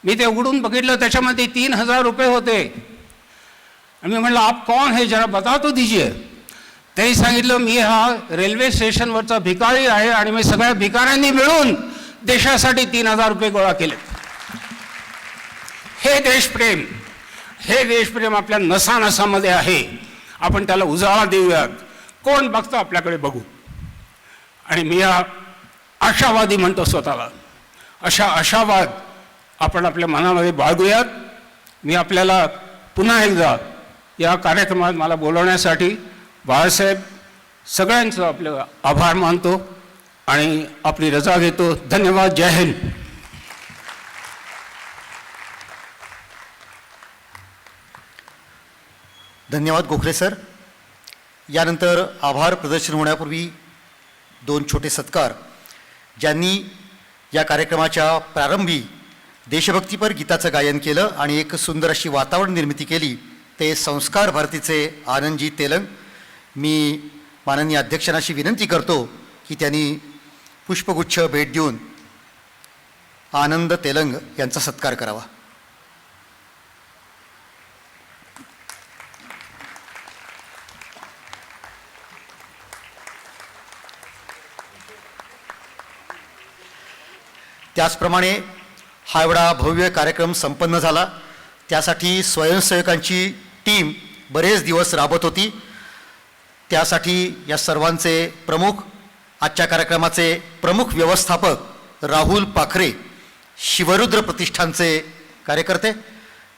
मी ते उघडून बघितलं, त्याच्यामध्ये 3,000 रुपये होते. आणि मी म्हटलं आप कौन है जरा बता तो दीजिए. त्यांनी सांगितलं मी हा रेल्वे स्टेशनवरचा भिकारी आहे आणि मी सगळ्या भिकाऱ्यांनी मिळून देशासाठी 3,000 रुपये गोळा केले. हे देशप्रेम, हे देशप्रेम आपल्या नसानसामध्ये आहे. आपण त्याला उजाळा देऊयात. कोण बघतं आपल्याकडे बघू. आणि मी हा आशावादी म्हणतो स्वतःला. अशा आशावाद आपण आपल्या मनामध्ये बाळगूयात. मी आपल्याला पुन्हा एकदा या कार्यक्रमात मला बोलवण्यासाठी बाळासाहेब सगळ्यांचं आपलं आभार मानतो आणि आपली रजा घेतो. धन्यवाद. जय हिंद. धन्यवाद गोखले सर. यानंतर आभार प्रदर्शन होण्यापूर्वी 2 छोटे सत्कार. ज्यांनी या कार्यक्रमाच्या प्रारंभी देशभक्तीपर गीताचं गायन केलं आणि एक सुंदर अशी वातावरण निर्मिती केली, ते संस्कार भारतीचे आनंदजी तेलंग. मी माननीय अध्यक्षांशी विनंती करतो की त्यांनी पुष्पगुच्छ भेट देऊन आनंद तेलंग यांचा सत्कार करावा. त्याचप्रमाणे हा एवढा भव्य कार्यक्रम संपन्न झाला, त्यासाठी स्वयंसेवकांची टीम बरेच दिवस राबत होती. त्यासाठी या सर्वांचे प्रमुख, आजच्या कार्यक्रमाचे प्रमुख व्यवस्थापक राहुल पाखरे, शिवरुद्र प्रतिष्ठानचे कार्यकर्ते,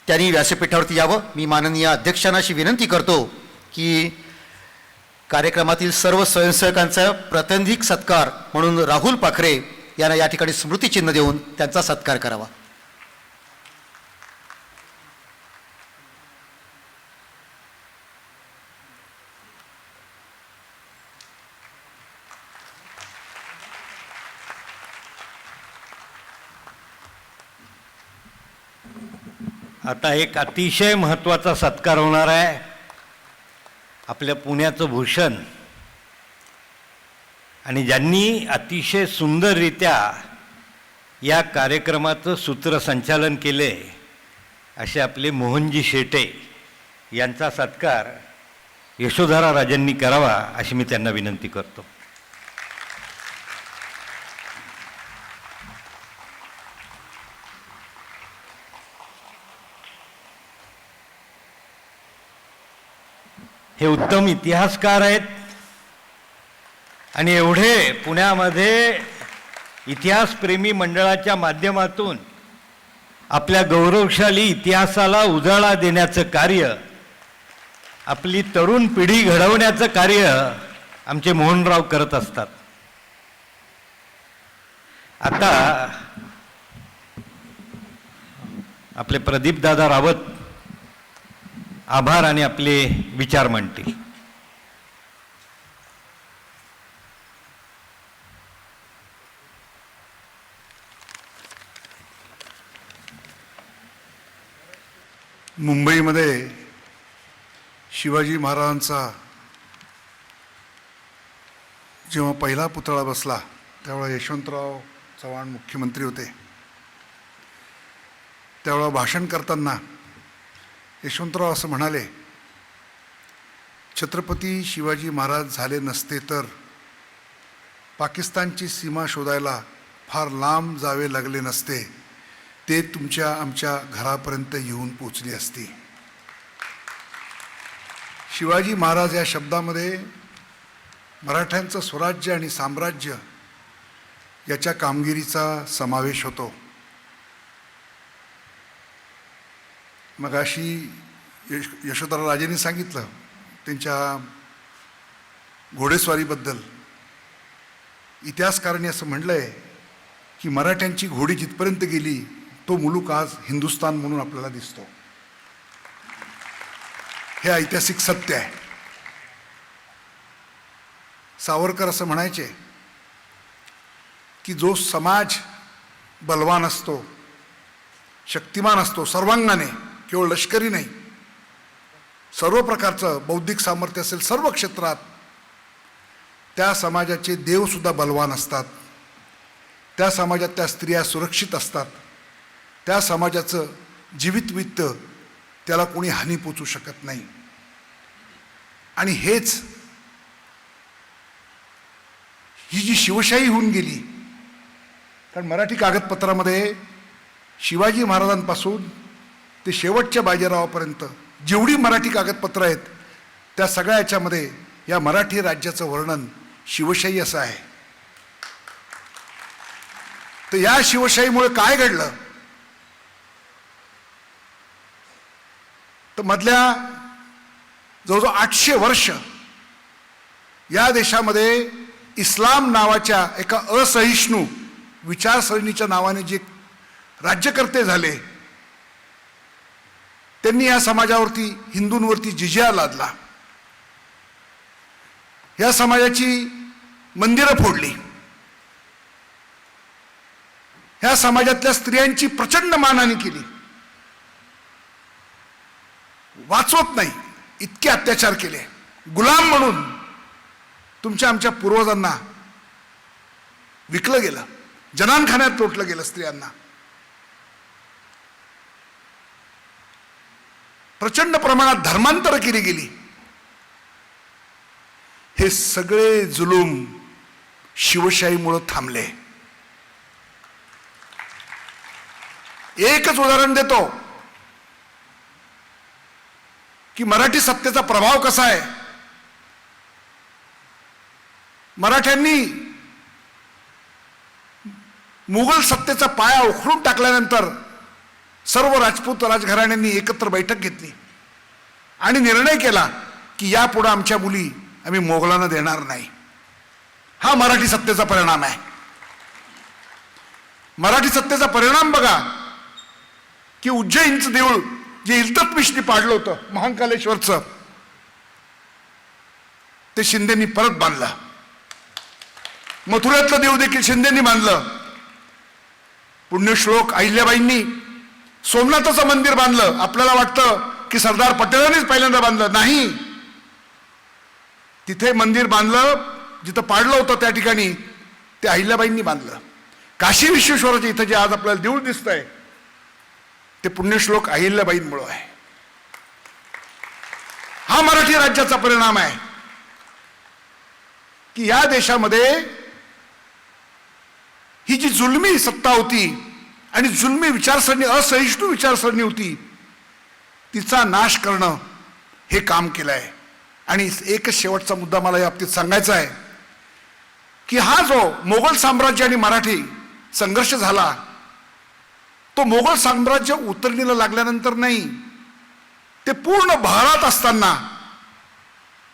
त्यांनी व्यासपीठावरती यावं. मी माननीय अध्यक्षांनाशी विनंती करतो की कार्यक्रमातील सर्व स्वयंसेवकांचा प्रातिनिधिक सत्कार म्हणून राहुल पाखरे यांना या ठिकाणी स्मृतिचिन्ह देऊन त्यांचा सत्कार करावा. आता एक अतिशय महत्त्वाचा सत्कार होणार आहे. आपल्या पुण्याचं भूषण आणि ज्यांनी अतिशय सुंदररित्या या कार्यक्रमाचं सूत्रसंचालन केले असे आपले मोहनजी शेटे यांचा सत्कार यशोधरा राजांनी करावा अशी मी त्यांना विनंती करतो. हे उत्तम इतिहासकार आहेत आणि एवढे पुण्यामध्ये इतिहासप्रेमी मंडळाच्या माध्यमातून आपल्या गौरवशाली इतिहासाला उजाळा देण्याचं कार्य, आपली तरुण पिढी घडवण्याचं कार्य आमचे मोहनराव करत असतात. आता आपले प्रदीपदादा रावत आभार आणि आपले विचार मांडतील. मुंबईमध्ये शिवाजी महाराजांचा जेव्हा पहिला पुतळा बसला त्यावेळेला यशवंतराव चव्हाण मुख्यमंत्री होते. त्यावेळेला भाषण करताना यशवंतराव असं म्हणाले, छत्रपती शिवाजी महाराज झाले नसते तर पाकिस्तानची सीमा शोधायला फार लांब जावे लागले नसते, ते तुमच्या आमच्या घरापर्यंत येऊन पोचली असती. शिवाजी महाराज या शब्दामध्ये मराठ्यांचं स्वराज्य आणि साम्राज्य याच्या कामगिरीचा समावेश होतो. मगाशी यशोधरा राजेंनी सांगितलं त्यांच्या घोडेस्वारीबद्दल. इतिहासकारांनी असं म्हटलंय की मराठ्यांची घोडी जिथपर्यंत गेली तो मुलूक आज हिंदुस्थान म्हणून आपल्याला दिसतो. हे ऐतिहासिक सत्य आहे. सावरकर असं म्हणायचे की जो समाज बलवान असतो, शक्तिमान असतो सर्वांगाने, केवळ लष्करी नाही, सर्व प्रकारचं बौद्धिक सामर्थ्य असेल सर्व क्षेत्रात, त्या समाजाचे देवसुद्धा बलवान असतात. त्या समाजातल्या स्त्रिया सुरक्षित असतात. त्या समाजाचं जीवित वित्त त्याला कोणी हानी पोचू शकत नाही. आणि हेच ही जी शिवशाही होऊन गेली, कारण मराठी कागदपत्रामध्ये शिवाजी महाराजांपासून ते शेवटच्या बाजीरावापर्यंत जेवढी मराठी कागदपत्रं आहेत त्या सगळ्या याच्यामध्ये या मराठी राज्याचं वर्णन शिवशाही असं आहे. तर या शिवशाहीमुळे काय घडलं तर मधल्या जवळजवळ 800 वर्ष या देशामध्ये इस्लाम नावाच्या एका असहिष्णू विचारसरणीच्या नावाने जे राज्यकर्ते झाले, त्यांनी या समाजावरती, हिंदूंवरती जिजिया लादला. या समाजाची मंदिरं फोडली. ह्या समाजातल्या स्त्रियांची प्रचंड मानहानी केली. वाचवत नाही इतके अत्याचार केले. गुलाम म्हणून तुमच्या आमच्या पूर्वजांना विकलं गेलं, जनानखान्यात लोटलं गेलं स्त्रियांना. प्रचंड प्रमाणात धर्मांतर केली गेली. हे सगळे जुलूम शिवशाहीमुळे थांबले. एकच उदाहरण देतो की मराठी सत्तेचा प्रभाव कसा आहे. मराठ्यांनी मुघल सत्तेचा पाया उखडून टाकल्यानंतर सर्व राजपूत राजघराण्यांनी एकत्र बैठक घेतली आणि निर्णय केला की यापुढे आमच्या मुली आम्ही मोगलांना देणार नाही. हा मराठी सत्तेचा परिणाम आहे. मराठी सत्तेचा परिणाम बघा की उज्जैनचं देऊळ जे इल्तत्मिशनी पाडलं होतं, महाकालेश्वरचं, ते शिंदेनी परत बांधलं. मथुऱ्यातलं देव देखील शिंदेनी बांधलं. पुण्यश्लोक अहिल्याबाईंनी सोमनाथाचं मंदिर बांधलं. आपल्याला वाटतं की सरदार पटेलांनीच पहिल्यांदा बांधलं, नाही. तिथे मंदिर बांधलं जिथं पाडलं होतं त्या ठिकाणी ते अहिल्याबाईंनी बांधलं. काशी विश्वेश्वराचं इथं जे आज आपल्याला देऊळ दिसतंय ते पुण्यश्लोक अहिल्याबाईंमुळे आहे. हा मराठी राज्याचा परिणाम आहे की या देशामध्ये ही जी जुलमी सत्ता होती आणि जुलमी विचारसरणी, असहिष्णू विचारसरणी होती, तिचा नाश करणं हे काम केलं आहे. आणि एकच शेवटचा मुद्दा मला या बाबतीत सांगायचा आहे की हा जो मोगल साम्राज्य आणि मराठी संघर्ष झाला, तो मोगल साम्राज्य उतरणीला लागल्यानंतर नाही, ते पूर्ण भारत असताना,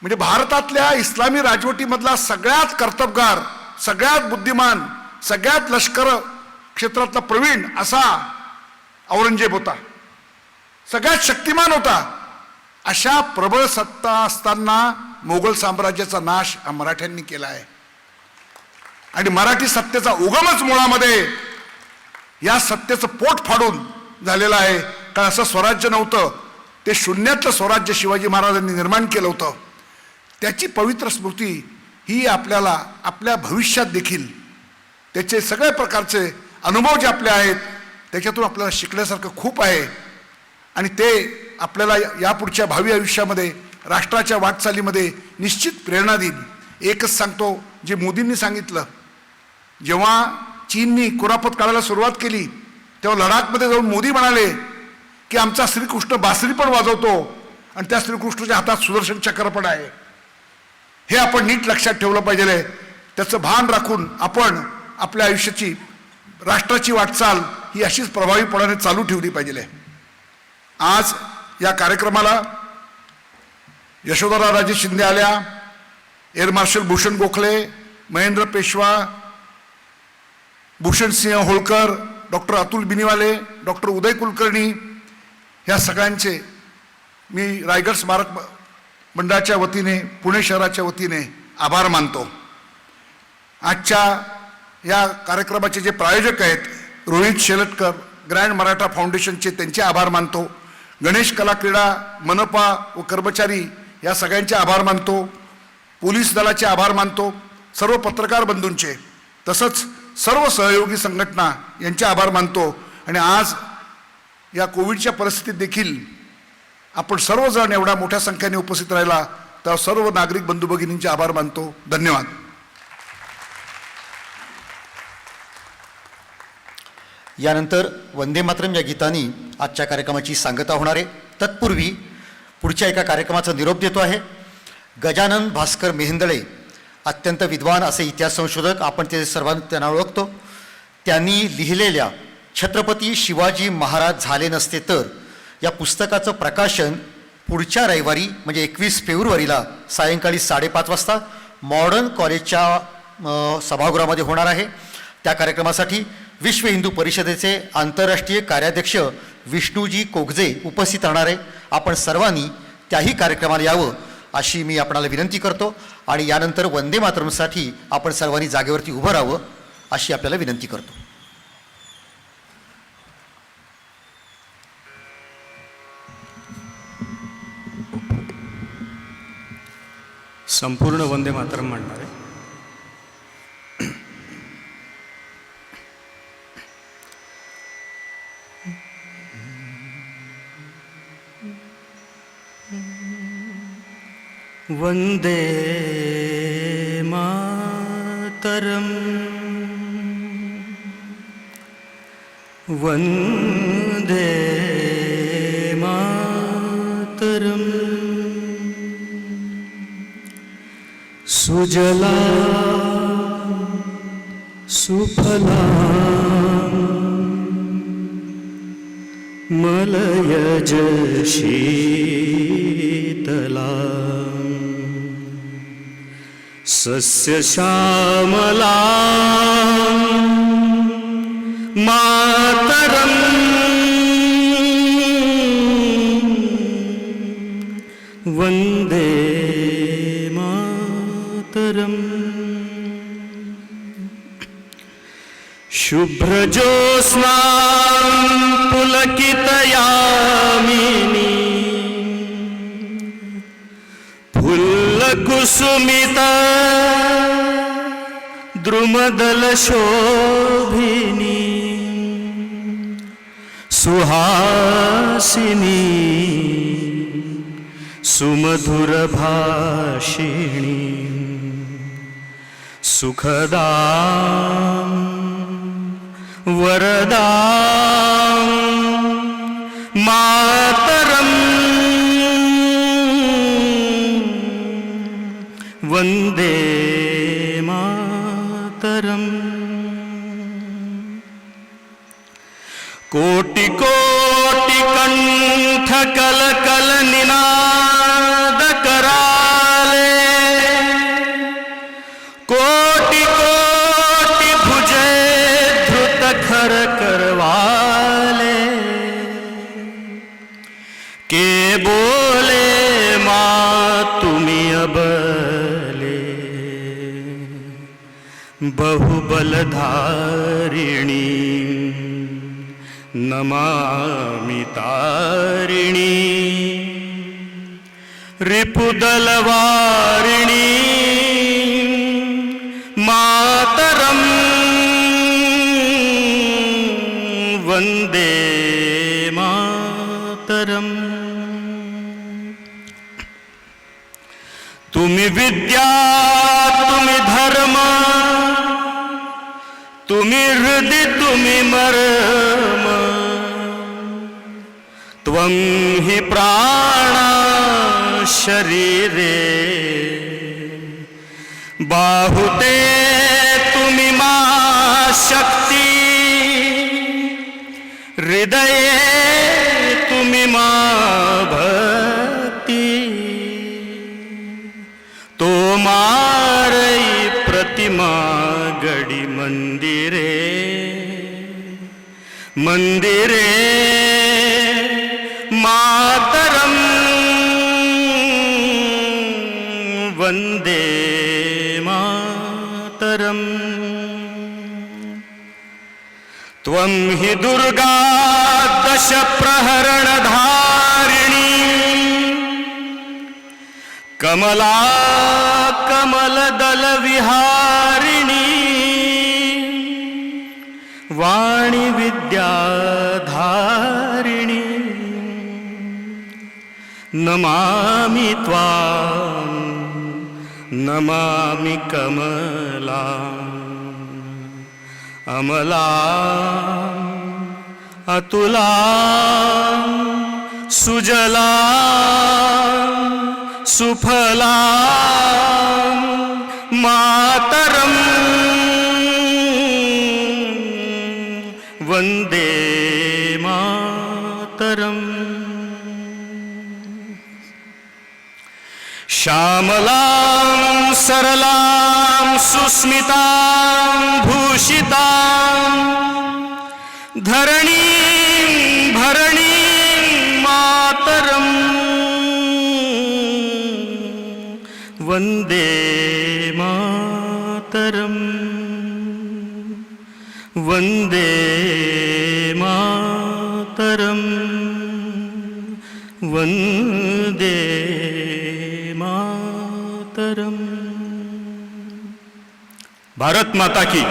म्हणजे भारतातल्या इस्लामी राजवटीमधला सगळ्यात कर्तबगार, सगळ्यात बुद्धिमान, सगळ्यात लष्कर क्षेत्रातला प्रवीण असा औरंगजेब होता. सगळ्यात शक्तिमान होता. अशा प्रबळ सत्ता असताना मोगल साम्राज्याचा नाश हा मराठ्यांनी केला आहे. आणि मराठी सत्तेचा उगमच मुळामध्ये या सत्तेचं पोट फाडून झालेलं आहे. कारण असं स्वराज्य नव्हतं, ते शून्यातलं स्वराज्य शिवाजी महाराजांनी निर्माण केलं होतं. त्याची पवित्र स्मृती ही आपल्याला आपल्या भविष्यात देखील त्याचे सगळ्या प्रकारचे अनुभव जे आपले आहेत त्याच्यातून आपल्याला शिकण्यासारखं खूप आहे. आणि ते आपल्याला यापुढच्या भावी आयुष्यामध्ये राष्ट्राच्या वाटचालीमध्ये निश्चित प्रेरणा देईल. एकच सांगतो, जे मोदींनी सांगितलं, जेव्हा चीननी कुरापत काढायला सुरुवात केली तेव्हा लडाखमध्ये जाऊन मोदी म्हणाले की आमचा श्रीकृष्ण बासरी पण वाजवतो आणि त्या श्रीकृष्णाच्या हातात सुदर्शन चक्र पण आहे. हे आपण नीट लक्षात ठेवलं पाहिजे. त्याचं भान राखून आपण आपल्या आयुष्याची राष्ट्राची वाटचाल ही अशीच प्रभावीपणाने चालू ठेवली पाहिजे. आज या कार्यक्रमाला यशोधराराजे शिंदे आल्या, air marshal Bhushan Gokhale, Mahendra Peshwa, Bhushan Singh Holkar, doctor Atul बिनीवाले, doctor उदय कुलकर्णी, ह्या सगळ्यांचे मी रायगड स्मारक मंडळाच्या वतीने, पुणे शहराच्या वतीने आभार मानतो. आजच्या या कार्यक्रमाचे जे प्रायोजक आहेत रोहित शेलटकर, ग्रँड मराठा फाउंडेशनचे, त्यांचे आभार मानतो. गणेश कला क्रीडा, मनपा व कर्मचारी या सगळ्यांचे आभार मानतो. पोलीस दलाचे आभार मानतो. सर्व पत्रकार बंधूंचे, तसंच सर्व सहयोगी संघटना यांचे आभार मानतो. आणि आज या कोविडच्या परिस्थितीत देखील आपण सर्वजण एवढ्या मोठ्या संख्येने उपस्थित राहिला तर सर्व नागरिक बंधू भगिनींचे आभार मानतो. धन्यवाद. यानंतर वंदे मातरम या गीतानी आजच्या कार्यक्रमाची सांगता होणार आहे. तत्पूर्वी पुढच्या एका कार्यक्रमाचा निरोप देतो आहे. गजानन भास्कर मेहेंदळे, अत्यंत विद्वान असे इतिहास संशोधक, आपण ते सर्वांना त्यांना ओळखतो. त्यांनी लिहिलेल्या छत्रपती शिवाजी महाराज झाले नसते तर या पुस्तकाचं प्रकाशन पुढच्या रविवारी म्हणजे 21 फेब्रुवारीला सायंकाळी 5:30 वाजता मॉडर्न कॉलेजच्या सभागृहामध्ये होणार आहे. त्या कार्यक्रमासाठी विश्व हिंदू परिषदेचे आंतरराष्ट्रीय कार्याध्यक्ष विष्णूजी कोगजे उपस्थित राहणार आहे. आपण सर्वांनी त्याही कार्यक्रमाला यावं अशी मी आपणाला विनंती करतो. आणि यानंतर वंदे मातरमसाठी आपण सर्वांनी जागेवरती उभं राहावं अशी आपल्याला विनंती करतो. संपूर्ण वंदे मातरम म्हणणार आहे. वंदे मातरम, वंदे मातरम. सुजला सुफला मलयज शीतला सस्य श्यामला मातरम. वंदे मातरम. शुभ्रज्योत्स्ना पुलकितयामिनी फुल्लकुसुमित द्रुमदलशोभिनी सुहासिनी सुमधुरभाषिणी सुखदा वरदा मातरम. वंदे मातरम. कोटि कोटि कंठ कल कल निनाद कराले कोटि कोटि भुजे धृत खर करवाले के बोले बहुबलधारिणी नमामि तारिणी रिपुदलवारिणी मातरं वन्दे मातरम्। तुम्ही विद्या तुम्ही धर्म तुम्ही हृदय तुम्ही मर्म त्वं हि प्राणा शरीरे बाहुते तुम्ही मा शक्ती हृदये तुम्ही मा भक्ती तो मारई प्रतिमा गडी मंदिरे मंदिरे मातरं वन्दे मातरम्। त्वं हि दुर्गा दश प्रहरणधारिणी कमला कमलदलविहारिणी वाणी विद्याधारिणी नमामि त्वां नमामि कमला अमला अतुला सुजला सुफला मातरं वन्दे मातरम्। श्यामलां सरलां सुस्मितां भूषितां धरणीं भरणीं मातरं वन्दे मातरं वन्दे मातरं वन्दे मातरम्। भारत माता की